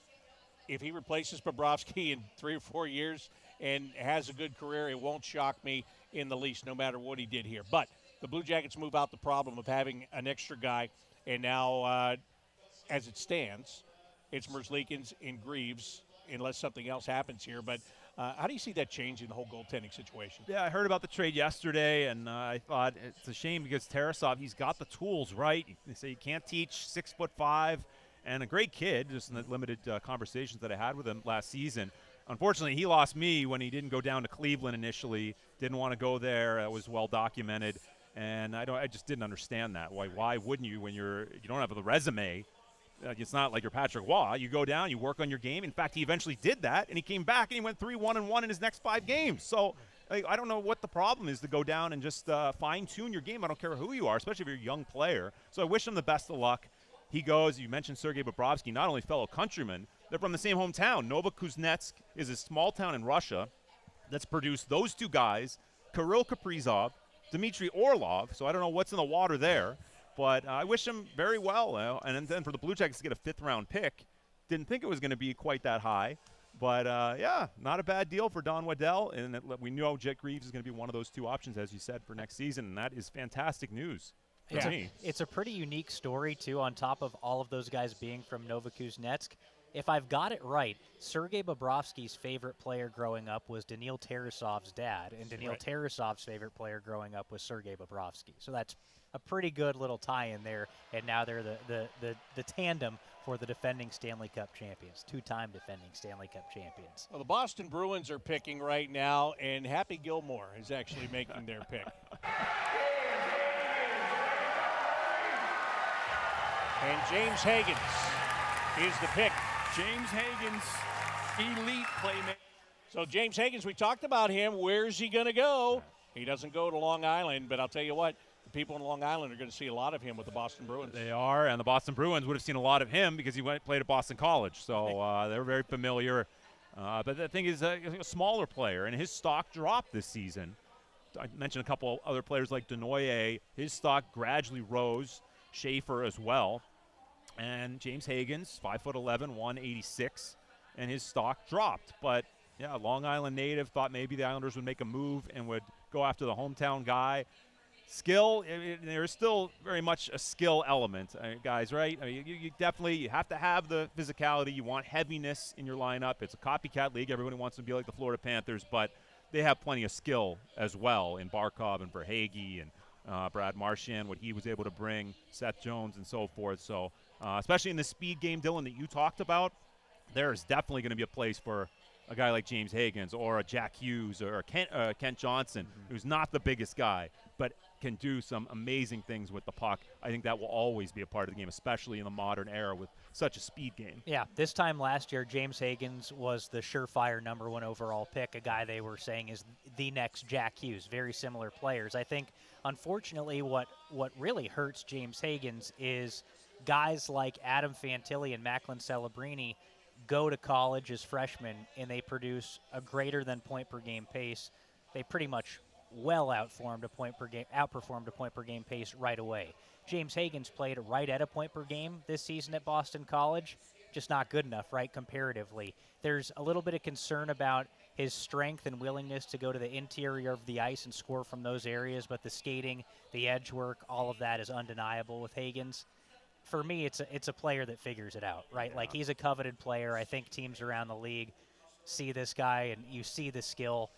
B: If he replaces Bobrovsky in 3 or 4 years and has a good career, it won't shock me in the least, no matter what he did here. But the Blue Jackets move out the problem of having an extra guy, and now, as it stands, it's Merzlikins and Greaves unless something else happens here. But how do you see that changing the whole goaltending situation?
K: Yeah, I heard about the trade yesterday, and I thought it's a shame because Tarasov, he's got the tools, right? They say you can't teach 6'5", and a great kid, just in the limited conversations that I had with him last season. Unfortunately, he lost me when he didn't go down to Cleveland initially, didn't want to go there. It was well documented, and I just didn't understand that. Why wouldn't you when you don't have the resume? It's not like you're Patrick Waugh. You go down, you work on your game. In fact, he eventually did that, and he came back and he went 3-1-1 in his next 5 games. So I don't know what the problem is to go down and just fine-tune your game. I don't care who you are, especially if you're a young player. So I wish him the best of luck. He goes, you mentioned Sergei Bobrovsky, not only fellow countryman, they're from the same hometown. Novokuznetsk is a small town in Russia that's produced those 2 guys, Kirill Kaprizov, Dmitry Orlov, so I don't know what's in the water there, but I wish him very well. And then for the Blue Jackets to get a 5th-round pick, didn't think it was going to be quite that high. But, yeah, not a bad deal for Don Waddell, and we know Jet Greaves is going to be one of those 2 options, as you said, for next season, and that is fantastic news.
A: It's a pretty unique story, too, on top of all of those guys being from Novokuznetsk. If I've got it right, Sergei Bobrovsky's favorite player growing up was Daniil Tarasov's dad, and Daniil Tarasov's favorite player growing up was Sergei Bobrovsky. So that's a pretty good little tie-in there, and now they're the tandem for the defending Stanley Cup champions, 2-time defending Stanley Cup champions.
B: Well, the Boston Bruins are picking right now, and Happy Gilmore is actually making their pick. And James Higgins is the pick.
E: James Higgins, elite playmaker.
B: So James Higgins, we talked about him. Where's he going to go? He doesn't go to Long Island, but I'll tell you what, the people in Long Island are going to see a lot of him with the Boston Bruins.
K: They are, and the Boston Bruins would have seen a lot of him because he played at Boston College, so they're very familiar. But the thing is, a smaller player, and his stock dropped this season. I mentioned a couple other players like Denoyer. His stock gradually rose. Schaefer as well. And James Higgins, 5'11", 186, and his stock dropped. But, yeah, Long Island native, thought maybe the Islanders would make a move and would go after the hometown guy. Skill, there's still very much a skill element, guys, right? I mean, you definitely have to have the physicality. You want heaviness in your lineup. It's a copycat league. Everybody wants to be like the Florida Panthers, but they have plenty of skill as well in Barkov and Verhaeghe and Brad Marchand, what he was able to bring, Seth Jones and so forth. So especially in the speed game, Dylan, that you talked about, there is definitely going to be a place for a guy like James Higgins or a Jack Hughes or a Kent Johnson, who's not the biggest guy, but can do some amazing things with the puck. I think that will always be a part of the game, especially in the modern era with such a speed game.
A: Yeah, this time last year, James Higgins was the surefire #1 overall pick, a guy they were saying is the next Jack Hughes, very similar players. I think, unfortunately, what really hurts James Higgins is guys like Adam Fantilli and Macklin Celebrini go to college as freshmen and they produce a greater than point per game pace. They pretty much outperformed a point per game pace right away. James Higgins played right at a point per game this season at Boston College, just not good enough, right, comparatively. There's a little bit of concern about his strength and willingness to go to the interior of the ice and score from those areas, but the skating, the edge work, all of that is undeniable with Higgins. For me, it's a player that figures it out, right? Yeah. Like, he's a coveted player. I think teams around the league see this guy, and you see the skill.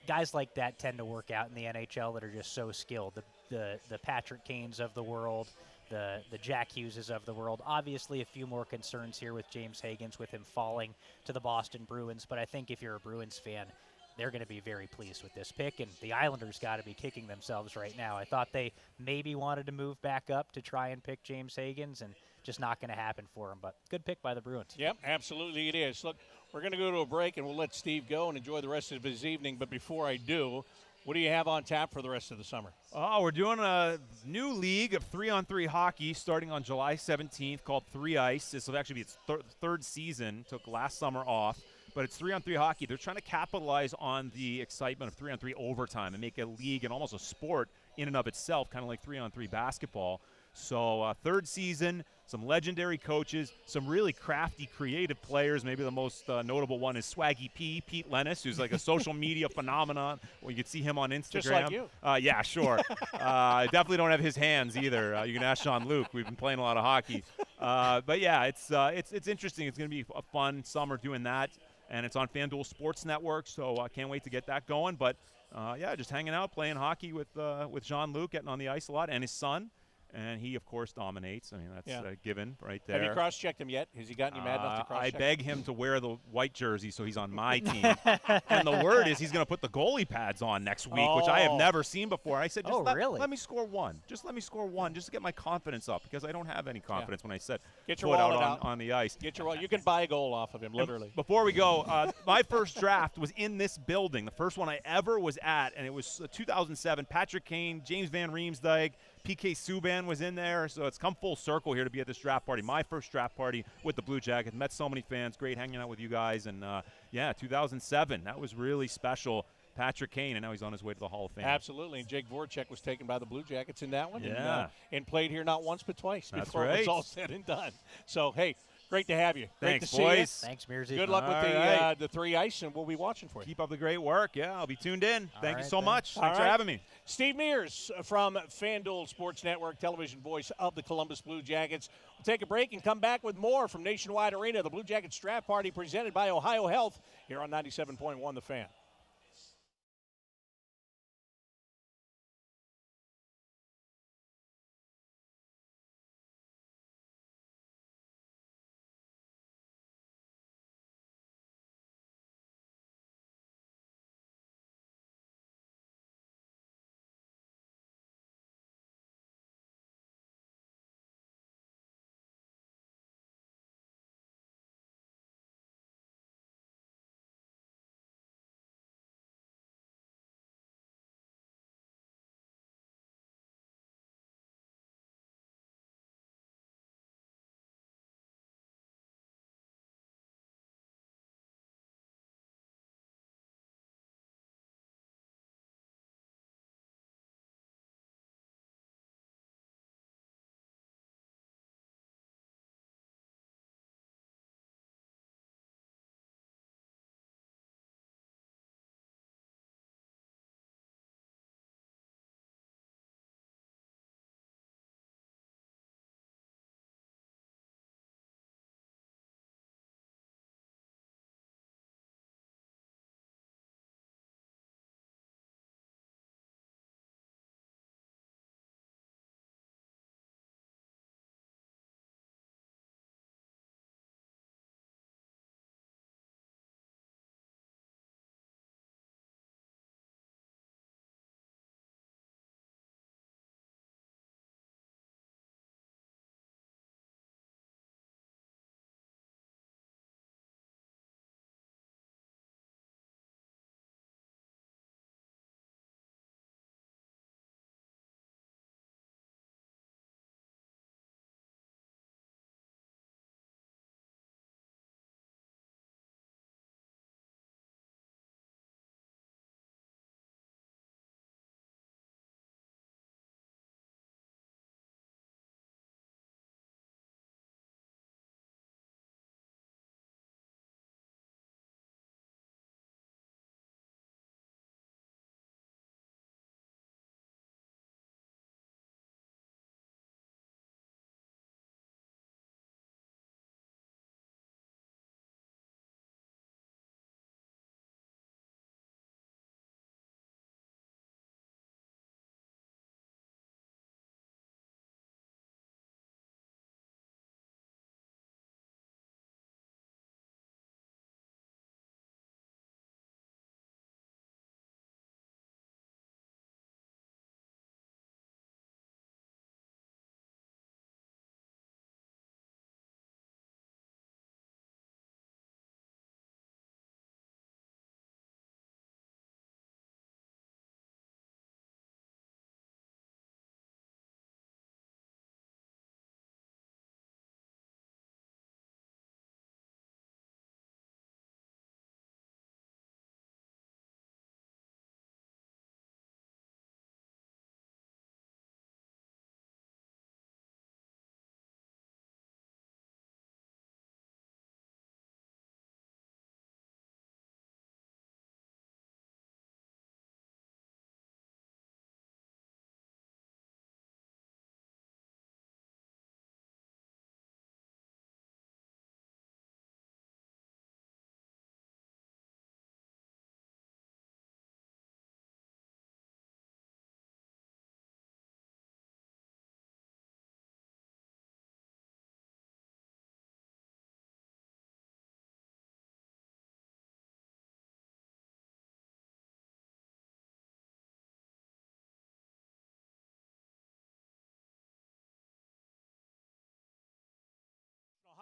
A: Guys like that tend to work out in the NHL that are just so skilled. The Patrick Kanes of the world, the Jack Hugheses of the world. Obviously, a few more concerns here with James Higgins, with him falling to the Boston Bruins. But I think if you're a Bruins fan, they're going to be very pleased with this pick, and the Islanders got to be kicking themselves right now. I thought they maybe wanted to move back up to try and pick James Higgins, and just not going to happen for him. But good pick by the Bruins.
B: Yep, absolutely it is. Look, we're going to go to a break, and we'll let Steve go and enjoy the rest of his evening. But before I do, what do you have on tap for the rest of the summer?
K: Oh, we're doing a new league of 3-on-3 hockey starting on July 17th called 3 Ice. This will actually be its third season. Took last summer off. But it's 3-on-3 hockey. They're trying to capitalize on the excitement of 3-on-3 overtime and make a league and almost a sport in and of itself, kind of like 3-on-3 basketball. So third season, some legendary coaches, some really crafty, creative players. Maybe the most notable one is Swaggy P, Pete Lennis, who's like a social media phenomenon. Well, you can see him on Instagram.
B: Just like you.
K: Yeah, sure. I definitely don't have his hands either. You can ask Sean Luke. We've been playing a lot of hockey. But yeah, it's interesting. It's going to be a fun summer doing that, and it's on FanDuel Sports Network. So I can't wait to get that going. But yeah, just hanging out, playing hockey with Jean-Luc, getting on the ice a lot, and his son. And he, of course, dominates. I mean, that's a given right there.
B: Have you cross-checked him yet? Has he gotten you mad enough to cross-check?
K: I beg him to wear the white jersey so he's on my team. And the word is he's going to put the goalie pads on next week, which I have never seen before. I said, let me score one. Just let me score one just to get my confidence up, because I don't have any confidence when I set foot out on the ice.
B: Get your wallet. You can buy a goal off of him, literally.
K: And before we go, my first draft was in this building, the first one I ever was at, and it was 2007. Patrick Kane, James Van Riemsdyk, PK Subban was in there, so it's come full circle here to be at this draft party. My first draft party with the Blue Jackets. Met so many fans. Great hanging out with you guys. And, yeah, 2007, that was really special. Patrick Kane, and now he's on his way to the Hall of Fame.
B: Absolutely, and Jake Voracek was taken by the Blue Jackets in that one,
K: and
B: played here not once but twice before
K: right.
B: it was all said and done. So, hey, great to have you. Great
K: Thanks,
B: to see
K: boys.
B: you.
A: Thanks, Mears.
B: Good luck with the three ice, and we'll be watching for you.
K: Keep up the great work. Yeah, I'll be tuned in. Thank you so much.
B: All
K: Thanks for having me.
B: Steve Mears from FanDuel Sports Network, television voice of the Columbus Blue Jackets. We'll take a break and come back with more from Nationwide Arena, the Blue Jackets Draft Party presented by Ohio Health here on 97.1 The Fan.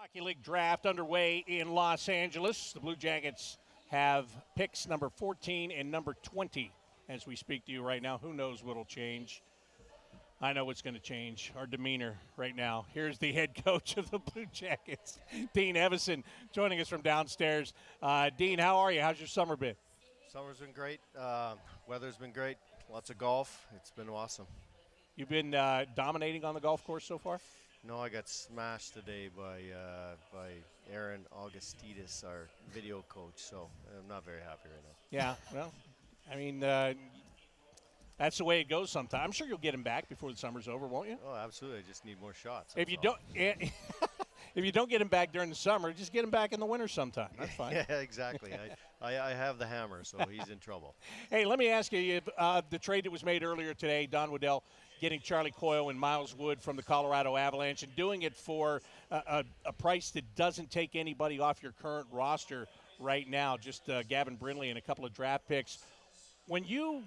B: Hockey League draft underway in Los Angeles. The Blue Jackets have picks number 14 and number 20 as we speak to you right now. Who knows what'll change? I know what's going to change. Our demeanor right now. Here's the head coach of the Blue Jackets, Dean Evason, joining us from downstairs. Dean, how are you? How's your summer been?
N: Summer's been great. Weather's been great. Lots of golf. It's been awesome.
B: You've been dominating on the golf course so far?
N: No, I got smashed today by Aaron Augustidis, our video coach, so I'm not very happy right now.
B: Yeah, well, I mean, that's the way it goes sometimes. I'm sure you'll get him back before the summer's over, won't you?
N: Oh, absolutely. I just need more shots.
B: If you don't, if you don't get him back during the summer, just get him back in the winter sometime. That's fine.
N: Yeah, exactly. I have the hammer, so he's in trouble.
B: Hey, let me ask you, the trade that was made earlier today, Don Waddell getting Charlie Coyle and Miles Wood from the Colorado Avalanche and doing it for a price that doesn't take anybody off your current roster right now, just Gavin Brindley and a couple of draft picks. When you,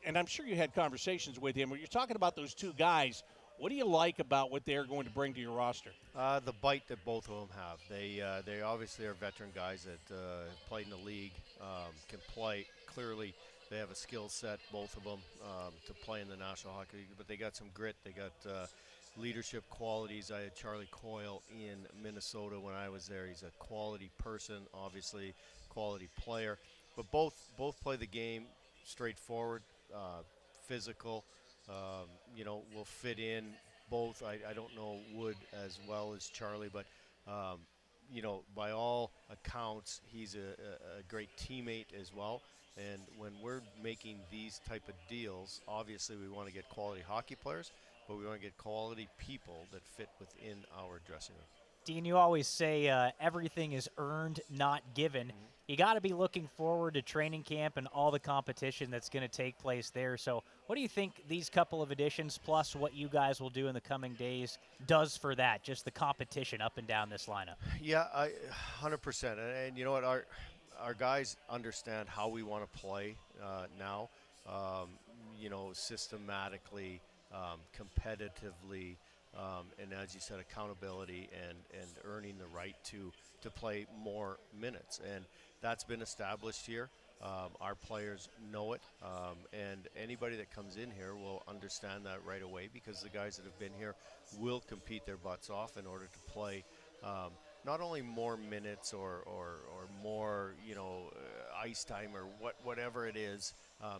B: and I'm sure you had conversations with him, when you're talking about those two guys, what do you like about what they're going to bring to your roster?
N: The bite that both of them have. They obviously are veteran guys that played in the league, can play clearly. They have a skill set, both of them, to play in the National Hockey League, but they got some grit. They got leadership qualities. I had Charlie Coyle in Minnesota when I was there. He's a quality person, obviously, quality player. But both play the game straightforward, physical, will fit in both. I don't know Wood as well as Charlie, but by all accounts, he's a great teammate as well. And when we're making these type of deals, obviously we want to get quality hockey players, but we want to get quality people that fit within our dressing room.
A: Dean, you always say everything is earned, not given. Mm-hmm. You got to be looking forward to training camp and all the competition that's going to take place there. So what do you think these couple of additions plus what you guys will do in the coming days does for that, just the competition up and down this lineup?
N: Yeah, 100%. And you know what, our guys understand how we want to play now, systematically, competitively, and as you said, accountability and earning the right to play more minutes. And that's been established here. Our players know it, and anybody that comes in here will understand that right away because the guys that have been here will compete their butts off in order to play not only more minutes or more, ice time or whatever it is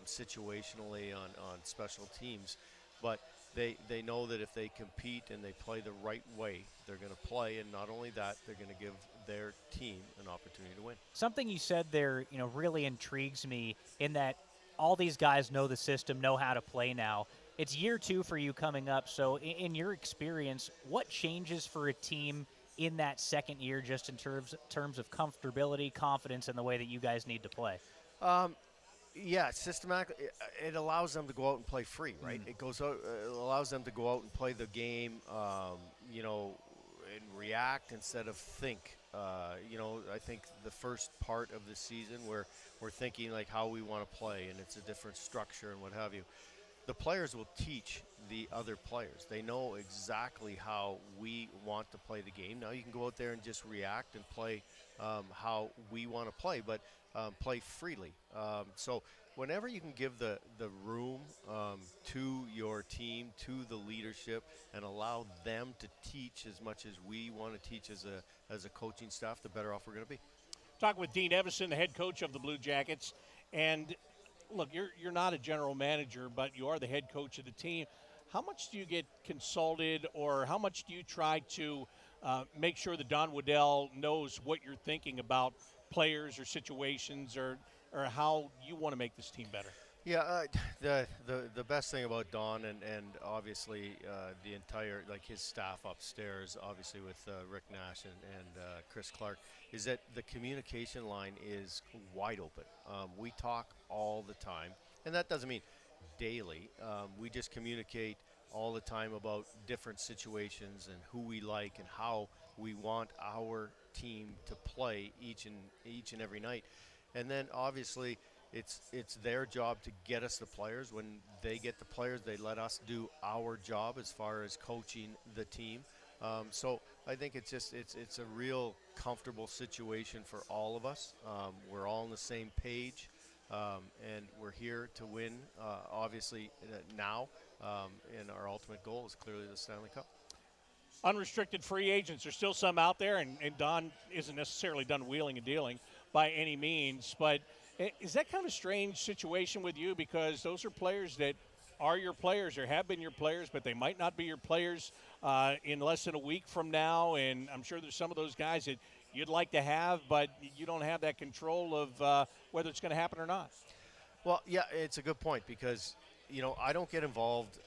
N: situationally on special teams, but they know that if they compete and they play the right way, they're going to play, and not only that, they're going to give their team an opportunity to win.
A: Something you said there, really intrigues me in that all these guys know the system, know how to play now. It's year 2 for you coming up, so in your experience, what changes for a team in that second year just in terms of comfortability, confidence, and the way that you guys need to play?
N: Yeah, systematically, it allows them to go out and play free, right? It allows them to go out and play the game, and react instead of think. I think the first part of the season where we're thinking like how we want to play, and it's a different structure and what have you. The players will teach the other players. They know exactly how we want to play the game. Now you can go out there and just react and play how we want to play, but play freely. So whenever you can give the room to your team, to the leadership, and allow them to teach as much as we want to teach as a coaching staff, the better off we're going to be.
B: Talking with Dean Evason, the head coach of the Blue Jackets. And look, you're not a general manager, but you are the head coach of the team. How much do you get consulted, or how much do you try to make sure that Don Waddell knows what you're thinking about players or situations or how you want to make this team better?
N: Yeah, the best thing about Don and obviously the entire, his staff upstairs, obviously with Rick Nash and Chris Clark, is that the communication line is wide open. We talk all the time, and that doesn't mean daily. We just communicate all the time about different situations and who we like and how we want our team to play each and every night. And then obviously it's their job to get us the players. When they get the players, they let us do our job as far as coaching the team. So I think it's a real comfortable situation for all of us. We're all on the same page, and we're here to win, obviously, now. And our ultimate goal is clearly the Stanley Cup.
B: Unrestricted free agents. There's still some out there, and Don isn't necessarily done wheeling and dealing by any means. But is that kind of a strange situation with you? Because those are players that are your players or have been your players, but they might not be your players in less than a week from now. And I'm sure there's some of those guys that you'd like to have, but you don't have that control of whether it's going to happen or not.
N: Well, yeah, it's a good point because, you know, I don't get involved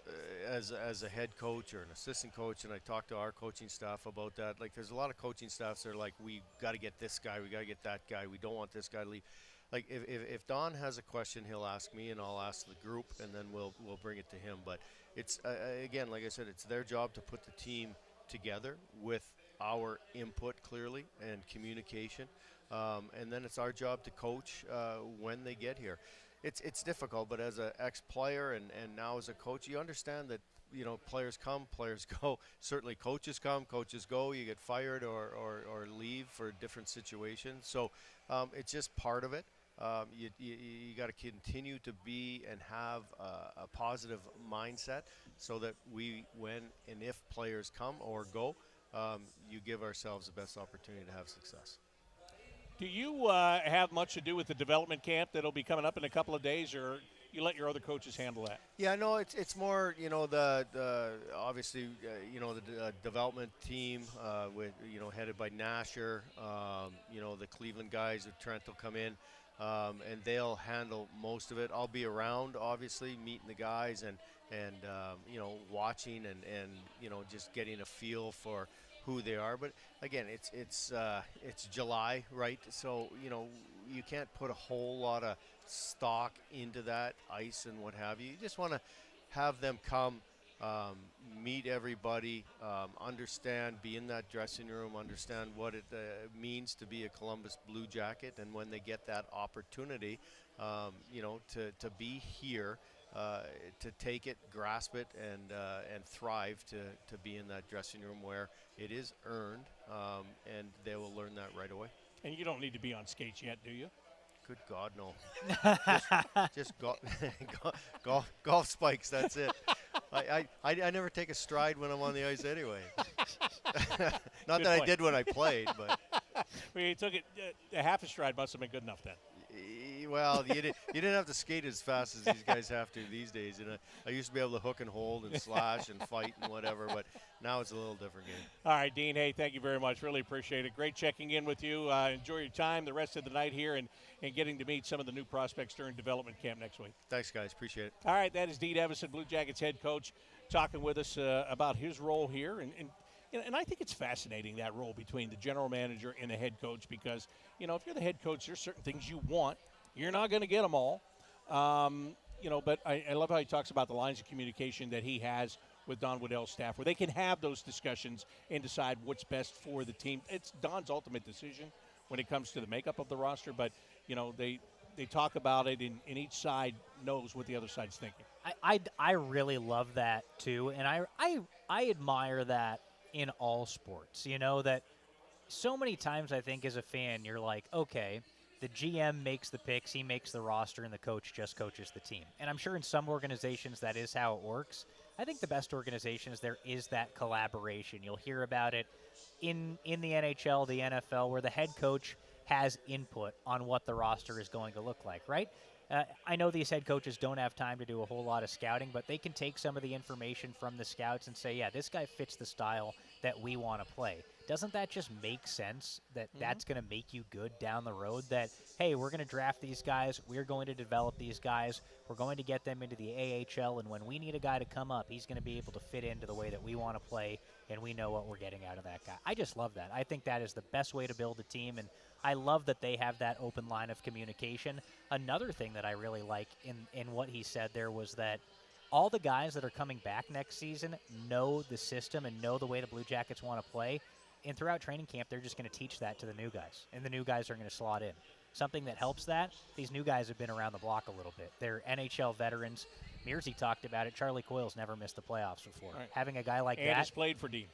N: as a head coach or an assistant coach, and I talk to our coaching staff about that. Like, there's a lot of coaching staffs that are like, we got to get this guy, we got to get that guy, we don't want this guy to leave. Like, if Don has a question, he'll ask me, and I'll ask the group, and then we'll bring it to him. But it's, again, like I said, it's their job to put the team together with our input clearly and communication. And then it's our job to coach when they get here. It's difficult, but as an ex-player and now as a coach, you understand that, you know, players come, players go. Certainly coaches come, coaches go. You get fired or leave for different situations. So it's just part of it. You got to continue to be and have a positive mindset so that when and if players come or go, you give ourselves the best opportunity to have success.
B: Do you have much to do with the development camp that'll be coming up in a couple of days, or you let your other coaches handle that?
N: Yeah, no, it's more, you know, the obviously, you know, the development team with, you know, headed by Nasher, you know, the Cleveland guys at Trent will come in, and they'll handle most of it. I'll be around, obviously, meeting the guys and you know, watching and you know, just getting a feel for who they are. But again, it's July, right? So, you know, you can't put a whole lot of stock into that, ice and what have you. You just want to have them come, meet everybody, understand, be in that dressing room, understand what it means to be a Columbus Blue Jacket, and when they get that opportunity, you know, to be here, to take it, grasp it, and thrive to be in that dressing room where it is earned, and they will learn that right away.
B: And you don't need to be on skates yet, do you?
N: Good God, no. just golf spikes, that's it. I never take a stride when I'm on the ice anyway. Not
B: Good
N: that
B: point.
N: I did when I played, but.
B: Well, you took it a half a stride, must have been good enough then.
N: Well, you didn't have to skate as fast as these guys have to these days. And I used to be able to hook and hold and slash and fight and whatever, but now it's a little different game.
B: All right, Dean, hey, thank you very much. Really appreciate it. Great checking in with you. Enjoy your time the rest of the night here and getting to meet some of the new prospects during development camp next week.
N: Thanks, guys. Appreciate it.
B: All right, that is Dean Evason, Blue Jackets head coach, talking with us about his role here. And I think it's fascinating, that role between the general manager and the head coach, because, you know, if you're the head coach, there's certain things you want. You're not going to get them all. You know, but I love how he talks about the lines of communication that he has with Don Waddell's staff, where they can have those discussions and decide what's best for the team. It's Don's ultimate decision when it comes to the makeup of the roster, but, you know, they talk about it, and each side knows what the other side's thinking.
A: I really love that, too, and I admire that in all sports. You know, that so many times I think as a fan, you're like, okay, the GM makes the picks, he makes the roster, and the coach just coaches the team. And I'm sure in some organizations that is how it works. I think the best organizations, there is that collaboration. You'll hear about it in the NHL, the NFL, where the head coach has input on what the roster is going to look like, right? I know these head coaches don't have time to do a whole lot of scouting, but they can take some of the information from the scouts and say, yeah, this guy fits the style that we want to play. Doesn't that just make sense that that's going to make you good down the road? That, hey, we're going to draft these guys. We're going to develop these guys. We're going to get them into the AHL. And when we need a guy to come up, he's going to be able to fit into the way that we want to play, and we know what we're getting out of that guy. I just love that. I think that is the best way to build a team, and I love that they have that open line of communication. Another thing that I really like in what he said there was that all the guys that are coming back next season know the system and know the way the Blue Jackets want to play. And throughout training camp, they're just going to teach that to the new guys, and the new guys are going to slot in. Something that helps that, these new guys have been around the block a little bit. They're NHL veterans. Mearsy talked about it. Charlie Coyle's never missed the playoffs before.
B: Right.
A: Having a guy like
B: and
A: that.
B: has played for Dean.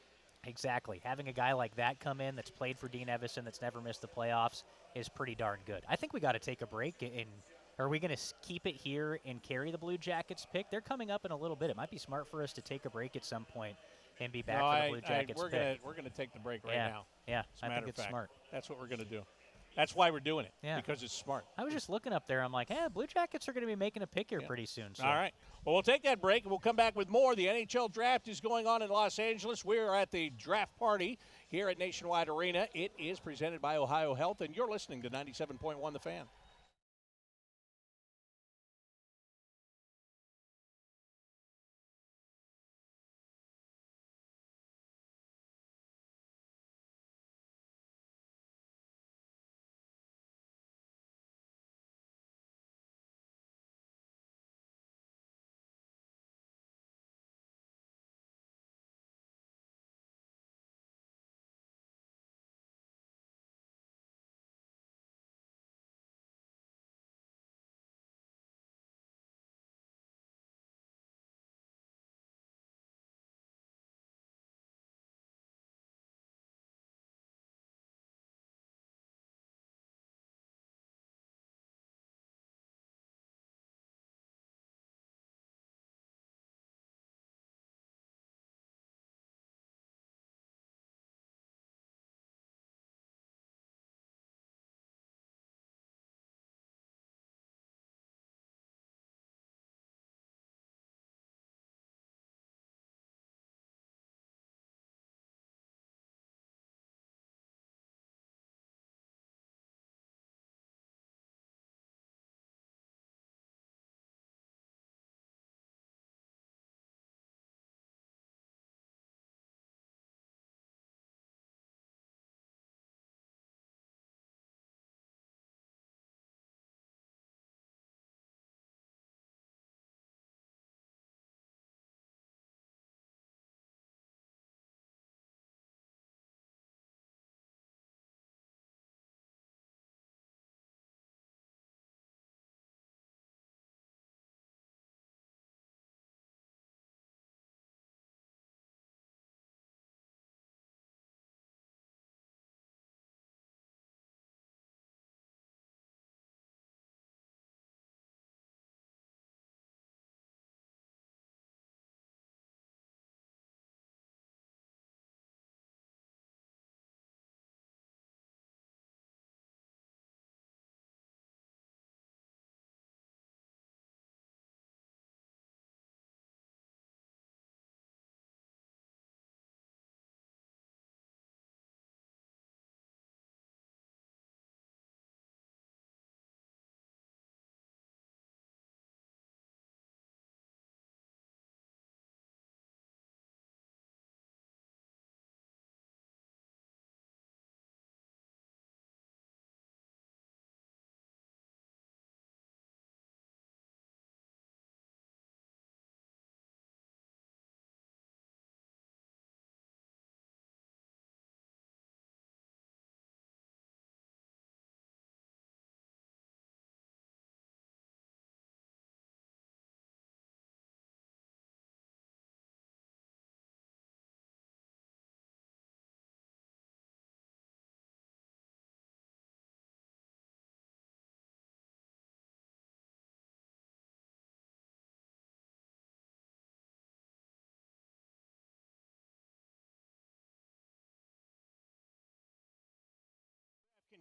A: Exactly. Having a guy like that come in that's played for Dean Evason, that's never missed the playoffs, is pretty darn good. I think we got to take a break. And are we going to keep it here and carry the Blue Jackets pick? They're coming up in a little bit. It might be smart for us to take a break at some point and be back for the Blue Jackets pick.
B: We're gonna take the break right now.
A: Yeah,
B: I
A: think it's smart.
B: That's what we're going to do. That's why we're doing it, because it's smart.
A: I was just looking up there. I'm like, Blue Jackets are going to be making a pick here pretty soon. So.
B: All right. Well, we'll take that break, and we'll come back with more. The NHL Draft is going on in Los Angeles. We are at the draft party here at Nationwide Arena. It is presented by Ohio Health, and you're listening to 97.1 The Fan.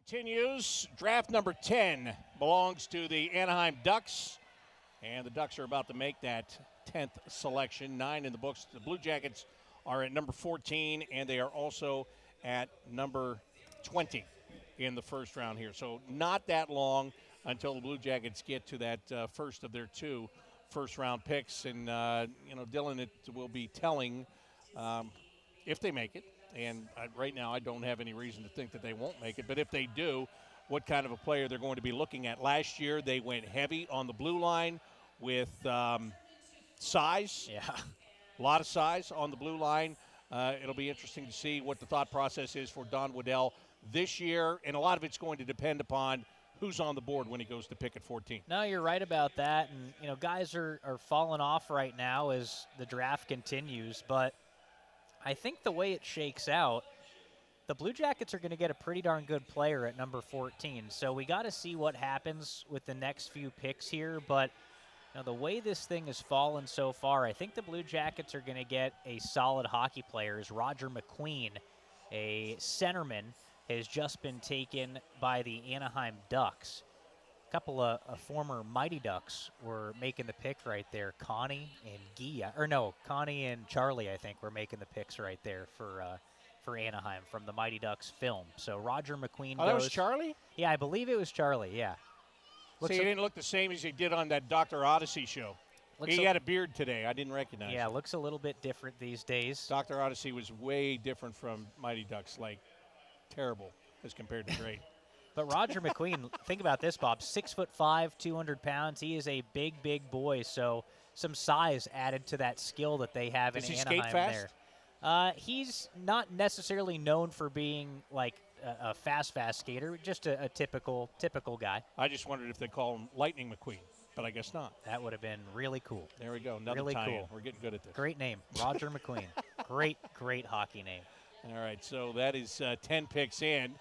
B: Continues. Draft number 10 belongs to the Anaheim Ducks, and the Ducks are about to make that 10th selection. 9 in the books. The Blue Jackets are at number 14, and they are also at number 20 in the first round here. So not that long until the Blue Jackets get to that first of their 2 first-round picks. And, Dylan, it will be telling if they make it. And right now I don't have any reason to think that they won't make it. But if they do, what kind of a player they're going to be looking at. Last year they went heavy on the blue line with size.
A: Yeah.
B: A lot of size on the blue line. It'll be interesting to see what the thought process is for Don Waddell this year. And a lot of it's going to depend upon who's on the board when he goes to pick at 14.
A: No, you're right about that. And, guys are falling off right now as the draft continues. But I think the way it shakes out, the Blue Jackets are going to get a pretty darn good player at number 14. So we got to see what happens with the next few picks here. But the way this thing has fallen so far, I think the Blue Jackets are going to get a solid hockey player. As Roger McQueen, a centerman, has just been taken by the Anaheim Ducks. A couple of former Mighty Ducks were making the pick right there. Connie and Charlie, I think, were making the picks right there for Anaheim from the Mighty Ducks film. So Roger McQueen goes.
B: That was Charlie?
A: Yeah, I believe it was Charlie, yeah.
B: See, he didn't look the same as he did on that Dr. Odyssey show. He had a beard today. I didn't recognize him.
A: Yeah, looks a little bit different these days.
B: Dr. Odyssey was way different from Mighty Ducks, like terrible as compared to great.
A: But Roger McQueen, think about this, Bob, 6'5", 200 pounds. He is a big, big boy, so some size added to that skill that they have in Anaheim.
B: Does he skate fast?
A: He's not necessarily known for being like a fast skater, just a typical guy.
B: I just wondered if they call him Lightning McQueen, but I guess not.
A: That would have been really cool.
B: There we go. Another
A: really
B: tie-in.
A: cool.
B: We're getting good at this.
A: Great name, Roger McQueen. Great hockey name.
B: All right, so that is 10 picks in.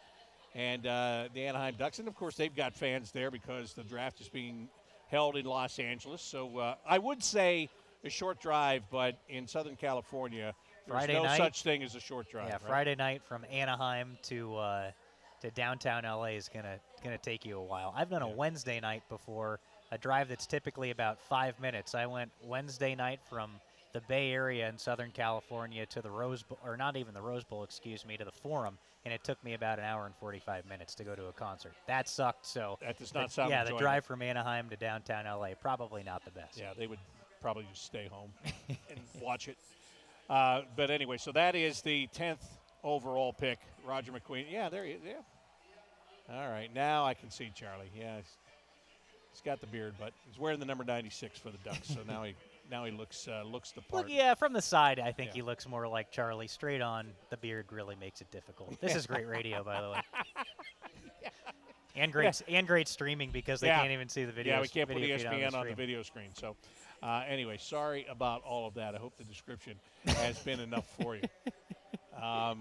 B: And the Anaheim Ducks, and of course they've got fans there because the draft is being held in Los Angeles. So I would say a short drive, but in Southern California, there's no such thing as a short drive.
A: Yeah,
B: right?
A: Friday night from Anaheim to downtown LA is gonna take you a while. I've done a Wednesday night before, a drive that's typically about 5 minutes. I went Wednesday night from the Bay Area in Southern California to the Rose Bowl, or not even the Rose Bowl, excuse me, to the Forum, and it took me about an hour and 45 minutes to go to a concert. That sucked. So
B: that does not sound
A: the
B: enjoyable.
A: drive from Anaheim to downtown LA, probably not the best.
B: Yeah, they would probably just stay home and watch it. But anyway, so that is the 10th overall pick, Roger McQueen. Yeah, there he is. Yeah. All right, now I can see Charlie. Yeah, he's got the beard, but he's wearing the number 96 for the Ducks. So now he looks the part.
A: Look, yeah, from the side, I think he looks more like Charlie. Straight on, the beard really makes it difficult. This is great radio, by the way. And great streaming because they can't even see the video.
B: Yeah, we can't put
A: ESPN
B: ESPN on the video screen. So anyway, sorry about all of that. I hope the description has been enough for you. My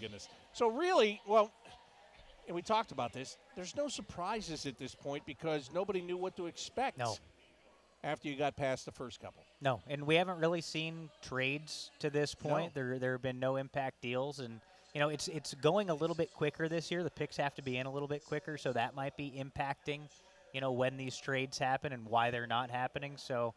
B: goodness. So really, well, and we talked about this, there's no surprises at this point because nobody knew what to expect.
A: No.
B: After you got past the first couple.
A: No, and we haven't really seen trades to this point.
B: No.
A: There have been no impact deals, and it's going a little bit quicker this year. The picks have to be in a little bit quicker, so that might be impacting, when these trades happen and why they're not happening. So,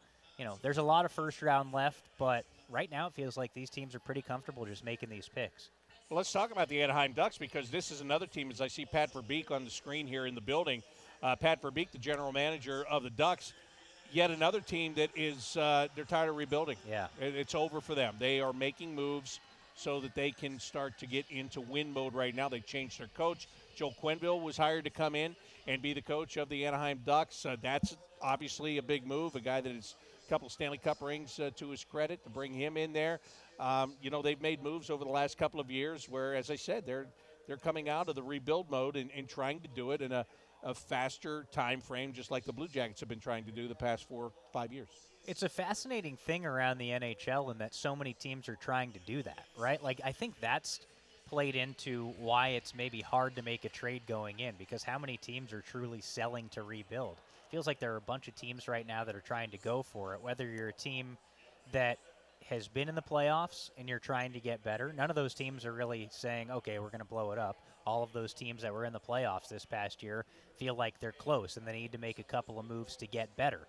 A: there's a lot of first round left, but right now it feels like these teams are pretty comfortable just making these picks.
B: Well, let's talk about the Anaheim Ducks because this is another team, as I see Pat Verbeek on the screen here in the building. Pat Verbeek, the general manager of the Ducks. Yet another team that is they're tired of rebuilding.
A: Yeah.
B: It's over for them. They are making moves so that they can start to get into win mode right now. They changed their coach. Joe Quenneville was hired to come in and be the coach of the Anaheim Ducks. That's obviously a big move, a guy that has a couple of Stanley Cup rings to his credit to bring him in there. They've made moves over the last couple of years where, as I said, they're coming out of the rebuild mode and trying to do it in a faster time frame, just like the Blue Jackets have been trying to do the past 4 or 5 years.
A: It's a fascinating thing around the NHL in that so many teams are trying to do that, right? Like, I think that's played into why it's maybe hard to make a trade going in, because how many teams are truly selling to rebuild? It feels like there are a bunch of teams right now that are trying to go for it, whether you're a team that has been in the playoffs and you're trying to get better. None of those teams are really saying, okay, we're going to blow it up. All of those teams that were in the playoffs this past year feel like they're close and they need to make a couple of moves to get better.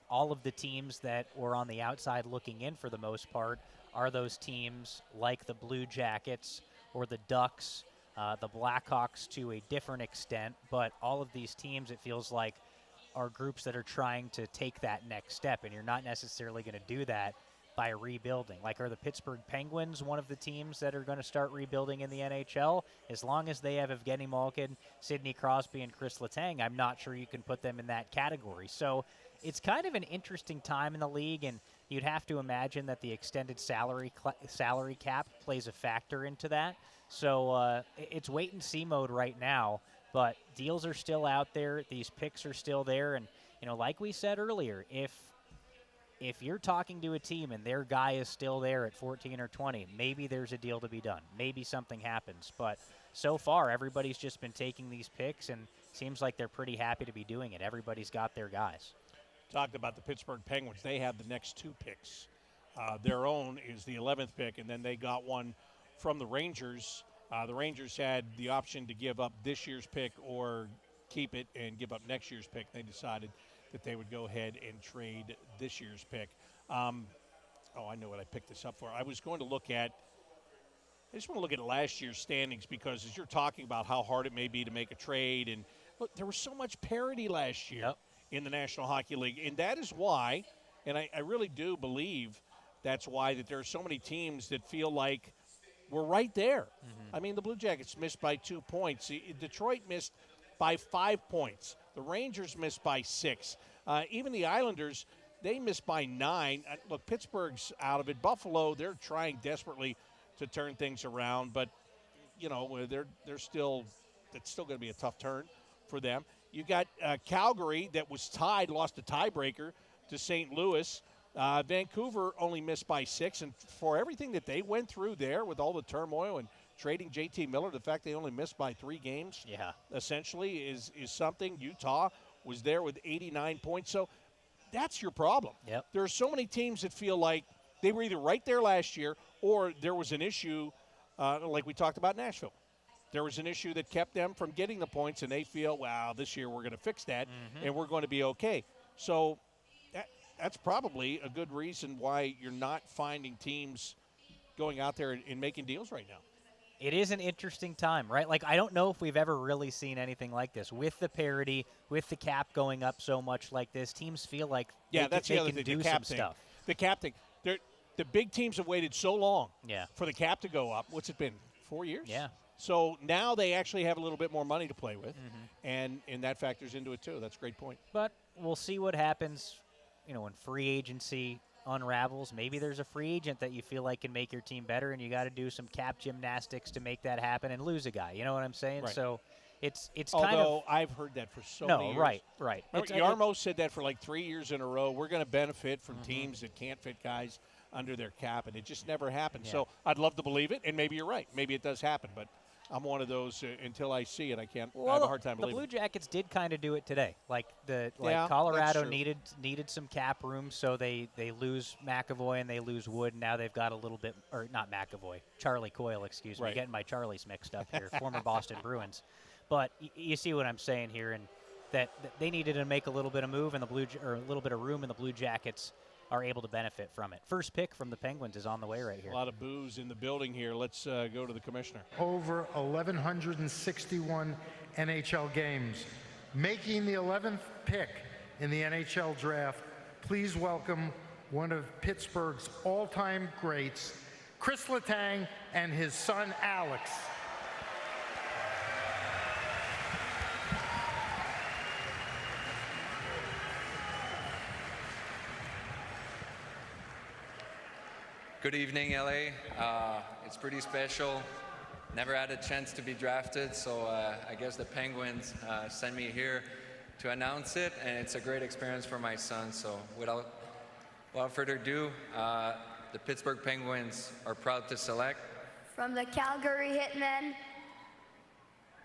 A: All of the teams that were on the outside looking in for the most part are those teams like the Blue Jackets or the Ducks, the Blackhawks to a different extent. But all of these teams, it feels like, are groups that are trying to take that next step, and you're not necessarily going to do that by rebuilding. Like, are the Pittsburgh Penguins one of the teams that are going to start rebuilding in the NHL? As long as they have Evgeny Malkin, Sidney Crosby, and Chris Letang, I'm not sure you can put them in that category. So it's kind of an interesting time in the league, and you'd have to imagine that the extended salary cap plays a factor into that. So it's wait-and-see mode right now, but deals are still out there. These picks are still there, and like we said earlier, if if you're talking to a team and their guy is still there at 14 or 20, maybe there's a deal to be done. Maybe something happens. But so far, everybody's just been taking these picks, and seems like they're pretty happy to be doing it. Everybody's got their guys.
B: Talked about the Pittsburgh Penguins. They have the next 2 picks. Their own is the 11th pick, and then they got one from the Rangers. The Rangers had the option to give up this year's pick or keep it and give up next year's pick. They decided that they would go ahead and trade this year's pick. I know what I picked this up for. I just want to look at last year's standings, because as you're talking about how hard it may be to make a trade, and look, there was so much parity last year in the National Hockey League, and that is why, and I really do believe that's why, that there are so many teams that feel like we're right there. I mean, the Blue Jackets missed by 2 points. Detroit missed by 5 points. The Rangers missed by 6. Even the Islanders, they missed by 9. Look, Pittsburgh's out of it. Buffalo, they're trying desperately to turn things around, but they're still, it's still going to be a tough turn for them. You got Calgary that was tied, lost a tiebreaker to St. Louis. Vancouver only missed by 6, and for everything that they went through there with all the turmoil and trading JT Miller, the fact they only missed by 3 games, essentially is something. Utah was there with 89 points, so that's your problem. There are so many teams that feel like they were either right there last year, or there was an issue, like we talked about Nashville. There was an issue that kept them from getting the points, and they feel, wow, this year we're going to fix that, and we're going to be okay. So that's probably a good reason why you're not finding teams going out there and making deals right now.
A: It is an interesting time, right? Like, I don't know if we've ever really seen anything like this. With the parity, with the cap going up so much like this, teams feel like they can do some stuff.
B: The cap thing. The big teams have waited so long for the cap to go up. What's it been, 4 years?
A: Yeah.
B: So now they actually have a little bit more money to play with, and that factors into it too. That's a great point.
A: But we'll see what happens, when free agency unravels. Maybe there's a free agent that you feel like can make your team better, and you got to do some cap gymnastics to make that happen and lose a guy. You know what I'm saying?
B: Right.
A: So it's
B: Although
A: kind of.
B: I've heard that for so many years.
A: Right.
B: Yarmo said that for like 3 years in a row. We're going to benefit from teams that can't fit guys under their cap, and it just never happened.
A: Yeah.
B: So I'd love to believe it, and maybe you're right. Maybe it does happen, but I'm one of those until I see it, I have a hard time believing it.
A: The Blue Jackets did kind of do it today. Colorado needed some cap room, so they lose McAvoy and they lose Wood. And now they've got a little bit, or not McAvoy, Charlie Coyle, excuse me, getting my Charlies mixed up here, former Boston Bruins. But you see what I'm saying here, and that they needed to make a little bit of move, and a little bit of room, and the Blue Jackets are able to benefit from it. First pick from the Penguins is on the way right here.
B: A lot of boos in the building here. Let's go to the commissioner.
I: Over 1,161 NHL games. Making the 11th pick in the NHL Draft, please welcome one of Pittsburgh's all-time greats, Chris Letang, and his son, Alex.
O: Good evening, LA. It's pretty special. Never had a chance to be drafted, so I guess the Penguins sent me here to announce it, and it's a great experience for my son. So without further ado, the Pittsburgh Penguins are proud to select
P: from the Calgary Hitmen,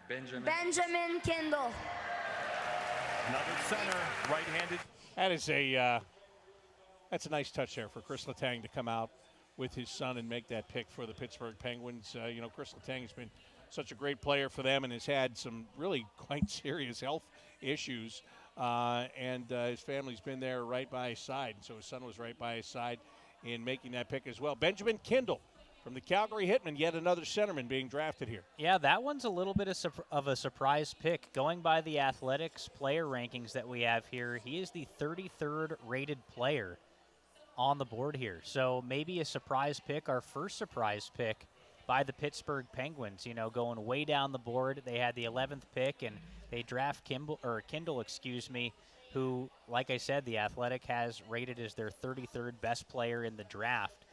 P: Benjamin Kindle.
G: Another center, right-handed.
B: That's a nice touch there for Chris Letang to come out with his son and make that pick for the Pittsburgh Penguins. Chris Letang has been such a great player for them and has had some really quite serious health issues. And his family's been there right by his side. And so his son was right by his side in making that pick as well. Benjamin Kindle from the Calgary Hitmen, yet another centerman being drafted here.
A: Yeah, that one's a little bit of a surprise pick. Going by the Athletics player rankings that we have here, he is the 33rd rated player on the board here. So maybe a surprise pick, our first surprise pick by the Pittsburgh Penguins, going way down the board. They had the 11th pick, and they draft Kindle, who, like I said, the Athletic has rated as their 33rd best player in the draft.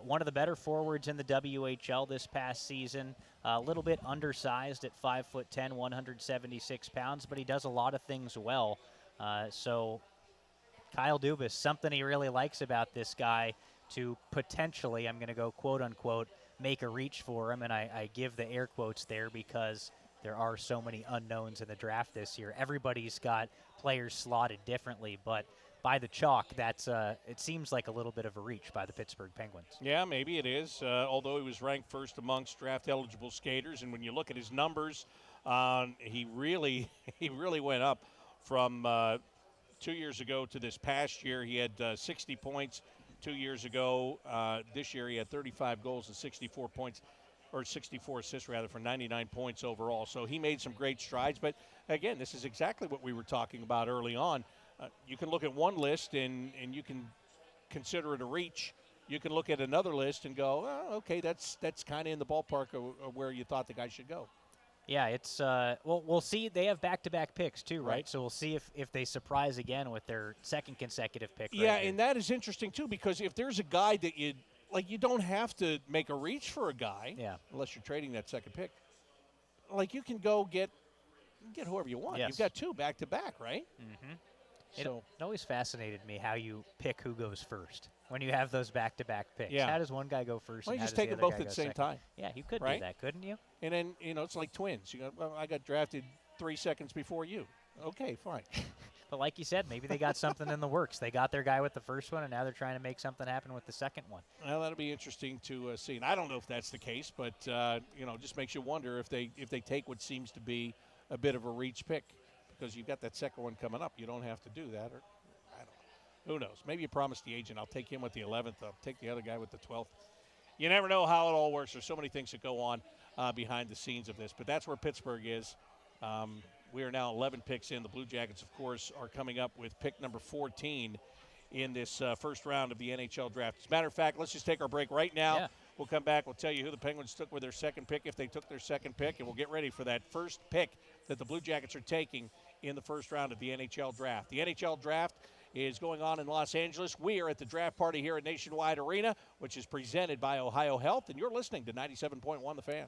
A: One of the better forwards in the WHL this past season, a little bit undersized at 5'10", 176 pounds, but he does a lot of things well. So Kyle Dubas, something he really likes about this guy to potentially, I'm going to go quote unquote, make a reach for him. And I give the air quotes there because there are so many unknowns in the draft this year. Everybody's got players slotted differently, but by the chalk, that's it seems like a little bit of a reach by the Pittsburgh Penguins.
B: Yeah, maybe it is, although he was ranked first amongst draft-eligible skaters. And when you look at his numbers, he really went up from 2 years ago to this past year. He had 60 points 2 years ago. This year he had 35 goals and 64 points, or 64 assists rather, for 99 points overall. So he made some great strides. But again, this is exactly what we were talking about early on. You can look at one list and you can consider it a reach. You can look at another list and go, oh, okay, that's kind of in the ballpark of where you thought the guy should go.
A: Yeah, it's well, we'll see. They have back-to-back picks too,
B: Right.
A: So we'll see if they surprise again with their second consecutive pick.
B: Yeah,
A: right here.
B: and that is interesting too, because if there's a guy that you don't have to make a reach for a guy, unless you're trading that second pick. Like, you can go get whoever you want.
A: Yes.
B: You've got two back-to-back, right?
A: Mm-hmm.
B: So
A: It always fascinated me how you pick who goes first when you have those back-to-back picks.
B: Yeah.
A: How does one guy go first?
B: Well,
A: and
B: you
A: how
B: just
A: does
B: take
A: the
B: them
A: other
B: both
A: guy
B: at the
A: go
B: same
A: second?
B: time.
A: Yeah, you could
B: right?
A: do that, couldn't you?
B: And then, it's like twins. You go, well, I got drafted 3 seconds before you. Okay, fine.
A: But like you said, maybe they got something in the works. They got their guy with the first one, and now they're trying to make something happen with the second one.
B: Well, that'll be interesting to see. And I don't know if that's the case, but just makes you wonder if they take what seems to be a bit of a reach pick, because you've got that second one coming up. You don't have to do that, or I don't know. Who knows? Maybe you promised the agent, I'll take him with the 11th. I'll take the other guy with the 12th. You never know how it all works. There's so many things that go on behind the scenes of this, but that's where Pittsburgh is. We are now 11 picks in. The Blue Jackets, of course, are coming up with pick number 14 in this first round of the NHL Draft. As a matter of fact, let's just take our break right now.
A: Yeah.
B: We'll come back. We'll tell you who the Penguins took with their second pick, if they took their second pick, and we'll get ready for that first pick that the Blue Jackets are taking in the first round of the NHL Draft. The NHL Draft is going on in Los Angeles. We are at the draft party here at Nationwide Arena, which is presented by Ohio Health, and you're listening to 97.1 The Fan.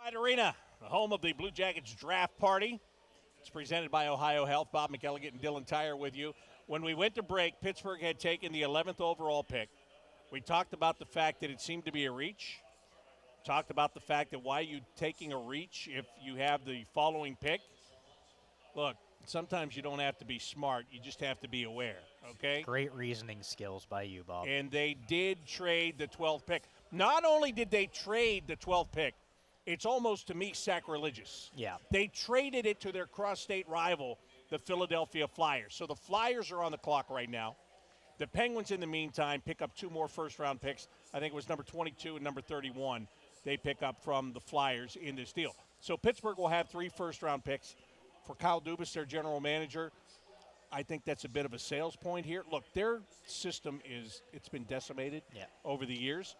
B: Wide Arena, the home of the Blue Jackets draft party. It's presented by Ohio Health. Bob McElligott and Dylan Tyrer with you. When we went to break, Pittsburgh had taken the 11th overall pick. We talked about the fact that it seemed to be a reach. Talked about the fact that why are you taking a reach if you have the following pick? Look, sometimes you don't have to be smart. You just have to be aware, okay?
A: Great reasoning skills by you, Bob.
B: And they did trade the 12th pick. Not only did they trade the 12th pick, it's almost, to me, sacrilegious.
A: Yeah.
B: They traded it to their cross-state rival, the Philadelphia Flyers. So the Flyers are on the clock right now. The Penguins, in the meantime, pick up 2 more first-round picks. I think it was number 22 and number 31 they pick up from the Flyers in this deal. So Pittsburgh will have 3 first-round picks. For Kyle Dubas, their general manager, I think that's a bit of a sales point here. Look, their system it's been decimated over the years.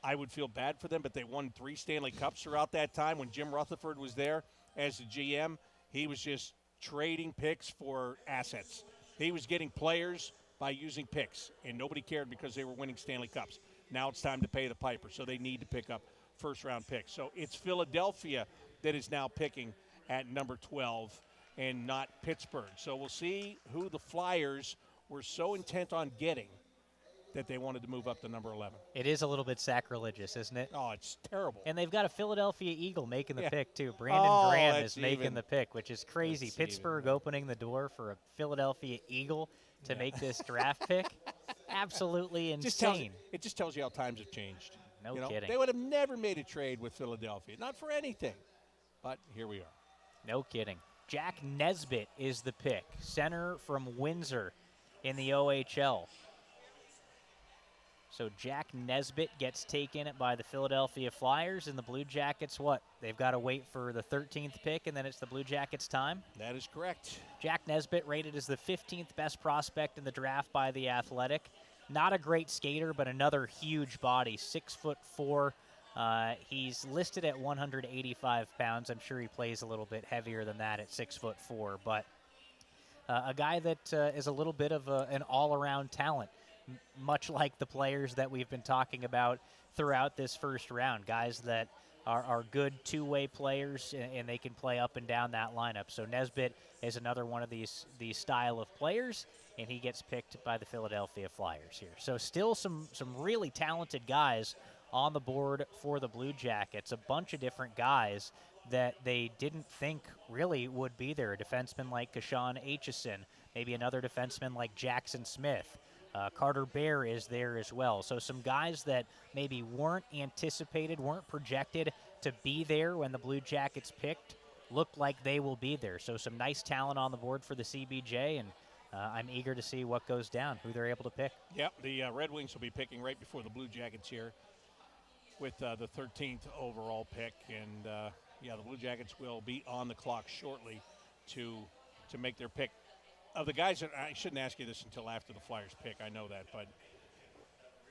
B: I would feel bad for them, but they won 3 Stanley Cups throughout that time. When Jim Rutherford was there as the GM, he was just trading picks for assets. He was getting players by using picks, and nobody cared because they were winning Stanley Cups. Now it's time to pay the piper, so they need to pick up first-round picks. So it's Philadelphia that is now picking at number 12 and not Pittsburgh. So we'll see who the Flyers were so intent on getting that they wanted to move up to number 11.
A: It is a little bit sacrilegious, isn't it?
B: Oh, it's terrible.
A: And they've got a Philadelphia Eagle making the pick, too. Brandon Graham is making the pick, which is crazy. Pittsburgh opening the door for a Philadelphia Eagle to make this draft pick. Absolutely insane.
B: It just tells you how times have changed.
A: No kidding.
B: They would have never made a trade with Philadelphia, not for anything. But here we are.
A: No kidding. Jack Nesbitt is the pick, center from Windsor in the OHL. So Jack Nesbitt gets taken by the Philadelphia Flyers, and the Blue Jackets, what? They've got to wait for the 13th pick, and then it's the Blue Jackets' time?
B: That is correct.
A: Jack Nesbitt rated as the 15th best prospect in the draft by The Athletic. Not a great skater, but another huge body, 6'4". He's listed at 185 pounds. I'm sure he plays a little bit heavier than that at 6'4", but a guy that is a little bit of an all-around talent, much like the players that we've been talking about throughout this first round, guys that are good two-way players, and they can play up and down that lineup. So Nesbitt is another one of these style of players, and he gets picked by the Philadelphia Flyers here. So still some really talented guys on the board for the Blue Jackets, a bunch of different guys that they didn't think really would be there. A defenseman like Kashawn Aitchison, maybe another defenseman like Jackson Smith. Carter Bear is there as well. So some guys that maybe weren't anticipated, weren't projected to be there when the Blue Jackets picked, look like they will be there. So some nice talent on the board for the CBJ, and I'm eager to see what goes down, who they're able to pick.
B: Yep, the Red Wings will be picking right before the Blue Jackets here with the 13th overall pick. And, the Blue Jackets will be on the clock shortly to make their pick. Of the guys, I shouldn't ask you this until after the Flyers pick, I know that, but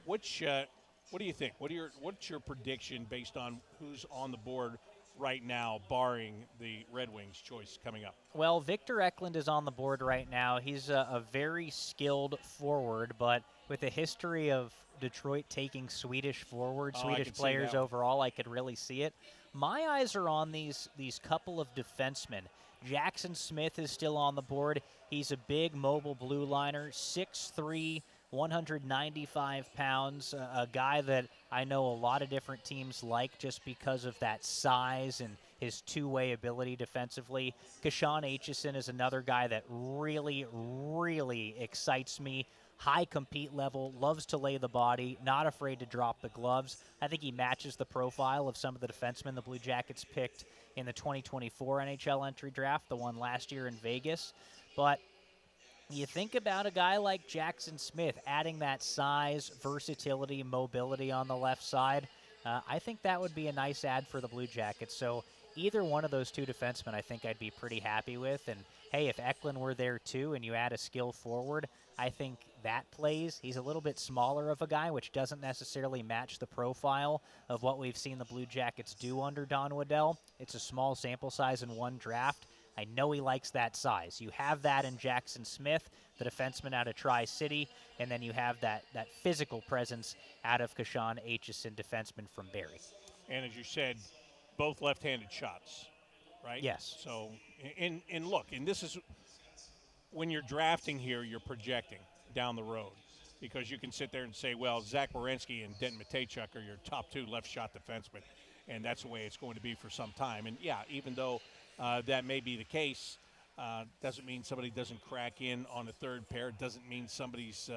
B: what do you think? What's your prediction based on who's on the board right now, barring the Red Wings choice coming up?
A: Well, Victor Eklund is on the board right now. He's a very skilled forward, but with a history of Detroit taking Swedish forwards, Swedish players overall, I could really see it. My eyes are on these couple of defensemen. Jackson Smith is still on the board. He's a big mobile blue liner, 6'3", 195 pounds, a guy that I know a lot of different teams like just because of that size and his two-way ability defensively. Kashawn Aitchison is another guy that really, really excites me. High compete level, loves to lay the body, not afraid to drop the gloves. I think he matches the profile of some of the defensemen the Blue Jackets picked in the 2024 NHL entry draft, the one last year in Vegas. But you think about a guy like Jackson Smith adding that size, versatility, mobility on the left side. I think that would be a nice add for the Blue Jackets. So either one of those two defensemen I think I'd be pretty happy with. And, hey, if Eklund were there too and you add a skill forward, I think that plays. He's a little bit smaller of a guy, which doesn't necessarily match the profile of what we've seen the Blue Jackets do under Don Waddell. It's a small sample size in one draft. I know he likes that size. You have that in Jackson Smith, the defenseman out of Tri-City, and then you have that physical presence out of Kashawn Aitchison, defenseman from Barrie.
B: And as you said, both left-handed shots, right?
A: Yes.
B: So, and look, and this is when you're drafting here, you're projecting down the road because you can sit there and say, well, Zach Werenski and Denton Matejchuk are your top 2 left-shot defensemen, and that's the way it's going to be for some time. And, yeah, even though that may be the case, doesn't mean somebody doesn't crack in on a third pair. Doesn't mean somebody's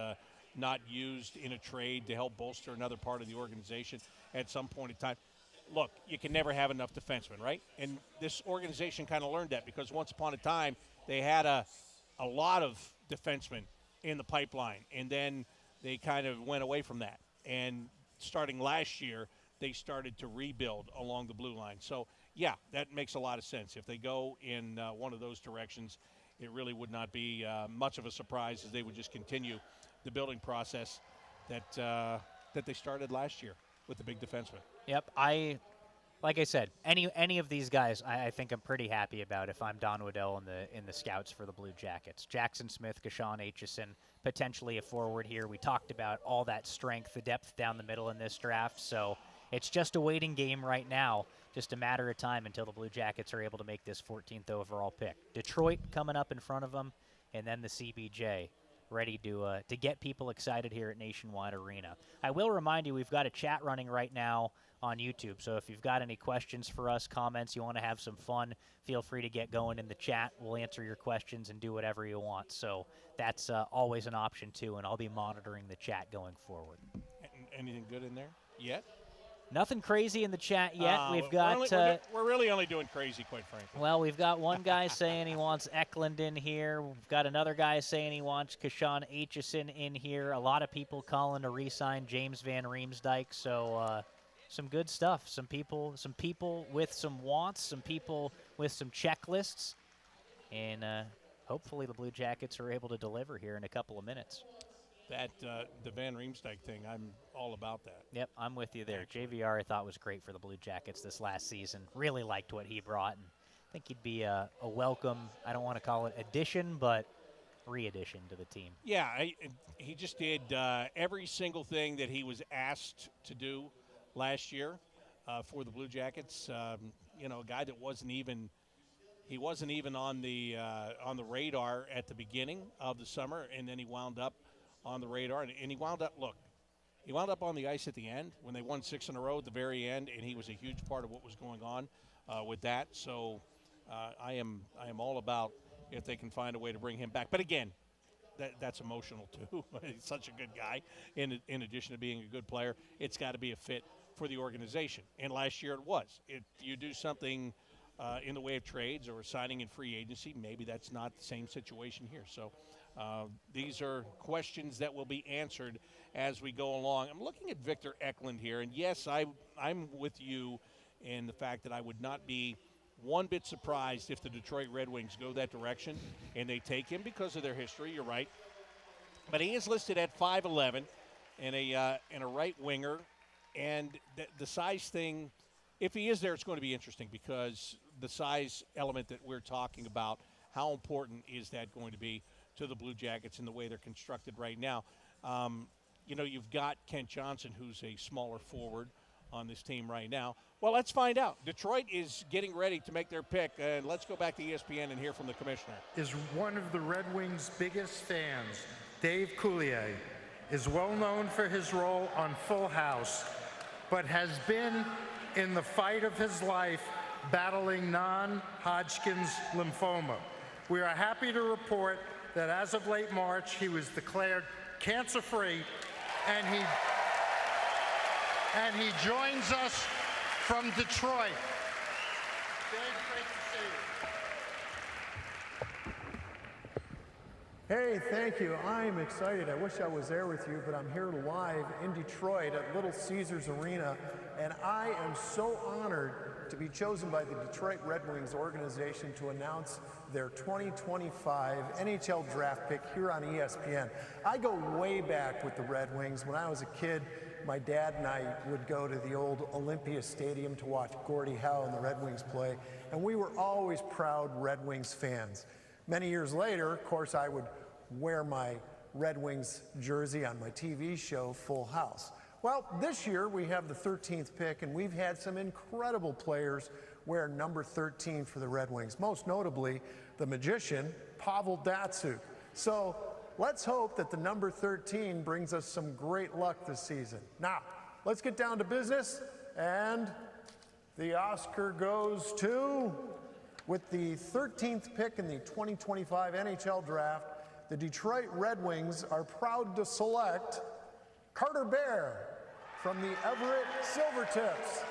B: not used in a trade to help bolster another part of the organization at some point in time. Look, you can never have enough defensemen, right? And this organization kind of learned that because once upon a time they had a lot of defensemen in the pipeline, and then they kind of went away from that. And starting last year, they started to rebuild along the blue line. So, yeah, that makes a lot of sense. If they go in one of those directions, it really would not be much of a surprise as they would just continue the building process that they started last year with the big defenseman.
A: Yep, like I said, any of these guys, I think I'm pretty happy about if I'm Don Waddell in the scouts for the Blue Jackets. Jackson Smith, Kashawn Aitchison, potentially a forward here. We talked about all that strength, the depth down the middle in this draft, so it's just a waiting game right now, just a matter of time until the Blue Jackets are able to make this 14th overall pick. Detroit coming up in front of them, and then the CBJ ready to get people excited here at Nationwide Arena. I will remind you, we've got a chat running right now on YouTube, so if you've got any questions for us, comments, you want to have some fun, feel free to get going in the chat. We'll answer your questions and do whatever you want. So that's always an option too, and I'll be monitoring the chat going forward.
B: Anything good in there yet?
A: Nothing crazy in the chat yet. We've got.
B: We're really only doing crazy, quite frankly.
A: Well, we've got one guy saying he wants Eklund in here. We've got another guy saying he wants Kashawn Aitchison in here. A lot of people calling to re-sign James Van Riemsdyk. So some good stuff. Some people with some wants. Some people with some checklists, and hopefully the Blue Jackets are able to deliver here in a couple of minutes.
B: That the Van Riemsdyk thing, I'm all about that.
A: Yep, I'm with you there. JVR I thought was great for the Blue Jackets this last season. Really liked what he brought, and I think he'd be a welcome, I don't want to call it addition, but re-addition to the team.
B: Yeah, he just did every single thing that he was asked to do last year for the Blue Jackets. A guy that wasn't even on the radar at the beginning of the summer, and then he wound up on the radar, and he wound up on the ice at the end when they won 6 in a row at the very end, and he was a huge part of what was going on with that. So I am all about if they can find a way to bring him back. But again, that's emotional too. He's such a good guy. In addition to being a good player, it's got to be a fit for the organization. And last year it was. If you do something in the way of trades or signing in free agency, maybe that's not the same situation here. So these are questions that will be answered as we go along. I'm looking at Victor Eklund here, and yes, I'm with you in the fact that I would not be one bit surprised if the Detroit Red Wings go that direction and they take him because of their history. You're right. But he is listed at 5'11" and a right winger, and the size thing, if he is there, it's going to be interesting because the size element that we're talking about, how important is that going to be to the Blue Jackets in the way they're constructed right now? You've got Kent Johnson, who's a smaller forward on this team right now. Well, let's find out. Detroit is getting ready to make their pick, and let's go back to ESPN and hear from the commissioner.
Q: Is one of the Red Wings' biggest fans, Dave Coulier, is well known for his role on Full House, but has been in the fight of his life battling non-Hodgkin's lymphoma. We are happy to report that as of late March, he was declared cancer-free, and he joins us from Detroit. Dave, great to see you.
R: Hey, thank you. I'm excited. I wish I was there with you, but I'm here live in Detroit at Little Caesars Arena, and I am so honored to be chosen by the Detroit Red Wings organization to announce their 2025 NHL Draft pick here on ESPN. I go way back with the Red Wings. When I was a kid, my dad and I would go to the old Olympia Stadium to watch Gordie Howe and the Red Wings play, and we were always proud Red Wings fans. Many years later, of course, I would wear my Red Wings jersey on my TV show, Full House. Well, this year we have the 13th pick, and we've had some incredible players wear number 13 for the Red Wings, most notably the magician, Pavel Datsyuk. So let's hope that the number 13 brings us some great luck this season. Now, let's get down to business, and the Oscar goes to, with the 13th pick in the 2025 NHL Draft, the Detroit Red Wings are proud to select Carter Bear from the Everett Silvertips.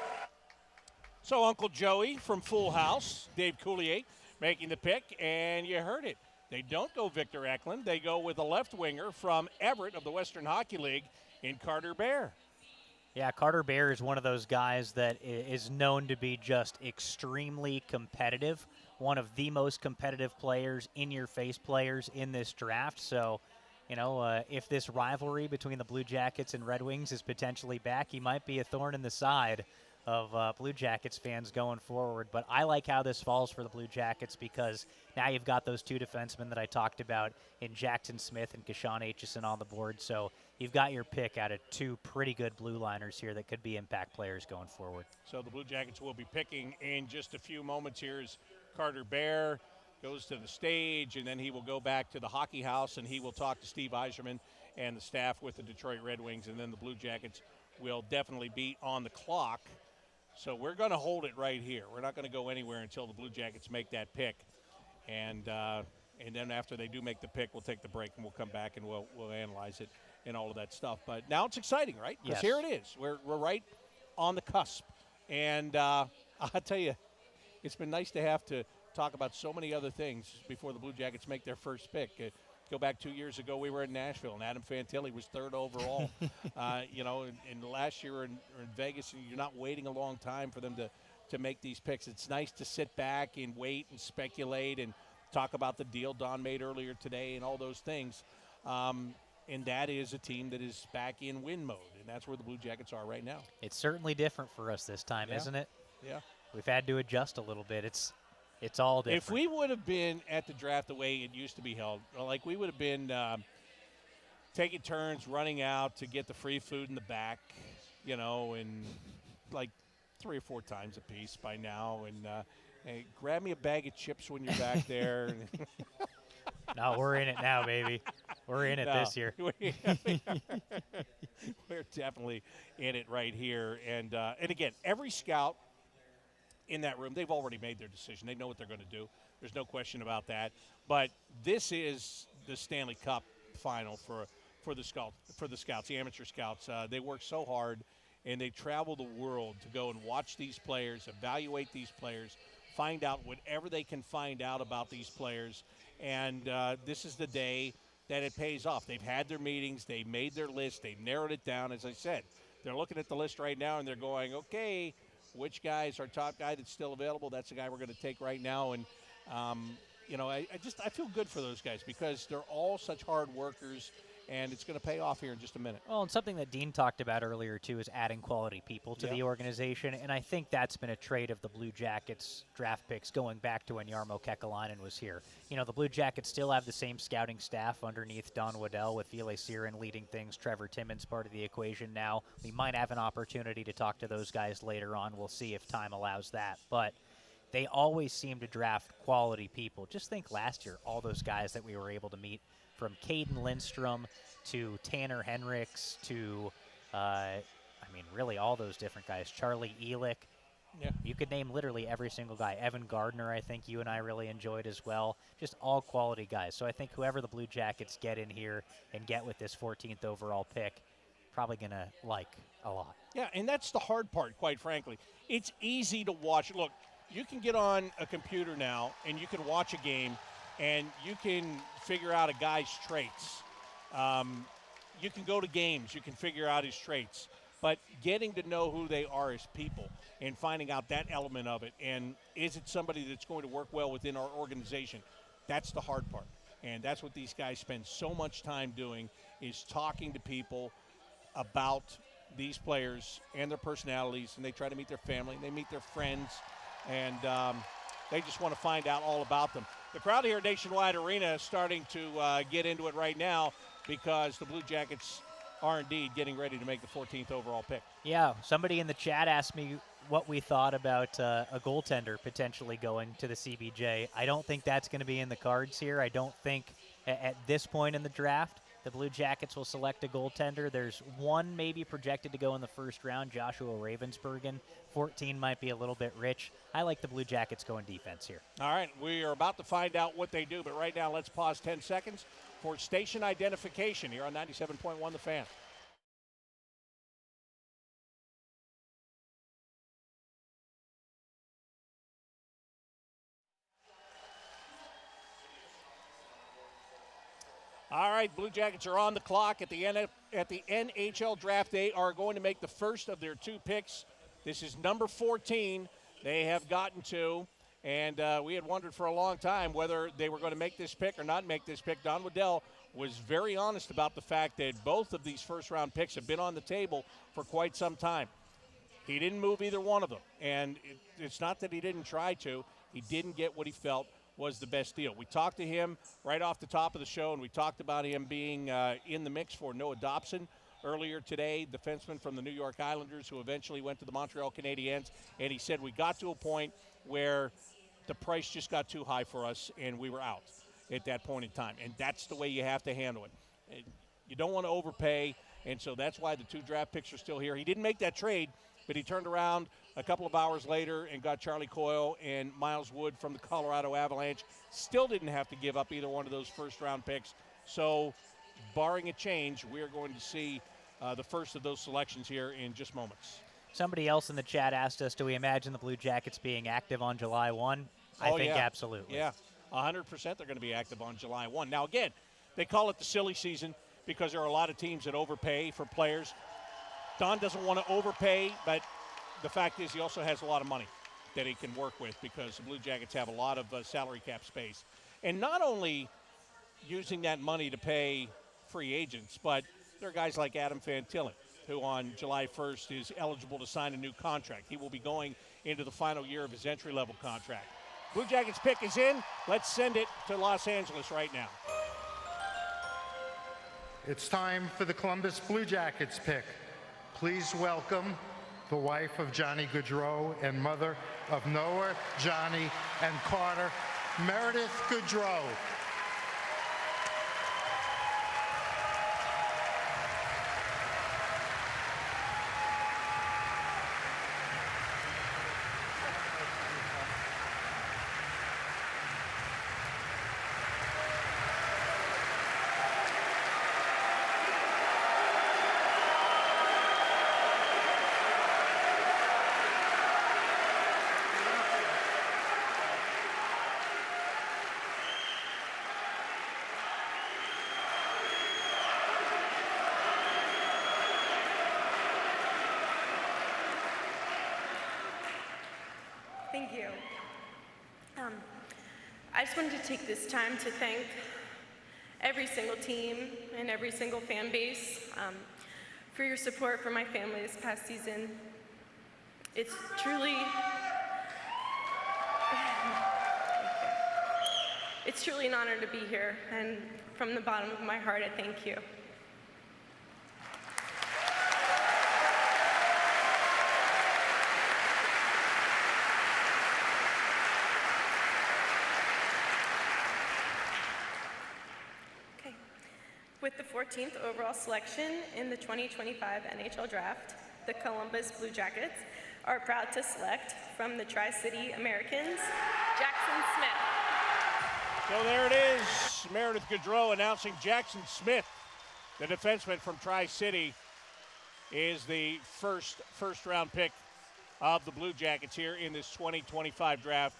B: So Uncle Joey from Full House, Dave Coulier, making the pick, and you heard it. They don't go Victor Eklund. They go with a left winger from Everett of the Western Hockey League in Carter Bear.
A: Yeah, Carter Bear is one of those guys that is known to be just extremely competitive, one of the most competitive players, in-your-face players in this draft. So, you know, if this rivalry between the Blue Jackets and Red Wings is potentially back, he might be a thorn in the side of Blue Jackets fans going forward. But I like how this falls for the Blue Jackets because now you've got those two defensemen that I talked about in Jackson Smith and Kashawn Aitchison on the board. So you've got your pick out of two pretty good blue liners here that could be impact players going forward.
B: So the Blue Jackets will be picking in just a few moments. Here's Carter Bear, goes to the stage, and then he will go back to the Hockey House, and he will talk to Steve Yzerman and the staff with the Detroit Red Wings, and then the Blue Jackets will definitely be on the clock. So we're going to hold it right here. We're not going to go anywhere until the Blue Jackets make that pick. And then after they do make the pick, we'll take the break, and we'll come back and we'll analyze it and all of that stuff. But now it's exciting, right? Because here it is. We're right on the cusp. And I'll tell you, it's been nice to have to talk about so many other things before the Blue Jackets make their first pick. Go back 2 years ago, we were in Nashville, and Adam Fantilli was third overall. You know, and last year in Vegas, and you're not waiting a long time for them to make these picks. It's nice to sit back and wait and speculate and talk about the deal Don made earlier today and all those things. And that is a team that is back in win mode, and that's where the Blue Jackets are right now.
A: It's certainly different for us this time, isn't it?
B: Yeah.
A: We've had to adjust a little bit. It's all different.
B: If we would have been at the draft the way it used to be held, like we would have been taking turns running out to get the free food in the back, you know, and like 3 or 4 times a piece by now. And hey, grab me a bag of chips when you're back there.
A: No, we're in it now, baby. We're in it this year.
B: We're definitely in it right here. And again, every scout in that room, they've already made their decision. They know what they're going to do. There's no question about that. But this is the Stanley Cup final for the scouts, the amateur scouts. They work so hard, and they travel the world to go and watch these players, evaluate these players, find out whatever they can find out about these players. And this is the day that it pays off. They've had their meetings. They made their list. They narrowed it down. As I said, they're looking at the list right now, and they're going, okay, which guy is our top guy that's still available? That's the guy we're going to take right now. And, you know, I feel good for those guys because they're all such hard workers, and it's going to pay off here in just a minute.
A: Well, and something that Dean talked about earlier, too, is adding quality people to the organization, and I think that's been a trait of the Blue Jackets draft picks going back to when Jarmo Kekalainen was here. You know, the Blue Jackets still have the same scouting staff underneath Don Waddell with Ville Siren leading things, Trevor Timmons part of the equation now. We might have an opportunity to talk to those guys later on. We'll see if time allows that, but they always seem to draft quality people. Just think last year, all those guys that we were able to meet, from Caden Lindstrom to Tanner Henricks to, really all those different guys. Charlie Elick.
B: Yeah.
A: You could name literally every single guy. Evan Gardner, I think you and I really enjoyed as well. Just all quality guys. So I think whoever the Blue Jackets get in here and get with this 14th overall pick, probably going to like a lot.
B: Yeah, and that's the hard part, quite frankly. It's easy to watch. Look, you can get on a computer now and you can watch a game and you can figure out a guy's traits. You can go to games. You can figure out his traits. But getting to know who they are as people and finding out that element of it, and is it somebody that's going to work well within our organization, that's the hard part. And that's what these guys spend so much time doing, is talking to people about these players and their personalities, and they try to meet their family, and they meet their friends, and they just want to find out all about them. The crowd here at Nationwide Arena is starting to get into it right now because the Blue Jackets are indeed getting ready to make the 14th overall pick.
A: Yeah, somebody in the chat asked me what we thought about a goaltender potentially going to the CBJ. I don't think that's going to be in the cards here. I don't think at this point in the draft the Blue Jackets will select a goaltender. There's one maybe projected to go in the first round, Joshua Ravensbergen. 14 might be a little bit rich. I like the Blue Jackets going defense here.
B: All right, we are about to find out what they do, but right now let's pause 10 seconds for station identification here on 97.1 The Fan. All right, Blue Jackets are on the clock at the NHL Draft. They are going to make the first of their 2 picks. This is number 14 they have gotten to, and we had wondered for a long time whether they were going to make this pick or not make this pick. Don Waddell was very honest about the fact that both of these first-round picks have been on the table for quite some time. He didn't move either one of them, and it's not that he didn't try to. He didn't get what he felt was the best deal. We talked to him right off the top of the show, and we talked about him being in the mix for Noah Dobson earlier today, defenseman from the New York Islanders who eventually went to the Montreal Canadiens, and he said we got to a point where the price just got too high for us, and we were out at that point in time, and that's the way you have to handle it. You don't want to overpay, and so that's why the 2 draft picks are still here. He didn't make that trade, but he turned around a couple of hours later and got Charlie Coyle and Miles Wood from the Colorado Avalanche. Still didn't have to give up either one of those first-round picks. So, barring a change, we are going to see the first of those selections here in just moments.
A: Somebody else in the chat asked us, do we imagine the Blue Jackets being active on July 1? I think absolutely.
B: Yeah, 100% they're going to be active on July 1. Now, again, they call it the silly season because there are a lot of teams that overpay for players. Don doesn't want to overpay, but the fact is he also has a lot of money that he can work with because the Blue Jackets have a lot of salary cap space. And not only using that money to pay free agents, but there are guys like Adam Fantilli, who on July 1st is eligible to sign a new contract. He will be going into the final year of his entry-level contract. Blue Jackets pick is in. Let's send it to Los Angeles right now.
Q: It's time for the Columbus Blue Jackets pick. Please welcome the wife of Johnny Gaudreau and mother of Noah, Johnny, and Carter, Meredith Gaudreau.
S: Thank you. I just wanted to take this time to thank every single team and every single fan base for your support for my family this past season. It's truly an honor to be here, and from the bottom of my heart, I thank you. With the 14th overall selection in the 2025 NHL Draft, the Columbus Blue Jackets are proud to select from the Tri-City Americans, Jackson Smith.
B: So there it is, Meredith Gaudreau announcing Jackson Smith, the defenseman from Tri-City, is the first round pick of the Blue Jackets here in this 2025 draft.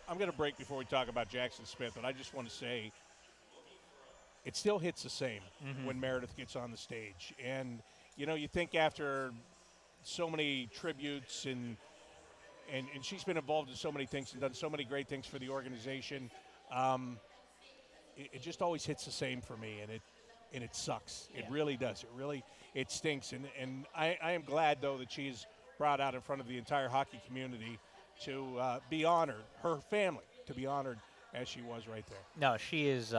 B: I'm going to break before we talk about Jackson Smith, but I just want to say, it still hits the same when Meredith gets on the stage. And, you know, you think after so many tributes and she's been involved in so many things and done so many great things for the organization, it just always hits the same for me, and it sucks. It really does. It stinks. And I am glad, though, that she's brought out in front of the entire hockey community to be honored, her family to be honored as she was right there.
A: No, she is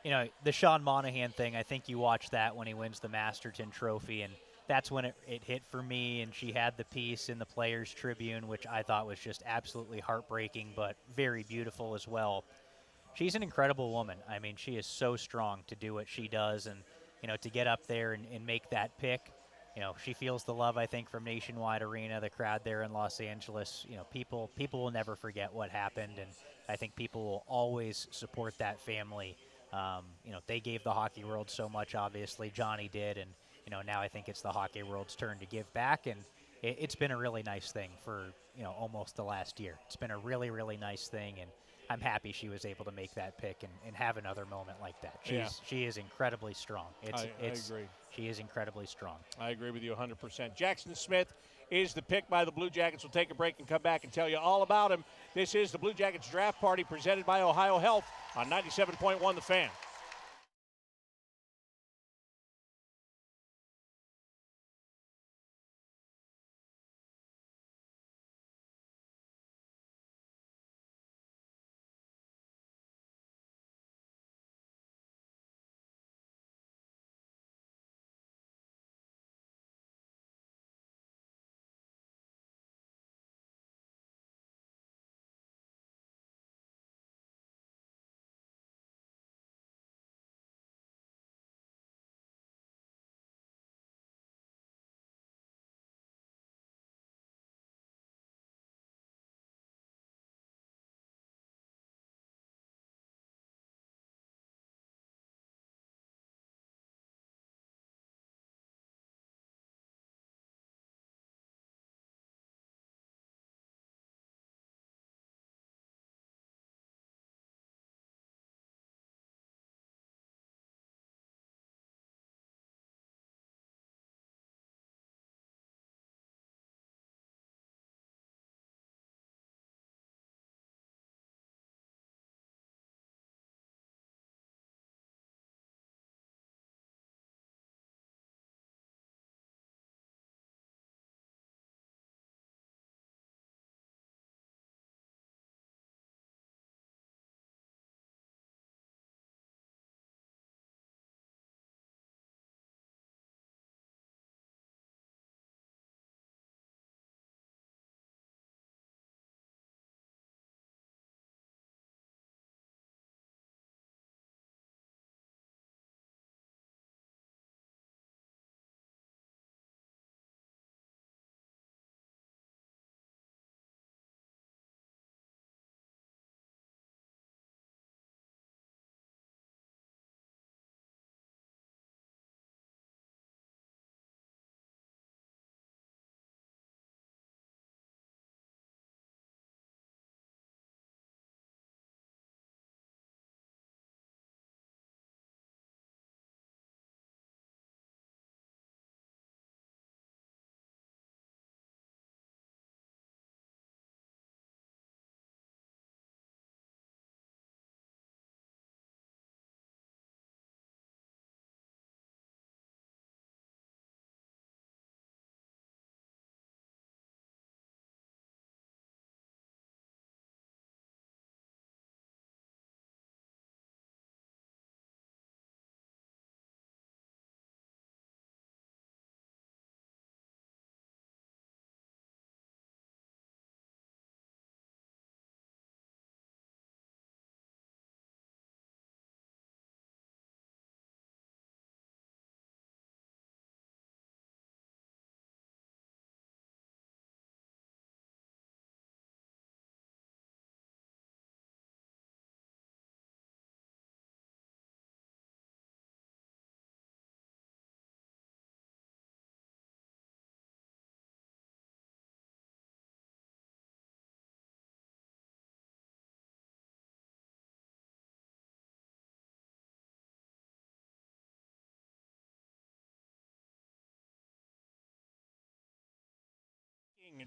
A: You know, the Sean Monahan thing, I think you watched that when he wins the Masterton Trophy, and that's when it hit for me. And she had the piece in the Players Tribune, which I thought was just absolutely heartbreaking, but very beautiful as well. She's an incredible woman. I mean, she is so strong to do what she does, and, you know, to get up there and make that pick. You know, she feels the love, I think, from Nationwide Arena, the crowd there in Los Angeles. You know, people will never forget what happened, and I think people will always support that family. You know, they gave the hockey world so much, obviously. Johnny did, and, you know, now I think it's the hockey world's turn to give back, and it's been a really nice thing for, you know, almost the last year. It's been a really, really nice thing, and I'm happy she was able to make that pick and have another moment like that. She is incredibly strong.
B: I agree.
A: She is incredibly strong.
B: I agree with you 100%. Jackson Smith is the pick by the Blue Jackets. We'll take a break and come back and tell you all about him. This is the Blue Jackets Draft Party presented by Ohio Health on 97.1 The Fan.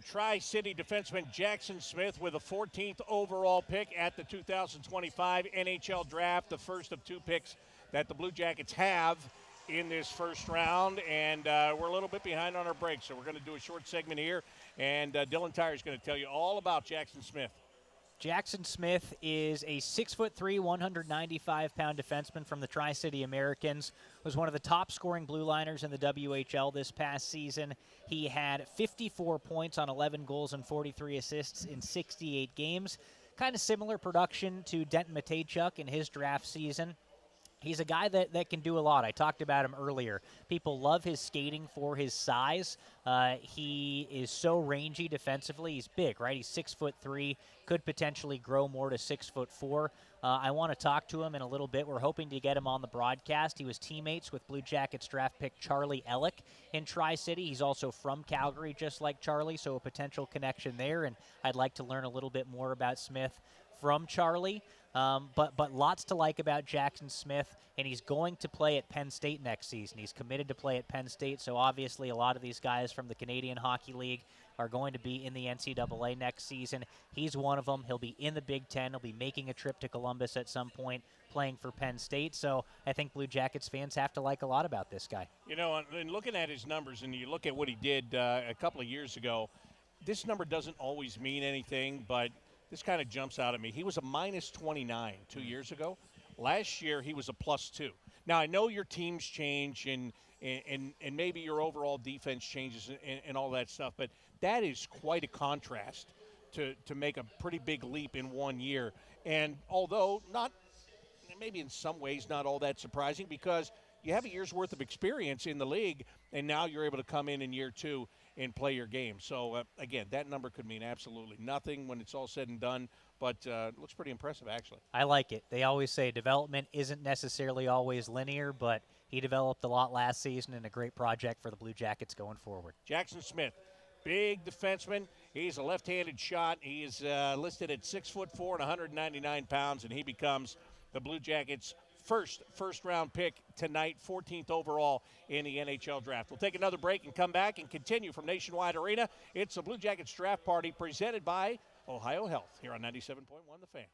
B: Tri-City defenseman Jackson Smith with a 14th overall pick at the 2025 NHL Draft, the first of two picks that the Blue Jackets have in this first round. And we're a little bit behind on our break, so we're going to do a short segment here. And Dylan Tyrer is going to tell you all about Jackson Smith.
A: Jackson Smith is a 6'3", 195-pound defenseman from the Tri-City Americans. Was one of the top-scoring blue liners in the WHL this past season. He had 54 points on 11 goals and 43 assists in 68 games. Kind of similar production to Denton Matejchuk in his draft season. He's a guy that can do a lot. I talked about him earlier. People love his skating for his size. He is so rangy defensively. He's big, right? He's 6'3", could potentially grow more to 6'4". I want to talk to him in a little bit. We're hoping to get him on the broadcast. He was teammates with Blue Jackets draft pick Charlie Ellick in Tri-City. He's also from Calgary, just like Charlie, so a potential connection there. And I'd like to learn a little bit more about Smith from Charlie. But lots to like about Jackson Smith, and he's going to play at Penn State next season. He's committed to play at Penn State, so obviously a lot of these guys from the Canadian Hockey League are going to be in the NCAA next season. He's one of them. He'll be in the Big Ten. He'll be making a trip to Columbus at some point, playing for Penn State. So I think Blue Jackets fans have to like a lot about this guy.
B: You know, and looking at his numbers, and you look at what he did a couple of years ago, this number doesn't always mean anything, but this kind of jumps out at me. He was a minus 29 2 years ago. Last year, he was a plus 2. Now, I know your teams change and maybe your overall defense changes and all that stuff, but that is quite a contrast to make a pretty big leap in 1 year. And although not, maybe in some ways not all that surprising, because you have a year's worth of experience in the league, and now you're able to come in year 2 and play your game. So, again, that number could mean absolutely nothing when it's all said and done, but it looks pretty impressive, actually.
A: I like it. They always say development isn't necessarily always linear, but he developed a lot last season and a great project for the Blue Jackets going forward.
B: Jackson Smith, big defenseman. He's a left-handed shot. He is listed at 6'4" and 199 pounds, and he becomes the Blue Jackets' first-round pick tonight, 14th overall in the NHL Draft. We'll take another break and come back and continue from Nationwide Arena. It's the Blue Jackets Draft Party presented by Ohio Health here on 97.1 The Fan.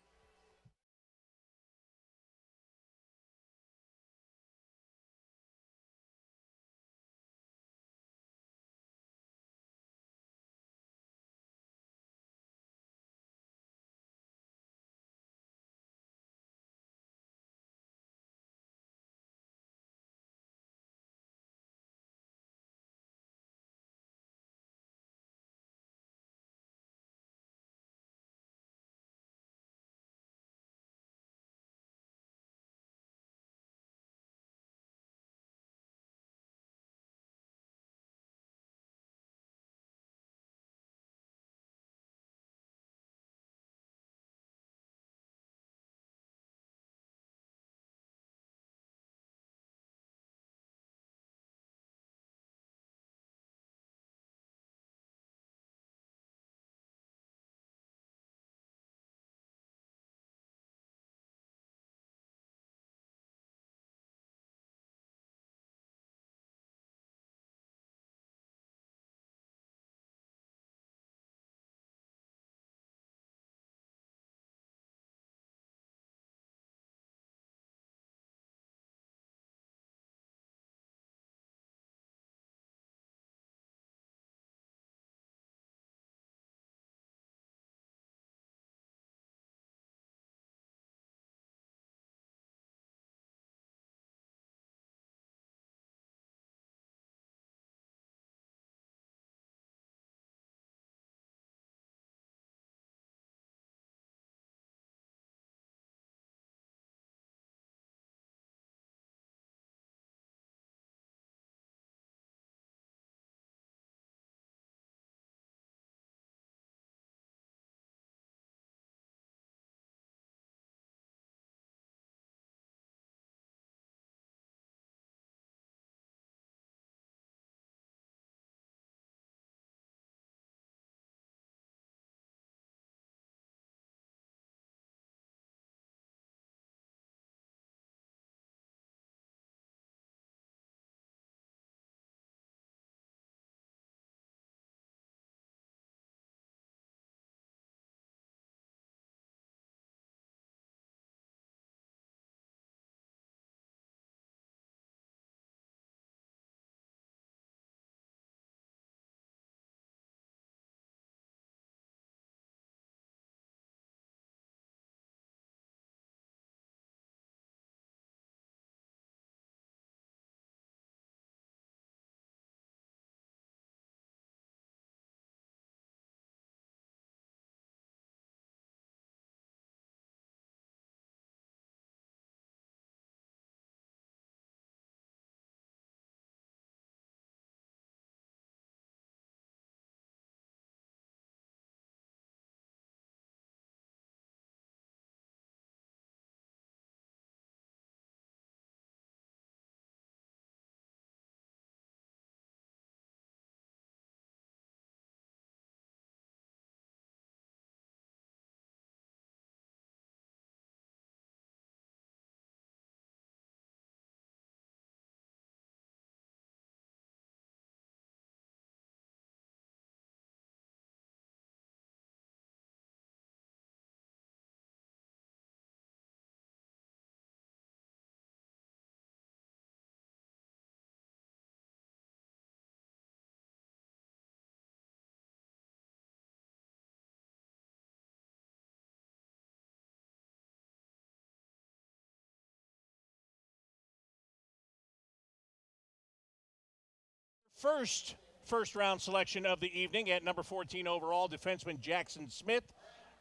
B: first-round selection of the evening at number 14 overall, defenseman Jackson Smith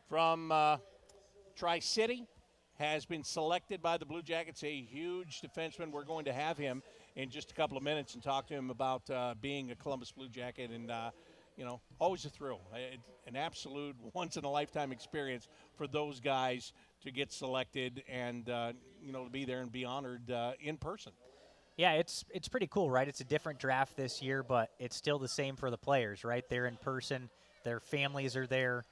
B: from Tri-City has been selected by the Blue Jackets, a huge defenseman. We're going to have him in just a couple of minutes and talk to him about being a Columbus Blue Jacket, and always a thrill, an absolute once-in-a-lifetime experience for those guys to get selected and to be there and be honored in person.
A: Yeah, it's pretty cool, right? It's a different draft this year, but it's still the same for the players, right? They're in person. Their families are there.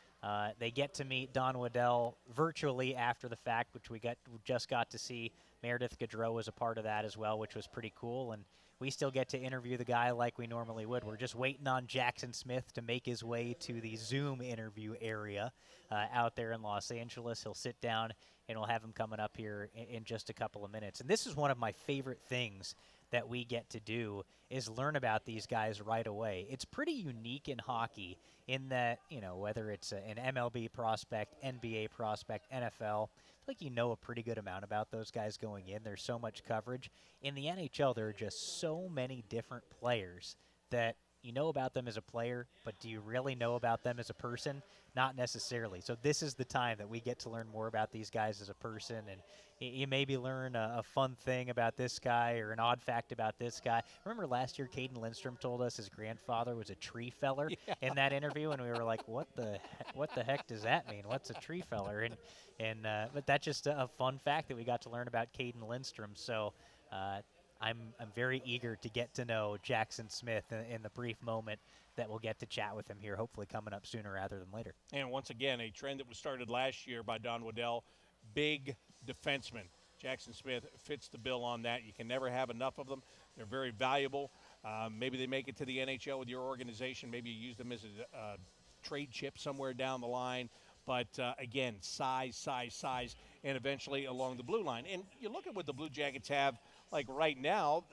A: They get to meet Don Waddell virtually after the fact, which we just got to see. Meredith Gaudreau was a part of that as well, which was pretty cool. And we still get to interview the guy like we normally would. We're just waiting on Jackson Smith to make his way to the Zoom interview area out there in Los Angeles. He'll sit down, and we'll have him coming up here in just a couple of minutes. And this is one of my favorite things that we get to do is learn about these guys right away. It's pretty unique in hockey in that, whether it's an MLB prospect, NBA prospect, NFL, I feel like you know a pretty good amount about those guys going in. There's so much coverage. In the NHL, there are just so many different players that you know about them as a player, but do you really know about them as a person? Not necessarily. So this is the time that we get to learn more about these guys as a person, and you maybe learn a fun thing about this guy or an odd fact about this guy. Remember last year, Caden Lindstrom told us his grandfather was a tree feller in that interview, and we were like, what the heck does that mean? What's a tree feller? But that's just a fun fact that we got to learn about Caden Lindstrom. So I'm very eager to get to know Jackson Smith in the brief moment that we'll get to chat with him here, hopefully coming up sooner rather than later.
B: And once again, a trend that was started last year by Don Waddell, big defenseman. Jackson Smith fits the bill on that. You can never have enough of them. They're very valuable. Maybe they make it to the NHL with your organization. Maybe you use them as a trade chip somewhere down the line. But, again, size, and eventually along the blue line. And you look at what the Blue Jackets have, like right now,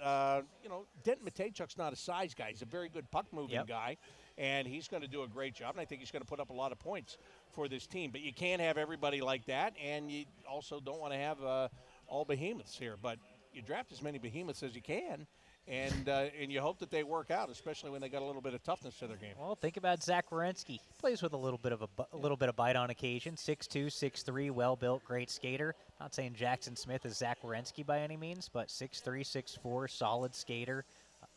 B: Denton Matejchuk's not a size guy. He's a very good puck-moving guy, and he's going to do a great job. And I think he's going to put up a lot of points for this team. But you can't have everybody like that, and you also don't want to have all behemoths here. But you draft as many behemoths as you can, and you hope that they work out, especially when they got a little bit of toughness to their game.
A: Well, think about Zach Werenski. Plays with a little bit of bite on occasion. 6'2", 6'3", well-built, great skater. Not saying Jackson Smith is Zach Werenski by any means, but 6'3", 6'4", solid skater,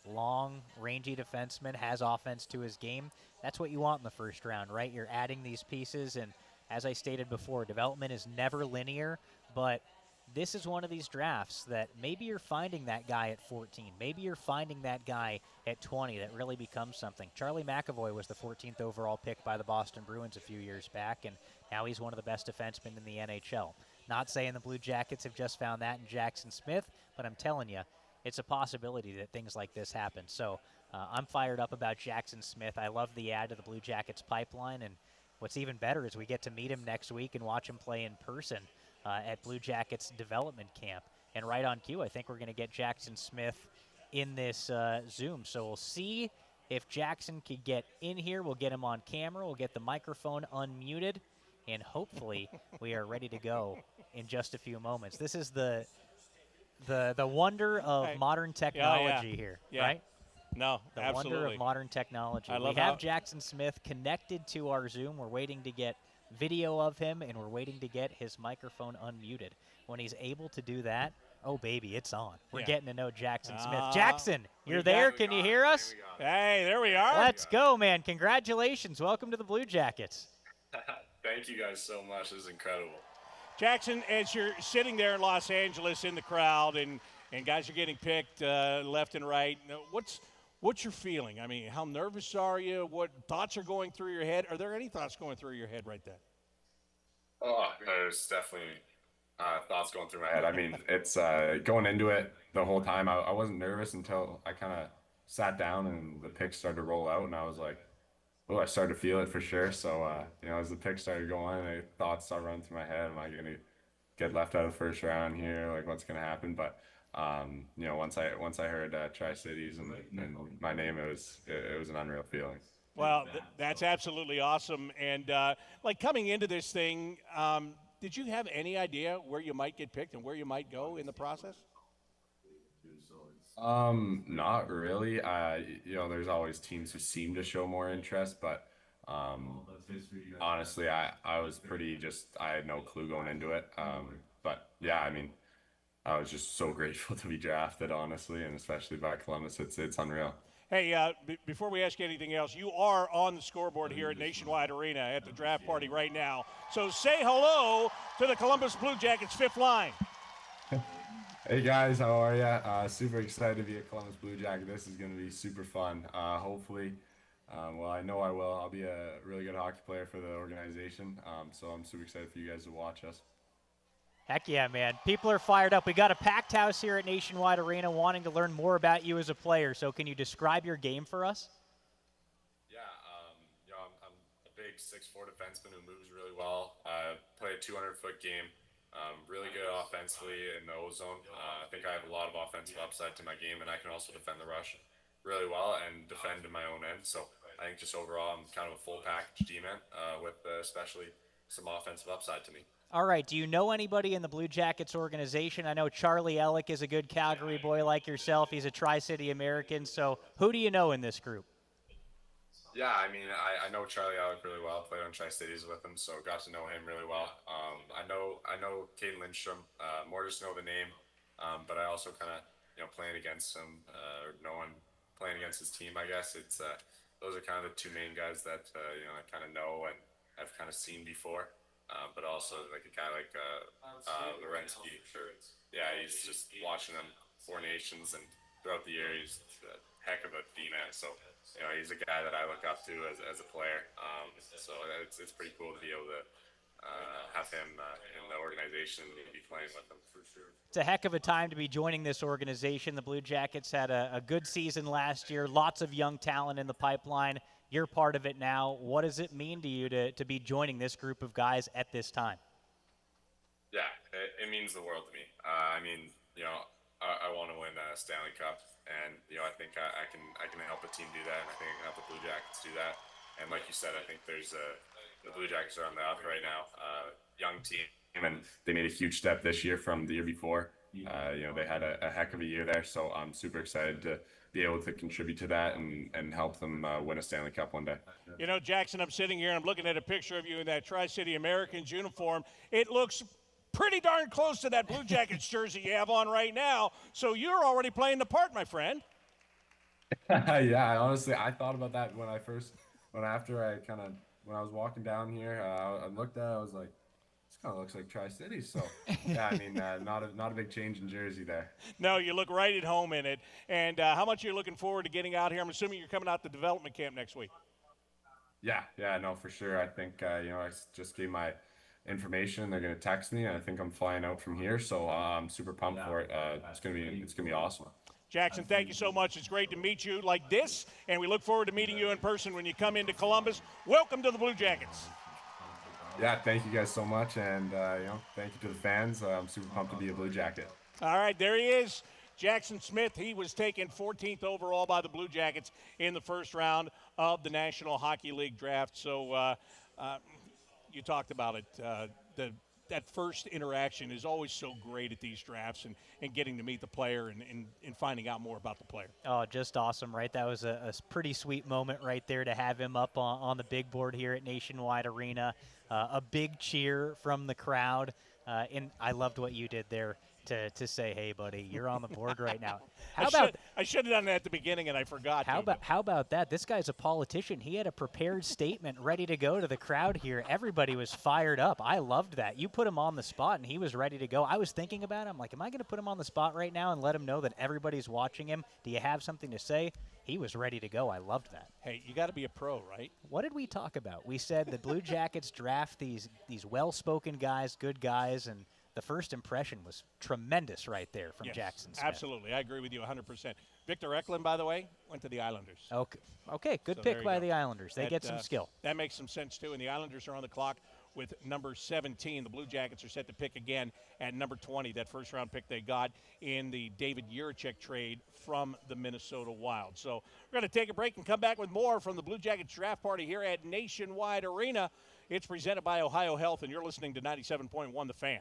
A: long, rangy defenseman, has offense to his game. That's what you want in the first round, right? You're adding these pieces, and as I stated before, development is never linear, but this is one of these drafts that maybe you're finding that guy at 14. Maybe you're finding that guy at 20 that really becomes something. Charlie McAvoy was the 14th overall pick by the Boston Bruins a few years back, and now he's one of the best defensemen in the NHL. Not saying the Blue Jackets have just found that in Jackson Smith, but I'm telling you, it's a possibility that things like this happen. So I'm fired up about Jackson Smith. I love the add to the Blue Jackets pipeline, and what's even better is we get to meet him next week and watch him play in person at Blue Jackets development camp. And right on cue, I think we're going to get Jackson Smith in this Zoom. So we'll see if Jackson could get in here. We'll get him on camera. We'll get the microphone unmuted. And hopefully we are ready to go in just a few moments. This is the wonder of modern technology here, right?
B: No,
A: the
B: absolutely.
A: wonder of modern technology. We have Jackson Smith connected to our Zoom. We're waiting to get video of him, and we're waiting to get his microphone unmuted. When he's able to do that, oh, baby, it's on. We're getting to know Jackson Smith. Jackson, you're there? Can you hear us?
B: Hey, there we are.
A: Let's go, man. Congratulations. Welcome to the Blue Jackets.
T: Thank you guys so much. This is incredible.
B: Jackson, as you're sitting there in Los Angeles in the crowd and guys are getting picked left and right, what's your feeling? I mean, how nervous are you? What thoughts are going through your head? Are there any thoughts going through your head right then?
T: Oh, there's definitely thoughts going through my head. I mean, it's going into it the whole time. I wasn't nervous until I kind of sat down and the picks started to roll out, and I was like, oh, I started to feel it for sure. So, as the picks started going, thoughts started running through my head. Am I going to get left out of the first round here? Like, what's going to happen? But once I heard Tri-Cities and my name, it was an unreal feeling.
B: Well, that's absolutely awesome. And coming into this thing, did you have any idea where you might get picked and where you might go in the process?
T: Not really. There's always teams who seem to show more interest, but honestly, I was I had no clue going into it. But yeah, I mean, I was just so grateful to be drafted, honestly, and especially by Columbus. It's unreal.
B: Hey, before we ask you anything else, you are on the scoreboard here at Nationwide Arena at the draft party right now. So say hello to the Columbus Blue Jackets fifth line.
T: Hey guys, how are ya? Super excited to be a Columbus Blue Jacket. This is going to be super fun. Hopefully, well, I know I will. I'll be a really good hockey player for the organization. So I'm super excited for you guys to watch us.
A: Heck yeah, man. People are fired up. We got a packed house here at Nationwide Arena wanting to learn more about you as a player. So can you describe your game for us?
T: Yeah, I'm a big 6'4" defenseman who moves really well. Play a 200-foot game. Really good offensively in the O-zone. I think I have a lot of offensive upside to my game, and I can also defend the rush really well and defend in my own end. So I think just overall I'm kind of a full package D-man with especially some offensive upside to me.
A: All right, do you know anybody in the Blue Jackets organization? I know Charlie Coyle is a good Calgary boy like yourself. He's a Tri-City American. So who do you know in this group?
T: Yeah, I mean, I know Charlie Coyle really well. Played on Tri-Cities with him, so got to know him really well. I know Caden Lindstrom, more just know the name, but I also kind of, playing against him, playing against his team, I guess. It's those are kind of the two main guys that, I kind of know and have kind of seen before. But also like a guy like Lorenzki, yeah, he's just watching him 4 Nations, and throughout the year he's a heck of a D-man. So he's a guy that I look up to as a player. So it's pretty cool to be able to have him in the organization and be playing with him for sure.
A: It's a heck of a time to be joining this organization. The Blue Jackets had a good season last year. Lots of young talent in the pipeline. You're part of it now. What does it mean to you to be joining this group of guys at this time?
T: Yeah, it means the world to me. I mean, I want to win a Stanley Cup, and I think I can help a team do that, and I think I can help the Blue Jackets do that. And like you said, I think the Blue Jackets are on the up right now. Young team, and they made a huge step this year from the year before. They had a heck of a year there, so I'm super excited to be able to contribute to that and help them win a Stanley Cup one day.
B: Jackson, I'm sitting here and I'm looking at a picture of you in that Tri-City Americans uniform. It looks pretty darn close to that Blue Jackets jersey you have on right now, so you're already playing the part, my friend.
T: Yeah, honestly, I thought about that when I was walking down here, I looked at it, I was like, this kind of looks like Tri-Cities. So, yeah, I mean, not a big change in jersey there.
B: No, you look right at home in it. And how much are you looking forward to getting out here? I'm assuming you're coming out to development camp next week.
T: Yeah, no, for sure. I think, I just gave my information. They're going to text me, and I think I'm flying out from here. So I'm super pumped for it. It's gonna be awesome.
B: Jackson, thank you so much. It's great to meet you like this, and we look forward to meeting you in person when you come into Columbus. Welcome to the Blue Jackets.
T: Yeah, thank you guys so much, and thank you to the fans. I'm super pumped to be a Blue Jacket.
B: All right, there he is, Jackson Smith. He was taken 14th overall by the Blue Jackets in the first round of the National Hockey League draft. So you talked about it. That first interaction is always so great at these drafts, and getting to meet the player and finding out more about the player.
A: Oh, just awesome, right? That was a pretty sweet moment right there to have him up on the big board here at Nationwide Arena. A big cheer from the crowd, and I loved what you did there to say, hey, buddy, you're on the board right now.
B: I should have done that at the beginning, and I forgot.
A: How about that? This guy's a politician. He had a prepared statement ready to go to the crowd here. Everybody was fired up. I loved that. You put him on the spot, and he was ready to go. I was thinking about it. I'm like, am I going to put him on the spot right now and let him know that everybody's watching him? Do you have something to say? He was ready to go. I loved that.
B: Hey, you got to be a pro, right?
A: What did we talk about? We said the Blue Jackets draft these well-spoken guys, good guys, and the first impression was tremendous right there from Jackson Smith.
B: Absolutely. I agree with you 100%. Victor Eklund, by the way, went to the Islanders.
A: Okay, good pick by the Islanders. They get some skill.
B: That makes some sense, too, and the Islanders are on the clock with number 17. The Blue Jackets are set to pick again at number 20, that first-round pick they got in the David Jiricek trade from the Minnesota Wild. So we're going to take a break and come back with more from the Blue Jackets draft party here at Nationwide Arena. It's presented by Ohio Health, and you're listening to 97.1 The Fan.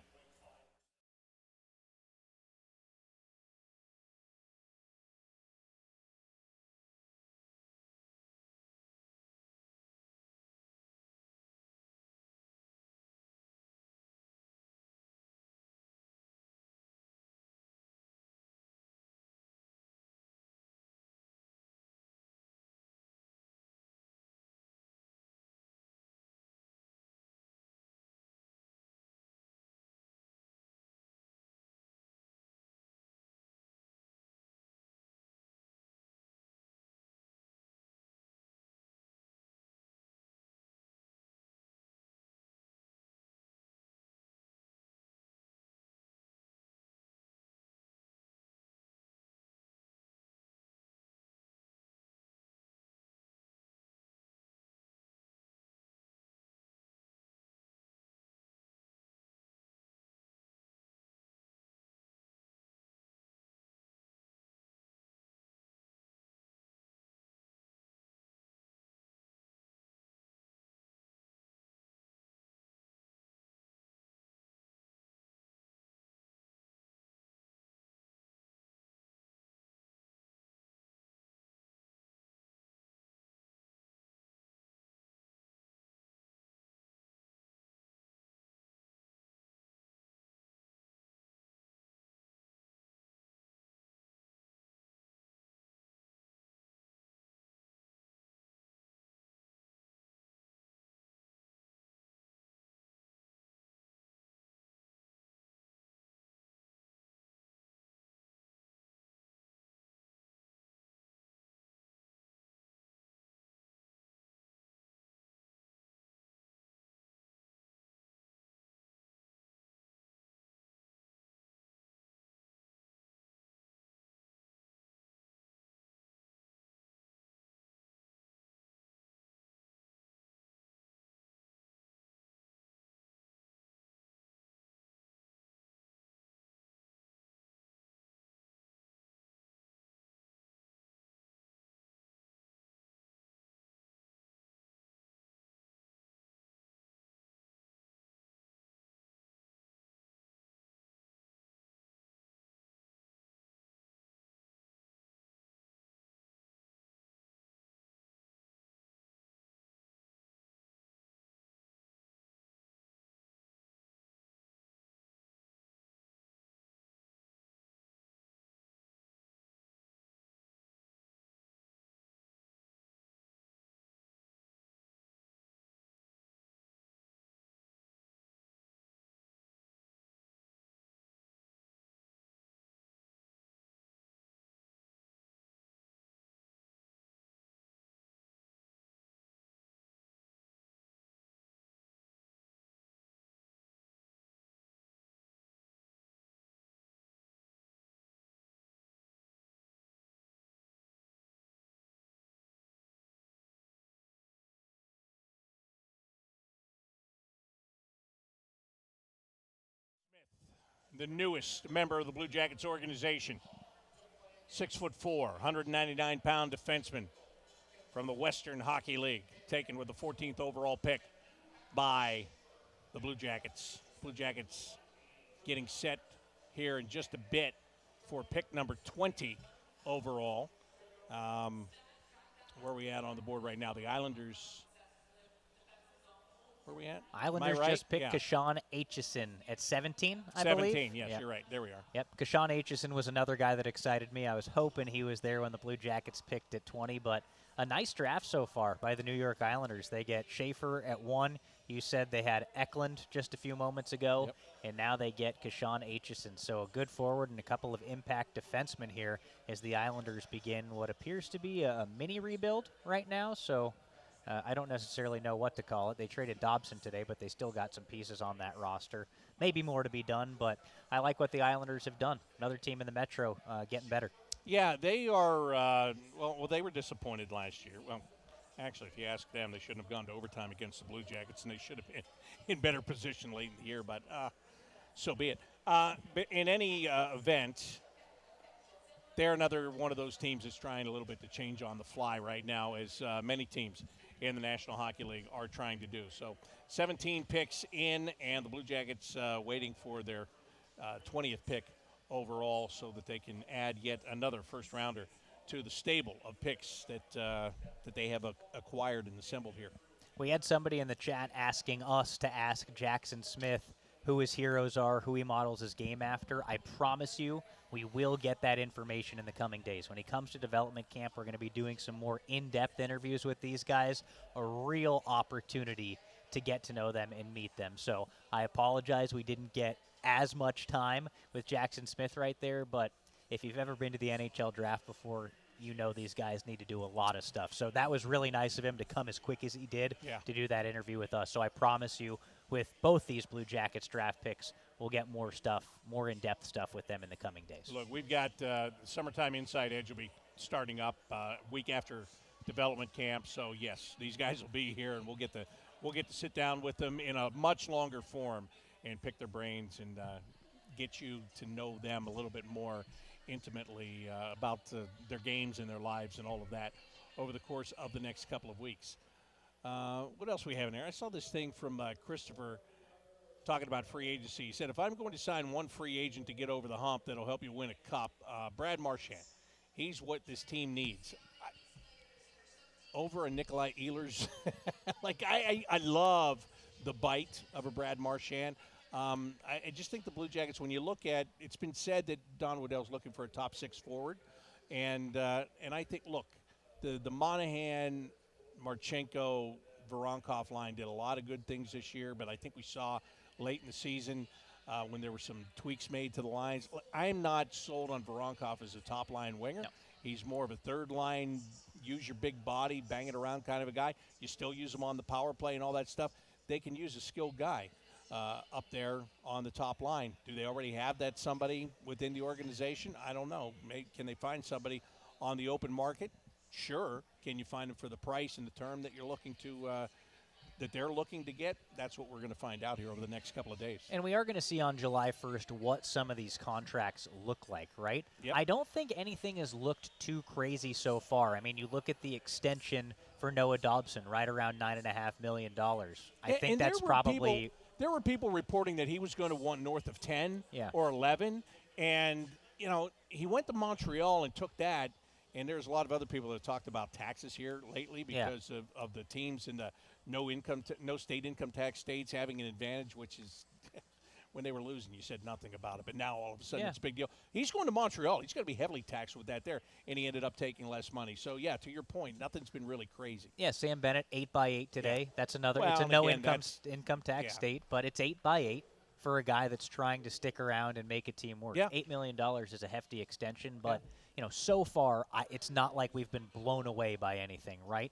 B: the newest member of the Blue Jackets organization. 6'4", 199-pound defenseman from the Western Hockey League, taken with the 14th overall pick by the Blue Jackets. Blue Jackets getting set here in just a bit for pick number 20 overall. Where are we at on the board right now? The Islanders. Where are we at?
A: Islanders
B: right?
A: just picked Kashawn Aitchison at 17, I
B: 17,
A: believe.
B: yes,
A: Yep.
B: you're right. There we are.
A: Yep, Kashawn Aitchison was another guy that excited me. I was hoping he was there when the Blue Jackets picked at 20, but a nice draft so far by the New York Islanders. They get Schaefer at 1. You said they had Eklund just a few moments ago, and now they get Kashawn Aitchison. So a good forward and a couple of impact defensemen here as the Islanders begin what appears to be a mini rebuild right now. So I don't necessarily know what to call it. They traded Dobson today, but they still got some pieces on that roster. Maybe more to be done, but I like what the Islanders have done. Another team in the Metro getting better.
B: Yeah, they are, well, they were disappointed last year. Well, actually, if you ask them, they shouldn't have gone to overtime against the Blue Jackets, and they should have been in better position late in the year, but so be it. But in any event, they're another one of those teams that's trying a little bit to change on the fly right now, as many teams in the National Hockey League are trying to do. So 17 picks in, and the Blue Jackets waiting for their 20th pick overall so that they can add yet another first-rounder to the stable of picks that they have acquired and assembled here.
A: We had somebody in the chat asking us to ask Jackson Smith who his heroes are, who he models his game after. I promise you we will get that information in the coming days. When he comes to development camp, we're going to be doing some more in-depth interviews with these guys, a real opportunity to get to know them and meet them. So I apologize we didn't get as much time with Jackson Smith right there, but if you've ever been to the NHL draft before, you know these guys need to do a lot of stuff. So that was really nice of him to come as quick as he did to do that interview with us. So I promise you, with both these Blue Jackets draft picks, we'll get more stuff, more in-depth stuff with them in the coming days.
B: Look, we've got Summertime Inside Edge will be starting up week after development camp. So, yes, these guys will be here, and we'll get to sit down with them in a much longer form and pick their brains and get you to know them a little bit more intimately about their games and their lives and all of that over the course of the next couple of weeks. What else we have in there? I saw this thing from Christopher talking about free agency. He said, if I'm going to sign one free agent to get over the hump that'll help you win a cup, Brad Marchand. He's what this team needs. Over a Nikolai Ehlers. Like, I love the bite of a Brad Marchand. I just think the Blue Jackets, when you look at, it's been said that Don Waddell's looking for a top 6 forward. And I think, look, the Monahan, Marchenko, Voronkov line did a lot of good things this year, but I think we saw late in the season when there were some tweaks made to the lines. I'm not sold on Voronkov as a top-line winger. No. He's more of a third-line, use your big body, bang it around kind of a guy. You still use him on the power play and all that stuff. They can use a skilled guy up there on the top line. Do they already have that somebody within the organization? I don't know. Can they find somebody on the open market? Sure. Can you find them for the price and the term that you're looking to that they're looking to get? That's what we're going to find out here over the next couple of days.
A: And we are going to see on July 1st what some of these contracts look like, right?
B: Yep.
A: I don't think anything has looked too crazy so far. I mean, you look at the extension for Noah Dobson, right around $9.5 million. I think that's probably...
B: There were people reporting that he was going to want north of 10 or 11. And, you know, he went to Montreal and took that. And there's a lot of other people that have talked about taxes here lately because of the teams in the no state income tax states having an advantage, which is when they were losing, you said nothing about it. But now all of a sudden it's a big deal. He's going to Montreal. He's going to be heavily taxed with that there. And he ended up taking less money. So, yeah, to your point, nothing's been really crazy.
A: Yeah, Sam Bennett, 8x8 today. Yeah. That's another.
B: Well,
A: it's a no income tax state, but it's 8x8 for a guy that's trying to stick around and make a team work.
B: Yeah.
A: $8 million is a hefty extension, but you know, so far it's not like we've been blown away by anything, right?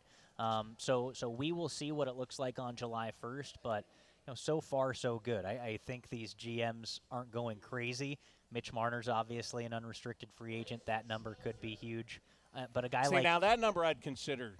A: So we will see what it looks like on July 1st, but you know, so far so good. I think these GMs aren't going crazy. Mitch Marner's obviously an unrestricted free agent. That number could be huge, but a guy
B: now that number I'd consider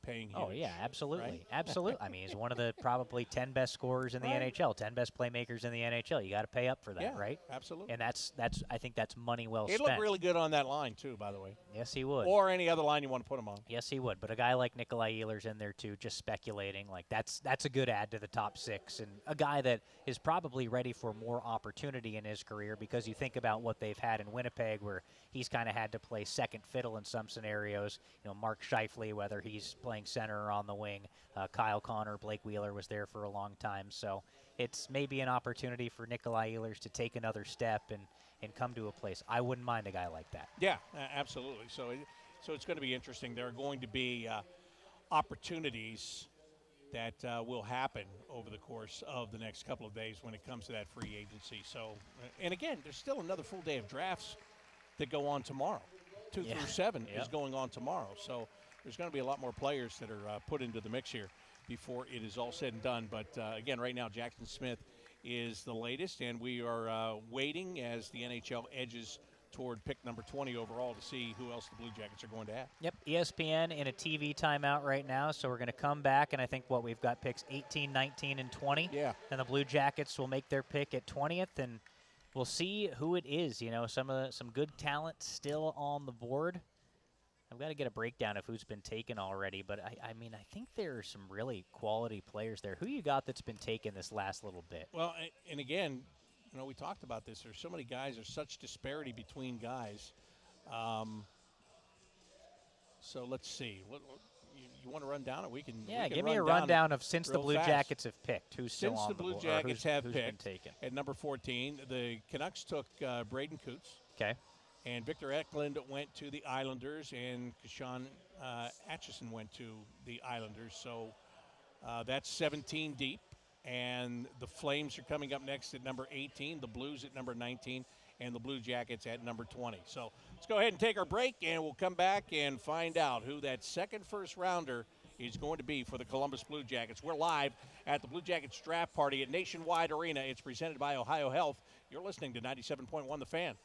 B: paying him.
A: Oh, yeah, absolutely.
B: Right?
A: Absolutely. I mean, he's one of the probably 10 best scorers in the
B: Right.
A: NHL, 10 best playmakers in the NHL. You got to pay up for that,
B: Yeah,
A: right?
B: absolutely.
A: And I think that's money well
B: He'd
A: spent.
B: look really good on that line, too, by the way.
A: Yes, he would.
B: Or any other line you want to put him on.
A: Yes, he would. But a guy like Nikolai Ehlers in there, too, just speculating, like that's a good add to the top six. And a guy that is probably ready for more opportunity in his career, because you think about what they've had in Winnipeg, where he's kind of had to play second fiddle in some scenarios. You know, Mark Scheifele, whether he's playing center or on the wing. Kyle Connor, Blake Wheeler was there for a long time. So it's maybe an opportunity for Nikolai Ehlers to take another step and come to a place. I wouldn't mind a guy like that.
B: Yeah, absolutely. So it's going to be interesting. There are going to be opportunities that will happen over the course of the next couple of days when it comes to that free agency. So, and again, there's still another full day of drafts that go on tomorrow. 2 through 7 is going on tomorrow. So there's going to be a lot more players that are put into the mix here before it is all said and done. But again, right now, Jackson Smith is the latest, and we are waiting as the NHL edges toward pick number 20 overall to see who else the Blue Jackets are going to add.
A: Yep, ESPN in a TV timeout right now, so we're going to come back, and I think we've got picks 18, 19, and 20.
B: Yeah.
A: And the Blue Jackets will make their pick at 20th, and we'll see who it is. You know, some good talent still on the board. I've got to get a breakdown of who's been taken already, but I mean, I think there are some really quality players there. Who you got that's been taken this last little bit?
B: Well, and again, you know, we talked about this. There's so many guys. There's such disparity between guys. So let's see. You want to run down it? We can.
A: Yeah,
B: we can
A: give me a
B: run
A: rundown of since the Blue
B: fast.
A: Jackets have picked. Who's still on
B: Since the Blue
A: board, or
B: Jackets have
A: who's been
B: picked
A: taken.
B: at number 14, the Canucks took Braden Coots.
A: Okay.
B: And Victor Eklund went to the Islanders, and Kashan Atchison went to the Islanders. So that's 17 deep. And the Flames are coming up next at number 18, the Blues at number 19, and the Blue Jackets at number 20. So let's go ahead and take our break, and we'll come back and find out who that second first-rounder is going to be for the Columbus Blue Jackets. We're live at the Blue Jackets draft party at Nationwide Arena. It's presented by Ohio Health. You're listening to 97.1 The Fan.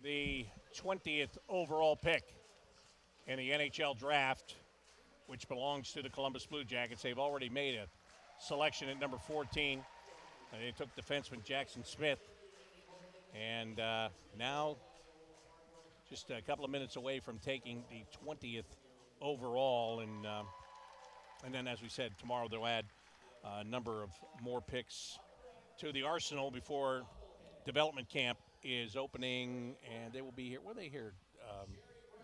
B: the 20th overall pick in the NHL Draft, which belongs to the Columbus Blue Jackets. They've already made a selection at number 14. They took defenseman Jackson Smith. And now just a couple of minutes away from taking the 20th overall. And then, as we said, tomorrow they'll add a number of more picks to the arsenal before development camp is opening, and they will be here. Were they here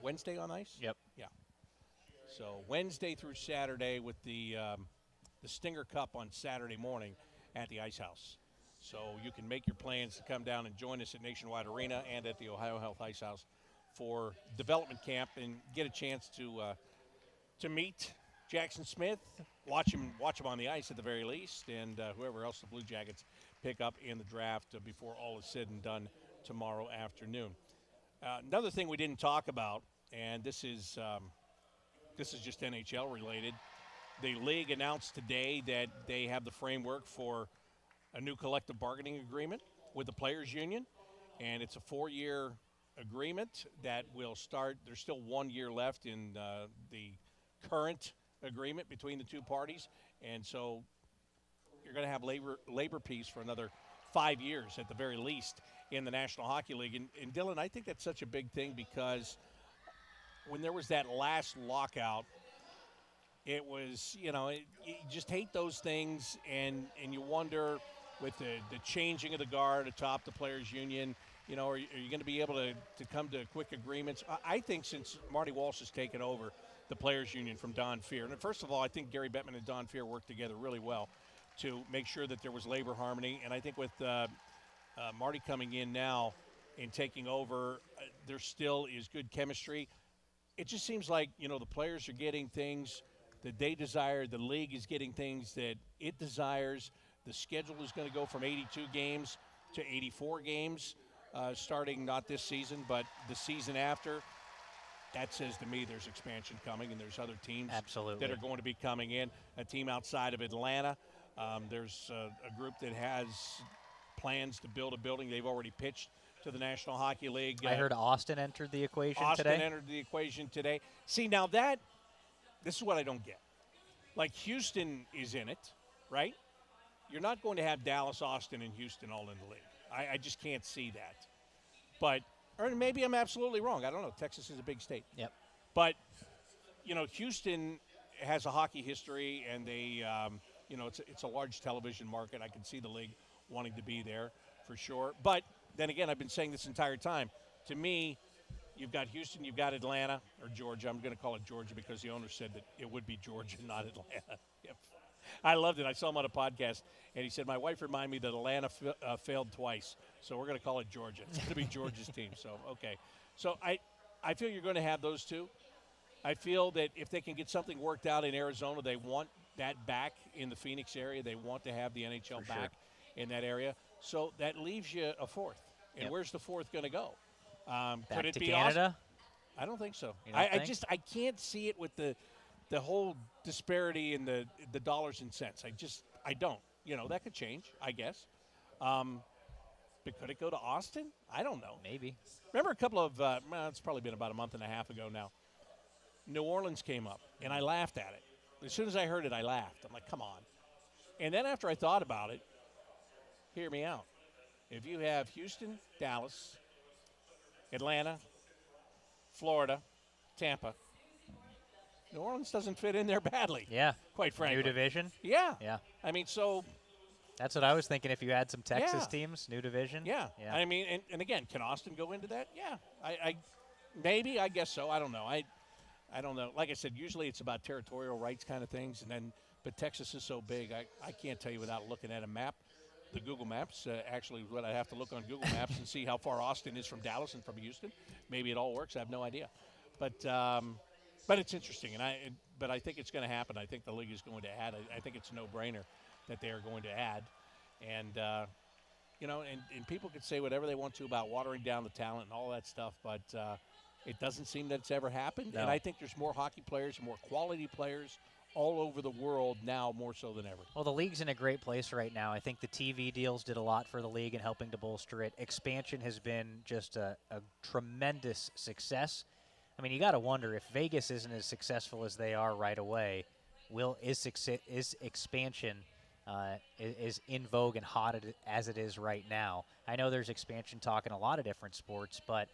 B: Wednesday on ice?
A: Yep.
B: Yeah. So Wednesday through Saturday with the Stinger Cup on Saturday morning at the Ice House. So you can make your plans to come down and join us at Nationwide Arena and at the Ohio Health Ice House for development camp and get a chance to meet Jackson Smith, watch him on the ice at the very least, and whoever else the Blue Jackets pick up in the draft before all is said and done tomorrow afternoon. Another thing we didn't talk about, and this is just NHL related. The league announced today that they have the framework for a new collective bargaining agreement with the Players Union, and it's a 4-year agreement that will start. There's still 1 year left in the current agreement between the two parties, and so you're going to have labor peace for another 5 years at the very least in the National Hockey League. And Dylan, I think that's such a big thing because when there was that last lockout, it was, you just hate those things, and you wonder with the changing of the guard atop the Players Union, are you going to be able to come to quick agreements? I think since Marty Walsh has taken over the Players Union from Don Fehr, and first of all, I think Gary Bettman and Don Fehr worked together really well to make sure that there was labor harmony, and I think with Marty coming in now and taking over, there still is good chemistry. It just seems like, the players are getting things that they desire. The league is getting things that it desires. The schedule is going to go from 82 games to 84 games, starting not this season, but the season after. That says to me there's expansion coming, and there's other teams that are going to be coming in. A team outside of Atlanta. There's a group that has plans to build a building. They've already pitched to the National Hockey League.
A: I heard Austin entered the equation today.
B: Austin entered the equation today. See, now this is what I don't get. Like, Houston is in it, right? You're not going to have Dallas, Austin, and Houston all in the league. I just can't see that. But, or maybe I'm absolutely wrong. I don't know. Texas is a big state.
A: Yep.
B: But, Houston has a hockey history, and they, it's a large television market. I can see the league wanting to be there for sure. But then again, I've been saying this entire time. To me, you've got Houston, you've got Atlanta, or Georgia. I'm going to call it Georgia because the owner said that it would be Georgia, not Atlanta. Yep. I loved it. I saw him on a podcast, and he said, my wife reminded me that Atlanta failed twice, so we're going to call it Georgia. It's going to be Georgia's team, so okay. So I feel you're going to have those two. I feel that if they can get something worked out in Arizona, they want that back in the Phoenix area. They want to have the NHL back in that area. So that leaves you a fourth. And where's the fourth going to go? Could it
A: to
B: be
A: Canada?
B: Austin? I don't think so.
A: I
B: can't see it with the whole disparity in the dollars and cents. I don't. That could change, I guess. But could it go to Austin? I don't know.
A: Maybe.
B: Remember a couple of, it's probably been about a month and a half ago now. New Orleans came up, and I laughed at it. As soon as I heard it, I laughed. I'm like, come on. And then after I thought about it, hear me out. If you have Houston, Dallas, Atlanta, Florida, Tampa, New Orleans doesn't fit in there badly.
A: Yeah.
B: Quite frankly.
A: New division?
B: Yeah.
A: Yeah.
B: I mean, so.
A: That's what I was thinking if you had some Texas teams, new division.
B: Yeah. I mean, and again, can Austin go into that? Yeah. Maybe, I guess so. I don't know. I don't know. Like I said, usually it's about territorial rights kind of things, but Texas is so big, I can't tell you without looking at a map. The Google Maps, actually what I have to look on Google Maps and see how far Austin is from Dallas and from Houston. Maybe it all works. I have no idea. But it's interesting, but I think it's going to happen. I think the league is going to add. I think it's a no-brainer that they are going to add. And, and people could say whatever they want to about watering down the talent and all that stuff, but it doesn't seem that it's ever happened.
A: No.
B: And I think there's more hockey players, more quality players all over the world now more so than ever.
A: Well, the league's in a great place right now. I think the TV deals did a lot for the league in helping to bolster it. Expansion has been just a tremendous success. I mean, you got to wonder if Vegas isn't as successful as they are right away. Is expansion is in vogue and hot as it is right now? I know there's expansion talk in a lot of different sports, but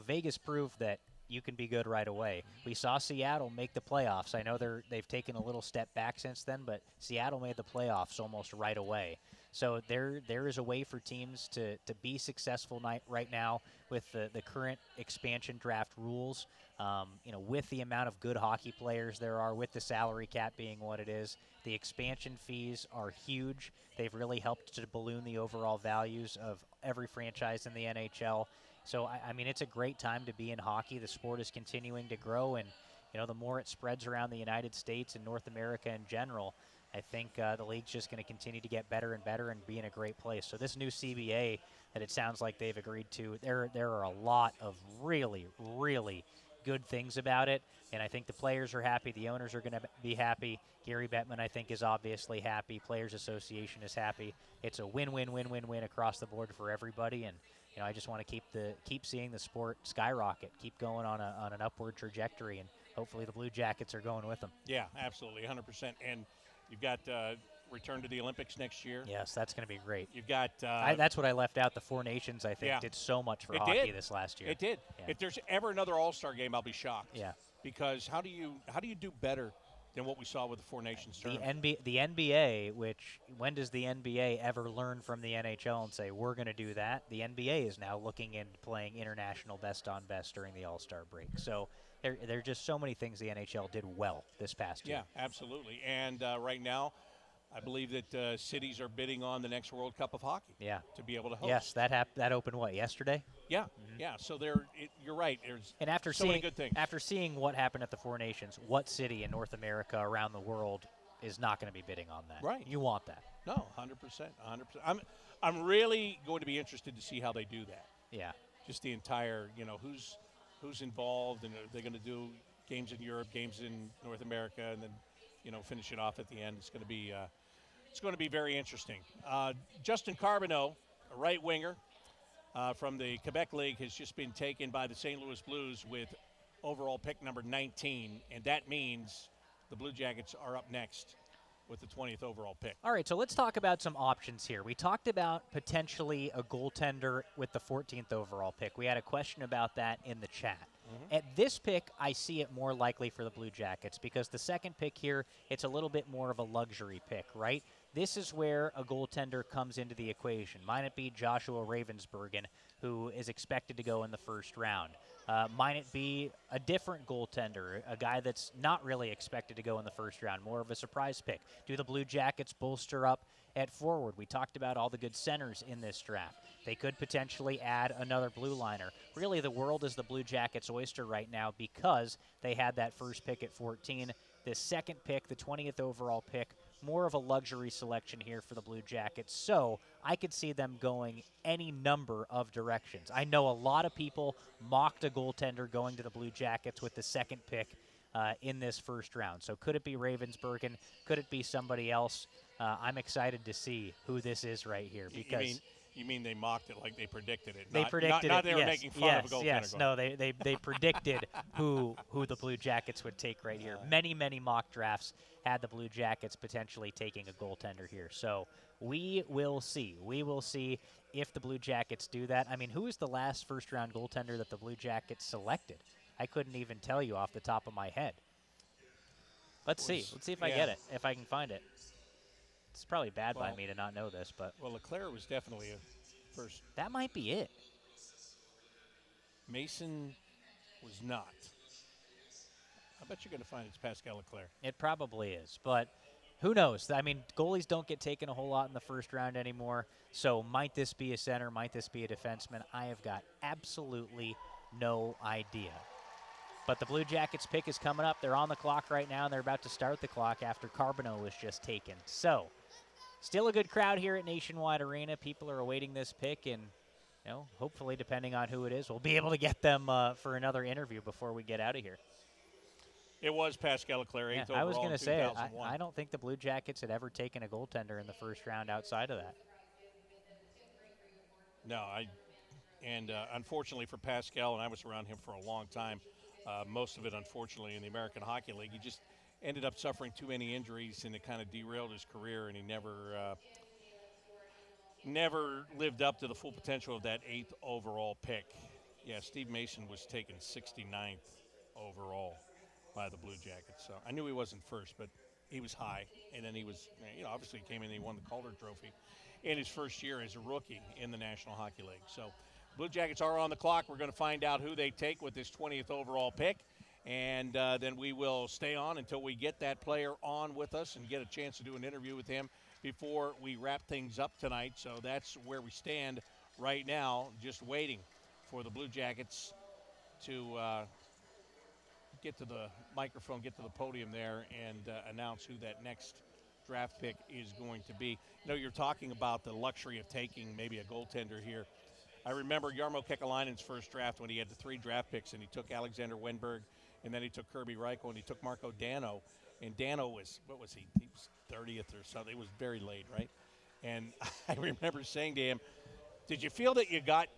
A: Vegas proved that you can be good right away. We saw Seattle make the playoffs. I know they've taken a little step back since then, but Seattle made the playoffs almost right away. So there is a way for teams to be successful right now with the current expansion draft rules. With the amount of good hockey players there are, with the salary cap being what it is, the expansion fees are huge. They've really helped to balloon the overall values of every franchise in the NHL. So, I mean, it's a great time to be in hockey. The sport is continuing to grow, and, the more it spreads around the United States and North America in general, I think the league's just going to continue to get better and better and be in a great place. So this new CBA that it sounds like they've agreed to, there are a lot of really, really good things about it, and I think the players are happy. The owners are going to be happy. Gary Bettman, I think, is obviously happy. Players Association is happy. It's a win-win-win-win-win across the board for everybody, and I just want to keep seeing the sport skyrocket, keep going on an upward trajectory, and hopefully the Blue Jackets are going with them.
B: Yeah, absolutely, 100%. And you've got return to the Olympics next year.
A: Yes, that's going to be great.
B: You've got
A: that's what I left out. The Four Nations, I think, did so much for hockey this last year.
B: It did.
A: Yeah.
B: If there's ever another All-Star game, I'll be shocked.
A: Yeah.
B: Because how do you do better than what we saw with the Four Nations tournament?
A: The NBA, when does the NBA ever learn from the NHL and say, we're going to do that? The NBA is now looking into playing international best-on-best during the All-Star break. So there are just so many things the NHL did well this past year.
B: Yeah, absolutely. And right now, I believe that cities are bidding on the next World Cup of Hockey.
A: Yeah.
B: To be able to host.
A: Yes, that opened yesterday?
B: Yeah, yeah. So you're right. There's many good things.
A: After seeing what happened at the Four Nations, what city in North America, around the world, is not going to be bidding on that?
B: Right.
A: You want that?
B: No, 100%, 100%. I'm really going to be interested to see how they do that.
A: Yeah.
B: Just the entire, who's involved, and are they going to do games in Europe, games in North America, and then finish it off at the end? It's going to be very interesting. Justin Carbonneau, a right winger from the Quebec League, has just been taken by the St. Louis Blues with overall pick number 19, and that means the Blue Jackets are up next with the 20th overall pick.
A: All right, so let's talk about some options here. We talked about potentially a goaltender with the 14th overall pick. We had a question about that in the chat. At this pick, I see it more likely for the Blue Jackets because the second pick here, it's a little bit more of a luxury pick, right? This is where a goaltender comes into the equation. Might it be Joshua Ravensbergen, who is expected to go in the first round? Might it be a different goaltender, a guy that's not really expected to go in the first round, more of a surprise pick? Do the Blue Jackets bolster up at forward? We talked about all the good centers in this draft. They could potentially add another blue liner. Really, the world is the Blue Jackets' oyster right now because they had that first pick at 14. The second pick, the 20th overall pick, more of a luxury selection here for the Blue Jackets. So I could see them going any number of directions. I know a lot of people mocked a goaltender going to the Blue Jackets with the second pick in this first round. So could it be Ravensbergen? Could it be somebody else? I'm excited to see who this is right here because
B: you mean they mocked it like they predicted it?
A: They predicted it.
B: They were making fun of a goaltender.
A: Yes, no, they predicted who the Blue Jackets would take right here. Many mock drafts had the Blue Jackets potentially taking a goaltender here. So we will see. We will see if the Blue Jackets do that. I mean, who is the last first-round goaltender that the Blue Jackets selected? I couldn't even tell you off the top of my head. Let's see. Let's see if I get it, if I can find it. It's probably bad by me to not know this, but
B: well, Leclerc was definitely a first.
A: That might be it.
B: Mason was not. I bet you're going to find it's Pascal Leclerc.
A: It probably is, but who knows? I mean, goalies don't get taken a whole lot in the first round anymore, so might this be a center? Might this be a defenseman? I have got absolutely no idea. But the Blue Jackets pick is coming up. They're on the clock right now, and they're about to start the clock after Carbonneau was just taken. So, still a good crowd here at Nationwide Arena. People are awaiting this pick, and hopefully, depending on who it is, we'll be able to get them for another interview before we get out of here.
B: It was Pascal Leclerc, 8th overall.
A: I was going to say it. I don't think the Blue Jackets had ever taken a goaltender in the first round outside of that.
B: No, unfortunately for Pascal, and I was around him for a long time, most of it, unfortunately, in the American Hockey League, he just ended up suffering too many injuries, and it kind of derailed his career, and he never lived up to the full potential of that 8th overall pick. Yeah, Steve Mason was taken 69th overall by the Blue Jackets. So I knew he wasn't first, but he was high. And then he was, obviously he came in and he won the Calder Trophy in his first year as a rookie in the National Hockey League. So Blue Jackets are on the clock. We're going to find out who they take with this 20th overall pick. And then we will stay on until we get that player on with us and get a chance to do an interview with him before we wrap things up tonight. So that's where we stand right now, just waiting for the Blue Jackets to get to the microphone, get to the podium there, and announce who that next draft pick is going to be. You're talking about the luxury of taking maybe a goaltender here. I remember Jarmo Kekalainen's first draft when he had the 3 draft picks, and he took Alexander Wenberg, and then he took Kirby Reichel, and he took Marco Dano. And Dano was, what was he? He was 30th or something. It was very late, right? And I remember saying to him, did you feel that you got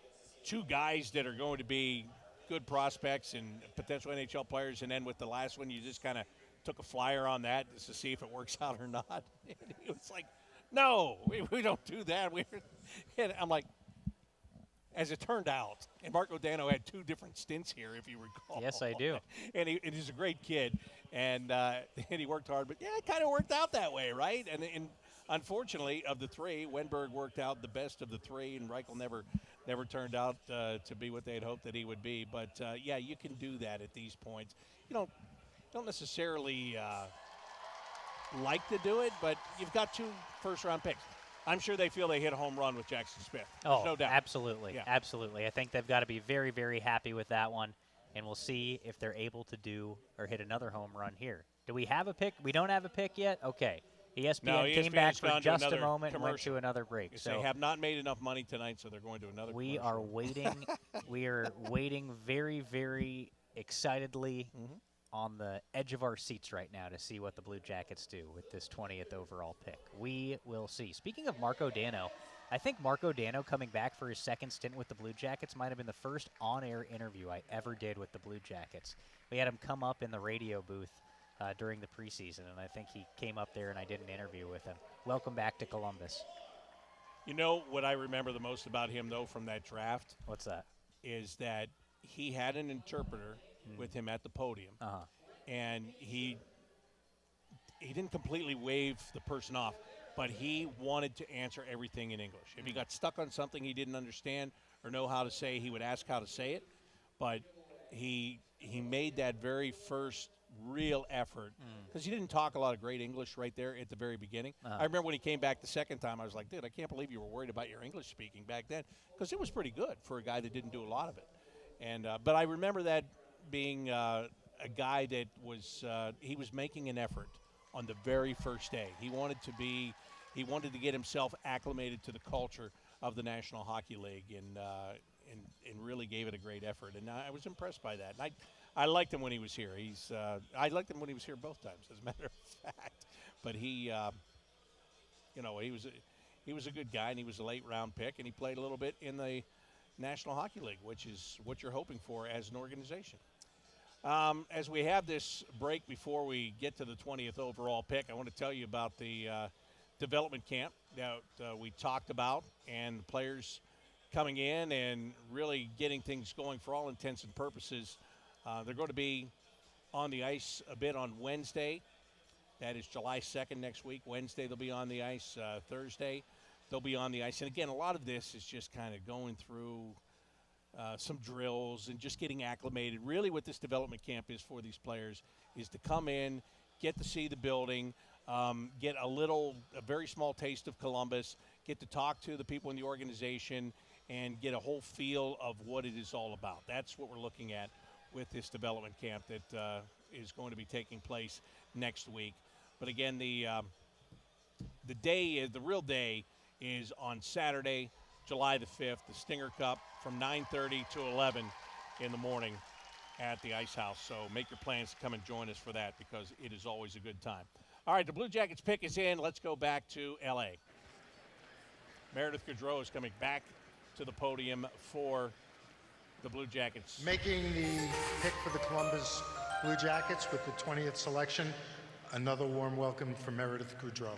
B: 2 guys that are going to be good prospects and potential NHL players, and then with the last one you just kind of took a flyer on that just to see if it works out or not? And he was like, no, we don't do that. And I'm like, as it turned out, and Marco Dano had 2 different stints here, if you recall.
A: Yes, I do.
B: And he's a great kid, and he worked hard. But, yeah, it kind of worked out that way, right? And unfortunately, of the 3, Wenberg worked out the best of the 3, and Reichel never turned out to be what they had hoped that he would be. But, yeah, you can do that at these points. You don't necessarily like to do it, but you've got 2 first-round picks. I'm sure they feel they hit a home run with Jackson Smith. There's no doubt.
A: Absolutely.
B: Yeah.
A: Absolutely. I think they've got to be very, very happy with that one, and we'll see if they're able to do or hit another home run here. Do we have a pick? We don't have a pick yet? Okay. ESPN came back for just a moment and went to another break.
B: So they have not made enough money tonight, so they're going to another
A: We
B: commercial.
A: are waiting. We are waiting very, very excitedly on the edge of our seats right now to see what the Blue Jackets do with this 20th overall pick. We will see. Speaking of Marco Dano, I think Marco Dano coming back for his second stint with the Blue Jackets might have been the first on-air interview I ever did with the Blue Jackets. We had him come up in the radio booth during the preseason, and I think he came up there and I did an interview with him. Welcome back to Columbus.
B: You know what I remember the most about him, though, from that draft?
A: What's that?
B: Is that he had an interpreter with him at the podium, and he didn't completely wave the person off, but he wanted to answer everything in English. If he got stuck on something he didn't understand or know how to say, he would ask how to say it, but he made that very first real effort because he didn't talk a lot of great English right there at the very beginning. I remember when he came back the second time, I was like, dude, I can't believe you were worried about your English speaking back then, because it was pretty good for a guy that didn't do a lot of it. And but I remember that being a guy that was he was making an effort on the very first day. He wanted to get himself acclimated to the culture of the National Hockey League, and really gave it a great effort. And I was impressed by that. And I liked him when he was here. I liked him when he was here both times, as a matter of fact. But he was a good guy, and he was a late round pick, and he played a little bit in the National Hockey League, which is what you're hoping for as an organization. As we have this break before we get to the 20th overall pick, I want to tell you about the development camp that we talked about, and the players coming in and really getting things going for all intents and purposes. They're going to be on the ice a bit on Wednesday. That is July 2nd next week. Wednesday they'll be on the ice. Thursday they'll be on the ice. And again, a lot of this is just kind of going through some drills and just getting acclimated. Really what this development camp is for these players is to come in, get to see the building, get a very small taste of Columbus, get to talk to the people in the organization, and get a whole feel of what it is all about. That's what we're looking at with this development camp that is going to be taking place next week. But again, the real day is on Saturday, July the 5th, the Stinger Cup from 9:30 to 11 in the morning. at the Ice House. So make your plans to come and join us for that because it is always a good time. All right, the Blue Jackets pick is in. Let's go back to L.A. Meredith Gaudreau is coming back to the podium for the Blue Jackets.
Q: Making the pick for the Columbus Blue Jackets with the 20th selection, another warm welcome for Meredith Gaudreau.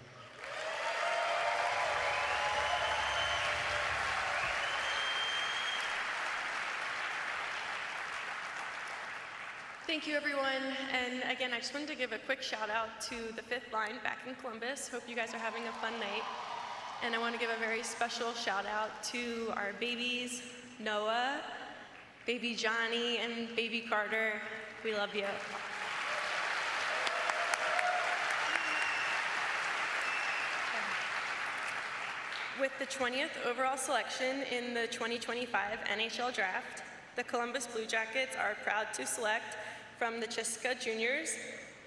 S: Thank you, everyone. And again, I just wanted to give a quick shout out to the fifth line back in Columbus. Hope you guys are having a fun night. And I want to give a very special shout out to our babies, Noah, baby Johnny, and baby Carter. We love you. With the 20th overall selection in the 2025 NHL Draft, the Columbus Blue Jackets are proud to select from the Chiska Juniors,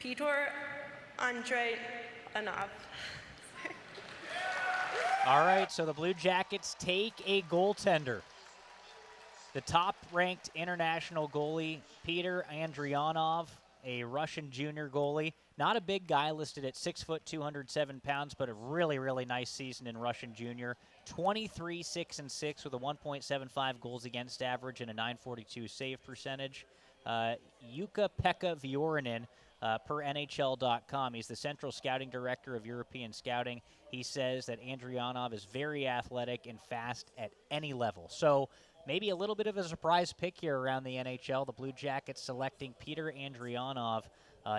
S: Peter Andreanov.
A: All right, so the Blue Jackets take a goaltender. The top-ranked international goalie, Peter Andrianov, a Russian junior goalie. Not a big guy, listed at 6 foot, 207 pounds, but a really, really nice season in Russian junior. 23-6-6 with a 1.75 goals against average and a 942 save percentage. Jukka-Pekka Vuorinen, per NHL.com. He's the central scouting director of European scouting. He says that Andrianov is very athletic and fast at any level. So maybe a little bit of a surprise pick here around the NHL. The Blue Jackets selecting Peter Andrianov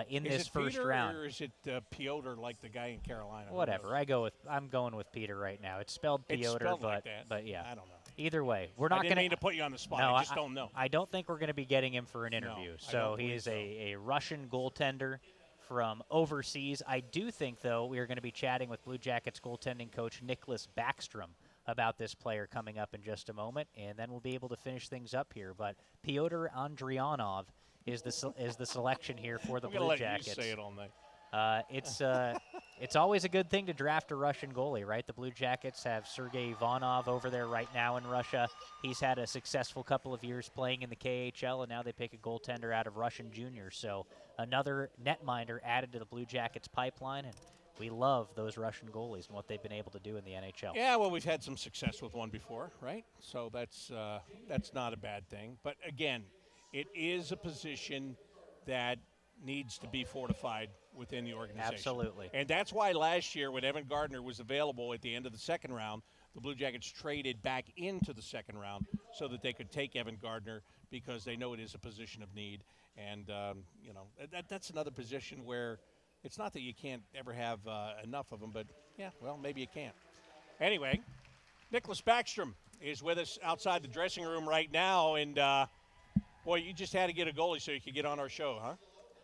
A: in this first round.
B: Or is it Piotr, like the guy in Carolina?
A: Whatever. I'm going with Peter right now. It's spelled Piotr, but yeah.
B: I don't know.
A: Either way, we're not going
B: to mean to put you on the spot.
A: No,
B: I just don't know.
A: I don't think we're going to be getting him for an interview.
B: No,
A: so he is a Russian goaltender from overseas. I do think, though, we are going to be chatting with Blue Jackets goaltending coach Nicklas Backstrom about this player coming up in just a moment, and then we'll be able to finish things up here. But Piotr Andrianov is the selection here for the Blue Jackets.
B: You say it all night.
A: It's always a good thing to draft a Russian goalie, right? The Blue Jackets have Sergei Ivanov over there right now in Russia. He's had a successful couple of years playing in the KHL, and now they pick a goaltender out of Russian juniors. So another netminder added to the Blue Jackets pipeline, and we love those Russian goalies and what they've been able to do in the NHL.
B: Yeah, well, we've had some success with one before, right? So that's not a bad thing. But again, it is a position that needs to be fortified within the organization.
A: Absolutely.
B: And that's why last year when Evan Gardner was available at the end of the second round, the Blue Jackets traded back into the second round so that they could take Evan Gardner because they know it is a position of need. And, that's another position where it's not that you can't ever have enough of them, but, yeah, well, maybe you can't. Anyway, Nicklas Backstrom is with us outside the dressing room right now. And, boy, you just had to get a goalie so you could get on our show, huh?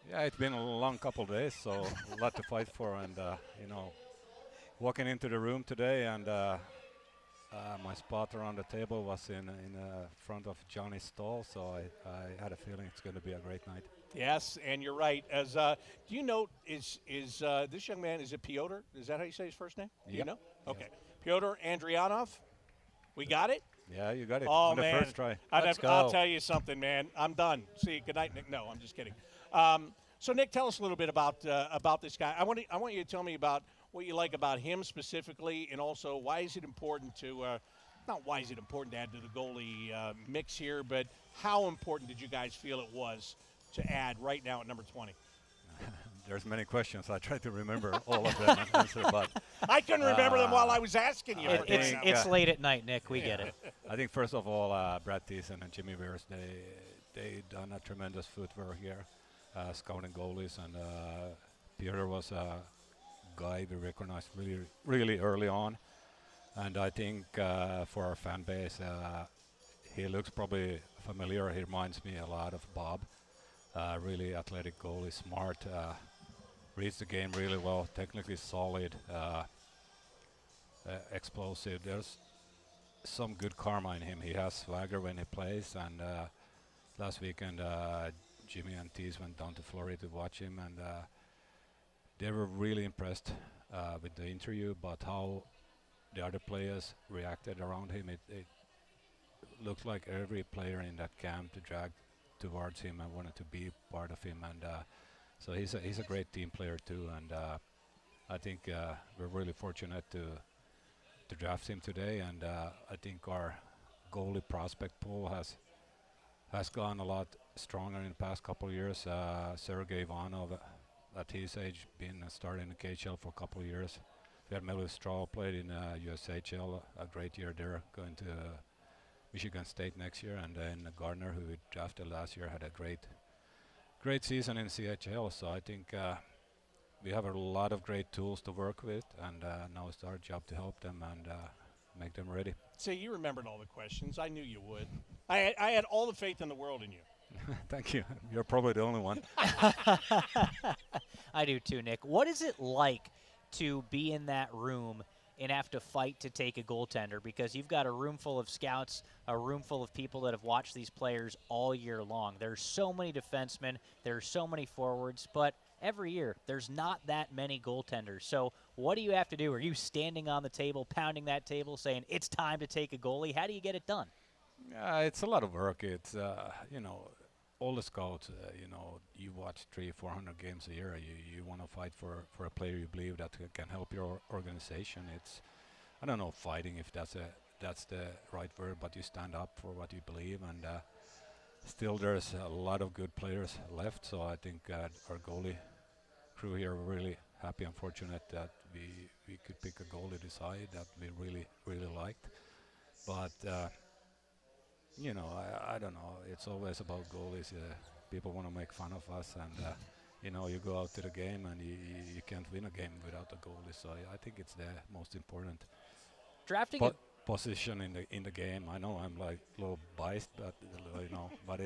U: Yeah, it's been a long couple of days, so a lot to fight for. And, walking into the room today, and my spot around the table was in front of Johnny's stall, so I had a feeling it's going to be a great night.
B: Yes, and you're right. As do you know, is this young man, is it Piotr? Is that how you say his first name?
U: Yep.
B: You know? Okay. Piotr Andrianov. We got it?
U: Yeah, you got it
B: Oh,
U: on the
B: man.
U: first try.
B: I'll tell you something, man. I'm done. See, good night, Nick. No, I'm just kidding. So, Nick, tell us a little bit about this guy. I want you to tell me about what you like about him specifically, and also why is it important to not why is it important to add to the goalie mix here, but how important did you guys feel it was to add right now at number 20?
U: There's many questions. I try to remember all of them and answer, but
B: I couldn't remember them while I was asking you.
A: It's late at night, Nick. We get it.
U: I think first of all, Brad Thiessen and Jimmy Mears, they done a tremendous footwork here, scouting goalies, and Peter was a guy we recognized really, really early on, and I think for our fan base, he looks probably familiar. He reminds me a lot of Bob. Really athletic goalie, smart, reads the game really well, technically solid, explosive. There's some good karma in him. He has swagger when he plays, and last weekend Jimmy and Tees went down to Florida to watch him, and they were really impressed with the interview, but how the other players reacted around him. It looks like every player in that camp, the towards him and wanted to be part of him. And so he's a great team player too. And I think we're really fortunate to draft him today. And I think our goalie prospect pool has gone a lot stronger in the past couple of years. Sergei Ivanov, at his age, been starting in the KHL for a couple of years. We had Melvin Straw played in USHL, a great year there, going to Michigan State next year, and then Gardner, who we drafted last year, had a great season in CHL. So I think we have a lot of great tools to work with, and now it's our job to help them and make them ready.
B: See, you remembered all the questions. I knew you would. I had all the faith in the world in you.
U: Thank you. You're probably the only one.
A: I do too, Nick. What is it like to be in that room and have to fight to take a goaltender? Because you've got a room full of scouts, a room full of people that have watched these players all year long. There's so many defensemen, there's so many forwards, but every year there's not that many goaltenders. So what do you have to do? Are you standing on the table, pounding that table, saying it's time to take a goalie? How do you get it done?
U: It's a lot of work. It's, all the scouts, you watch 300-400 games a year. You want to fight for a player you believe that can help your organization. It's, I don't know, fighting if that's the right word, but you stand up for what you believe, and still there's a lot of good players left. So I think our goalie crew here are really happy and fortunate that we could pick a goalie this high that we really liked. But I don't know. It's always about goalies. People want to make fun of us, and you go out to the game and you can't win a game without a goalie. So I think it's the most important position in the game. I know I'm like a little biased, but but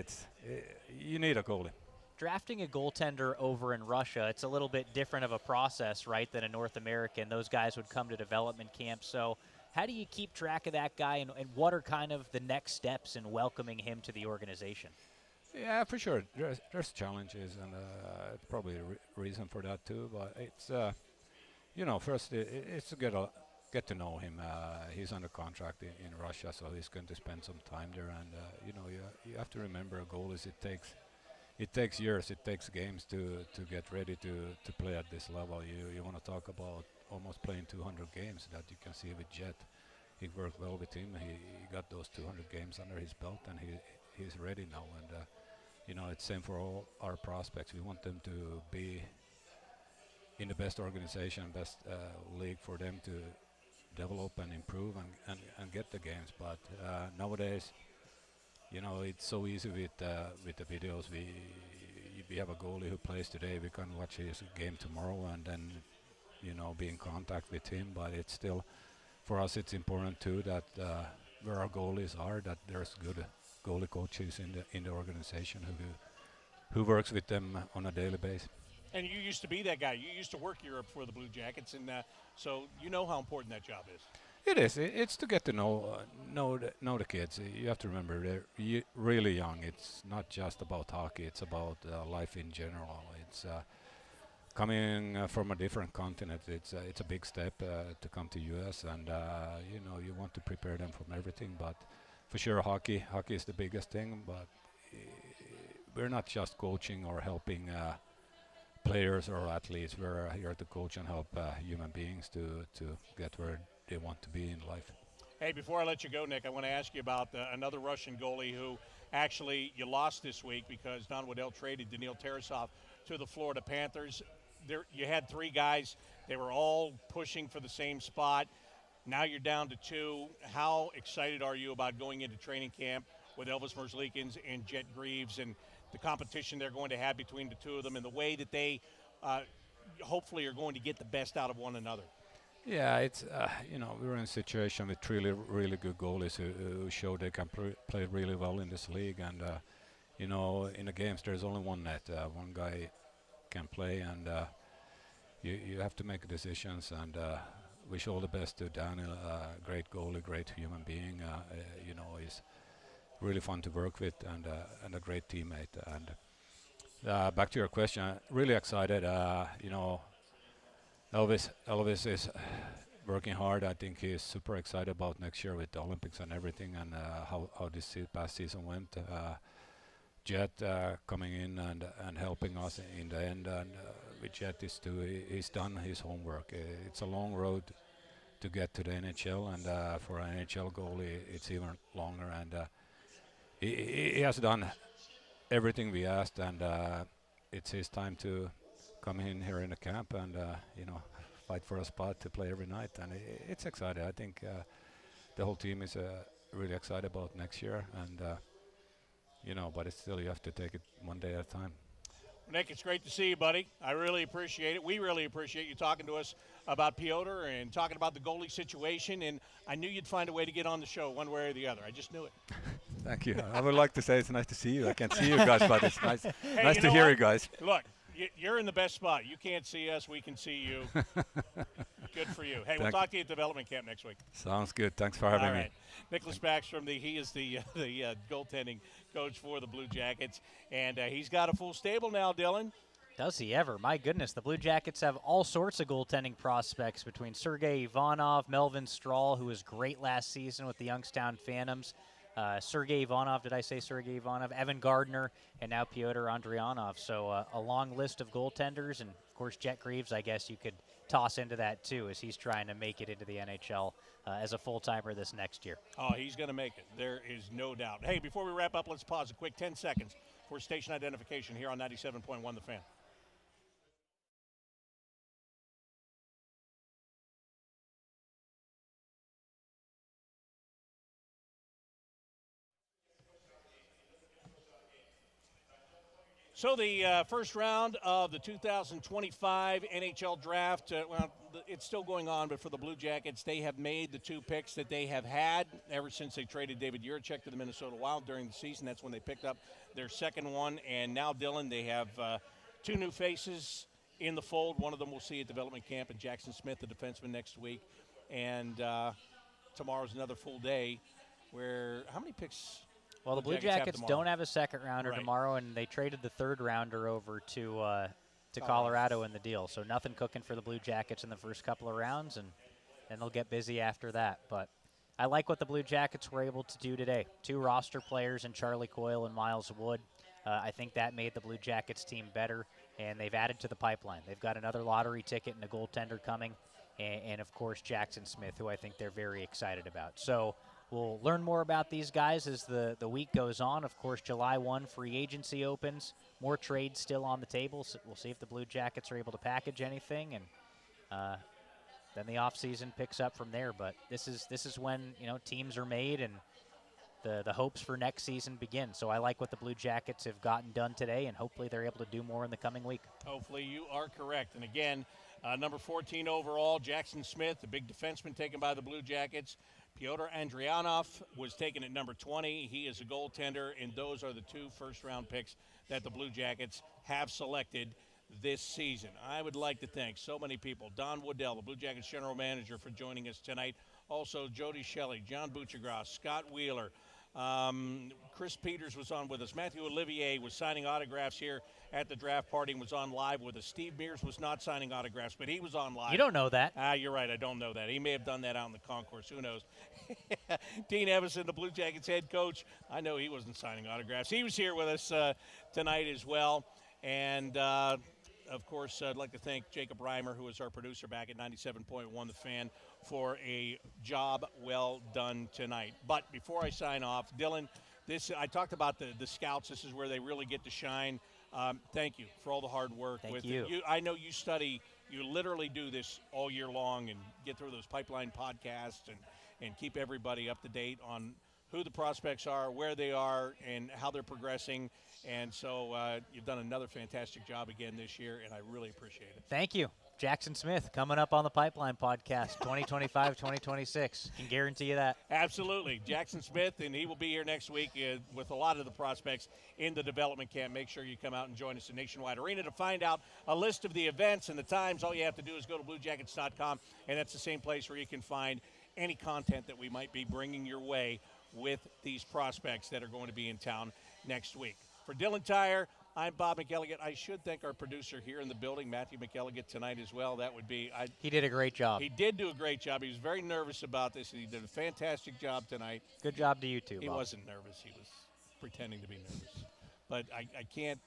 U: you need a goalie.
A: Drafting a goaltender over in Russia, it's a little bit different of a process, right, than a North American. Those guys would come to development camp. So how do you keep track of that guy, and what are kind of the next steps in welcoming him to the organization?
U: Yeah, for sure. There's challenges, and probably a reason for that too. But it's, first it's to get to know him. He's under contract in Russia, so he's going to spend some time there. And you have to remember, goalies, it takes years, it takes games to get ready to play at this level. You want to talk about almost playing 200 games that you can see with Jet. He worked well with him. He got those 200 games under his belt, and he's ready now. And it's same for all our prospects. We want them to be in the best organization, best league for them to develop and improve and get the games. But nowadays, it's so easy with the videos. We have a goalie who plays today. We can watch his game tomorrow and then be in contact with him. But it's still, for us, it's important too that where our goalies are, that there's good goalie coaches in the organization who works with them on a daily basis.
B: And you used to be that guy. You used to work Europe for the Blue Jackets, and so you know how important that job is.
U: It is. It's to get to know the kids. You have to remember they're really young. It's not just about hockey. It's about life in general. It's coming from a different continent. It's a big step to come to U.S. and you want to prepare them from everything. But for sure, hockey is the biggest thing. But we're not just coaching or helping players or athletes. We're here to coach and help human beings to get where they want to be in life.
B: Hey, before I let you go, Nick, I want to ask you about another Russian goalie who actually you lost this week because Don Waddell traded Daniil Tarasov to the Florida Panthers. You had three guys. They were all pushing for the same spot. Now you're down to two. How excited are you about going into training camp with Elvis Merzlikins and Jet Greaves and the competition they're going to have between the two of them and the way that they hopefully are going to get the best out of one another?
U: Yeah, it's we're in a situation with really good goalies who show they can play really well in this league, and in the games there's only one net. One guy can play, and you have to make decisions. And wish all the best to Daniel. Great goalie, great human being. He's really fun to work with and a great teammate. And back to your question, really excited. Elvis is working hard. I think he's super excited about next year with the Olympics and everything, and how this past season went. Jet coming in and helping us in the end, and with Jet he's done his homework. It's a long road to get to the NHL, and for an NHL goalie it's even longer, and he has done everything we asked, and it's his time to come in here in the camp and fight for a spot to play every night, and it's exciting. I think the whole team is really excited about next year, and but it's still, you have to take it one day at a time.
B: Nick, it's great to see you, buddy. I really appreciate it. We really appreciate you talking to us about Piotr and talking about the goalie situation, and I knew you'd find a way to get on the show one way or the other. I just knew it.
U: Thank you. I would like to say it's nice to see you. I can't see you guys, but it's nice,
B: hey,
U: nice to hear you guys.
B: Look, you're in the best spot. You can't see us. We can see you. Good for you. Hey, we'll talk to you at development camp next week.
U: Sounds good. Thanks for having me.
B: Nicklas Backstrom, he is the goaltending coach for the Blue Jackets, and he's got a full stable now, Dylan.
A: Does he ever? My goodness, the Blue Jackets have all sorts of goaltending prospects between Sergei Ivanov, Melvin Strahl, who was great last season with the Youngstown Phantoms, Sergei Ivanov, did I say Sergei Ivanov? Evan Gardner, and now Pyotr Andrianov. So a long list of goaltenders, and of course Jet Greaves, I guess you could toss into that too, as he's trying to make it into the NHL as a full-timer this next year.
B: Oh, he's going to make it. There is no doubt. Hey, before we wrap up, let's pause a quick 10 seconds for station identification here on 97.1 The Fan. So the first round of the 2025 NHL Draft, it's still going on, but for the Blue Jackets, they have made the two picks that they have had ever since they traded David Jiricek to the Minnesota Wild during the season. That's when they picked up their second one. And now, Dylan, they have two new faces in the fold. One of them we'll see at development camp, and Jackson Smith, the defenseman, next week. And tomorrow's another full day where how many picks?
A: Well, the Blue Jackets don't have a second rounder tomorrow, and they traded the third rounder over to Colorado in the deal. So nothing cooking for the Blue Jackets in the first couple of rounds, and then they'll get busy after that. But I like what the Blue Jackets were able to do today. Two roster players in Charlie Coyle and Miles Wood. I think that made the Blue Jackets team better, and they've added to the pipeline. They've got another lottery ticket and a goaltender coming, and of course, Jackson Smith, who I think they're very excited about. So we'll learn more about these guys as the week goes on. Of course, July 1, free agency opens. More trades still on the table. So we'll see if the Blue Jackets are able to package anything, and then the offseason picks up from there. But this is when teams are made and the hopes for next season begin. So I like what the Blue Jackets have gotten done today, and hopefully they're able to do more in the coming week.
B: Hopefully you are correct. And again, number 14 overall, Jackson Smith, the big defenseman taken by the Blue Jackets. Pyotr Andrianov was taken at number 20. He is a goaltender, and those are the two first-round picks that the Blue Jackets have selected this season. I would like to thank so many people. Don Waddell, the Blue Jackets general manager, for joining us tonight. Also, Jody Shelley, John Buccigross, Scott Wheeler. Chris Peters was on with us. Mathieu Olivier was signing autographs here at the draft party and was on live with us. Steve Mears was not signing autographs, but he was on live.
A: You don't know that.
B: You're right. I don't know that. He may have done that out in the concourse. Who knows? Dean Evason, the Blue Jackets head coach. I know he wasn't signing autographs. He was here with us tonight as well. And, of course, I'd like to thank Jacob Reimer, who is our producer back at 97.1 The Fan, for a job well done tonight. But before I sign off, Dylan, I talked about the scouts. This is where they really get to shine. Thank you for all the hard work.
A: Thank
B: with
A: you.
B: It. I know you study. You literally do this all year long and get through those pipeline podcasts and keep everybody up to date on who the prospects are, where they are, and how they're progressing. And so you've done another fantastic job again this year, and I really appreciate it.
A: Thank you. Jackson Smith coming up on the Pipeline Podcast, 2025, 2026. Can guarantee you that.
B: Absolutely. Jackson Smith, and he will be here next week with a lot of the prospects in the development camp. Make sure you come out and join us at Nationwide Arena. To find out a list of the events and the times, all you have to do is go to bluejackets.com, and that's the same place where you can find any content that we might be bringing your way with these prospects that are going to be in town next week. For Dylan Tyrer, I'm Bob McElligott. I should thank our producer here in the building, Matthew McElligott, tonight as well. That would be
A: he did a great job.
B: He did do a great job. He was very nervous about this, and he did a fantastic job tonight.
A: Good job to you too, Bob.
B: He wasn't nervous. He was pretending to be nervous. but I can't.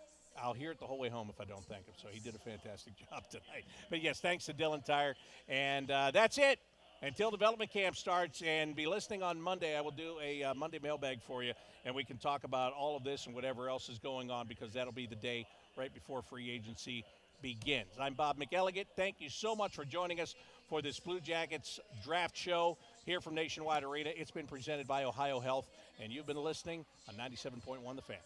B: I'll hear it the whole way home if I don't thank him. So he did a fantastic job tonight. But yes, thanks to Dylan Tyrer. And that's it until development camp starts. And be listening on Monday. I will do a Monday mailbag for you, and we can talk about all of this and whatever else is going on, because that'll be the day right before free agency begins. I'm Bob McElligott. Thank you so much for joining us for this Blue Jackets draft show here from Nationwide Arena. It's been presented by Ohio Health, and you've been listening on 97.1 The Fan.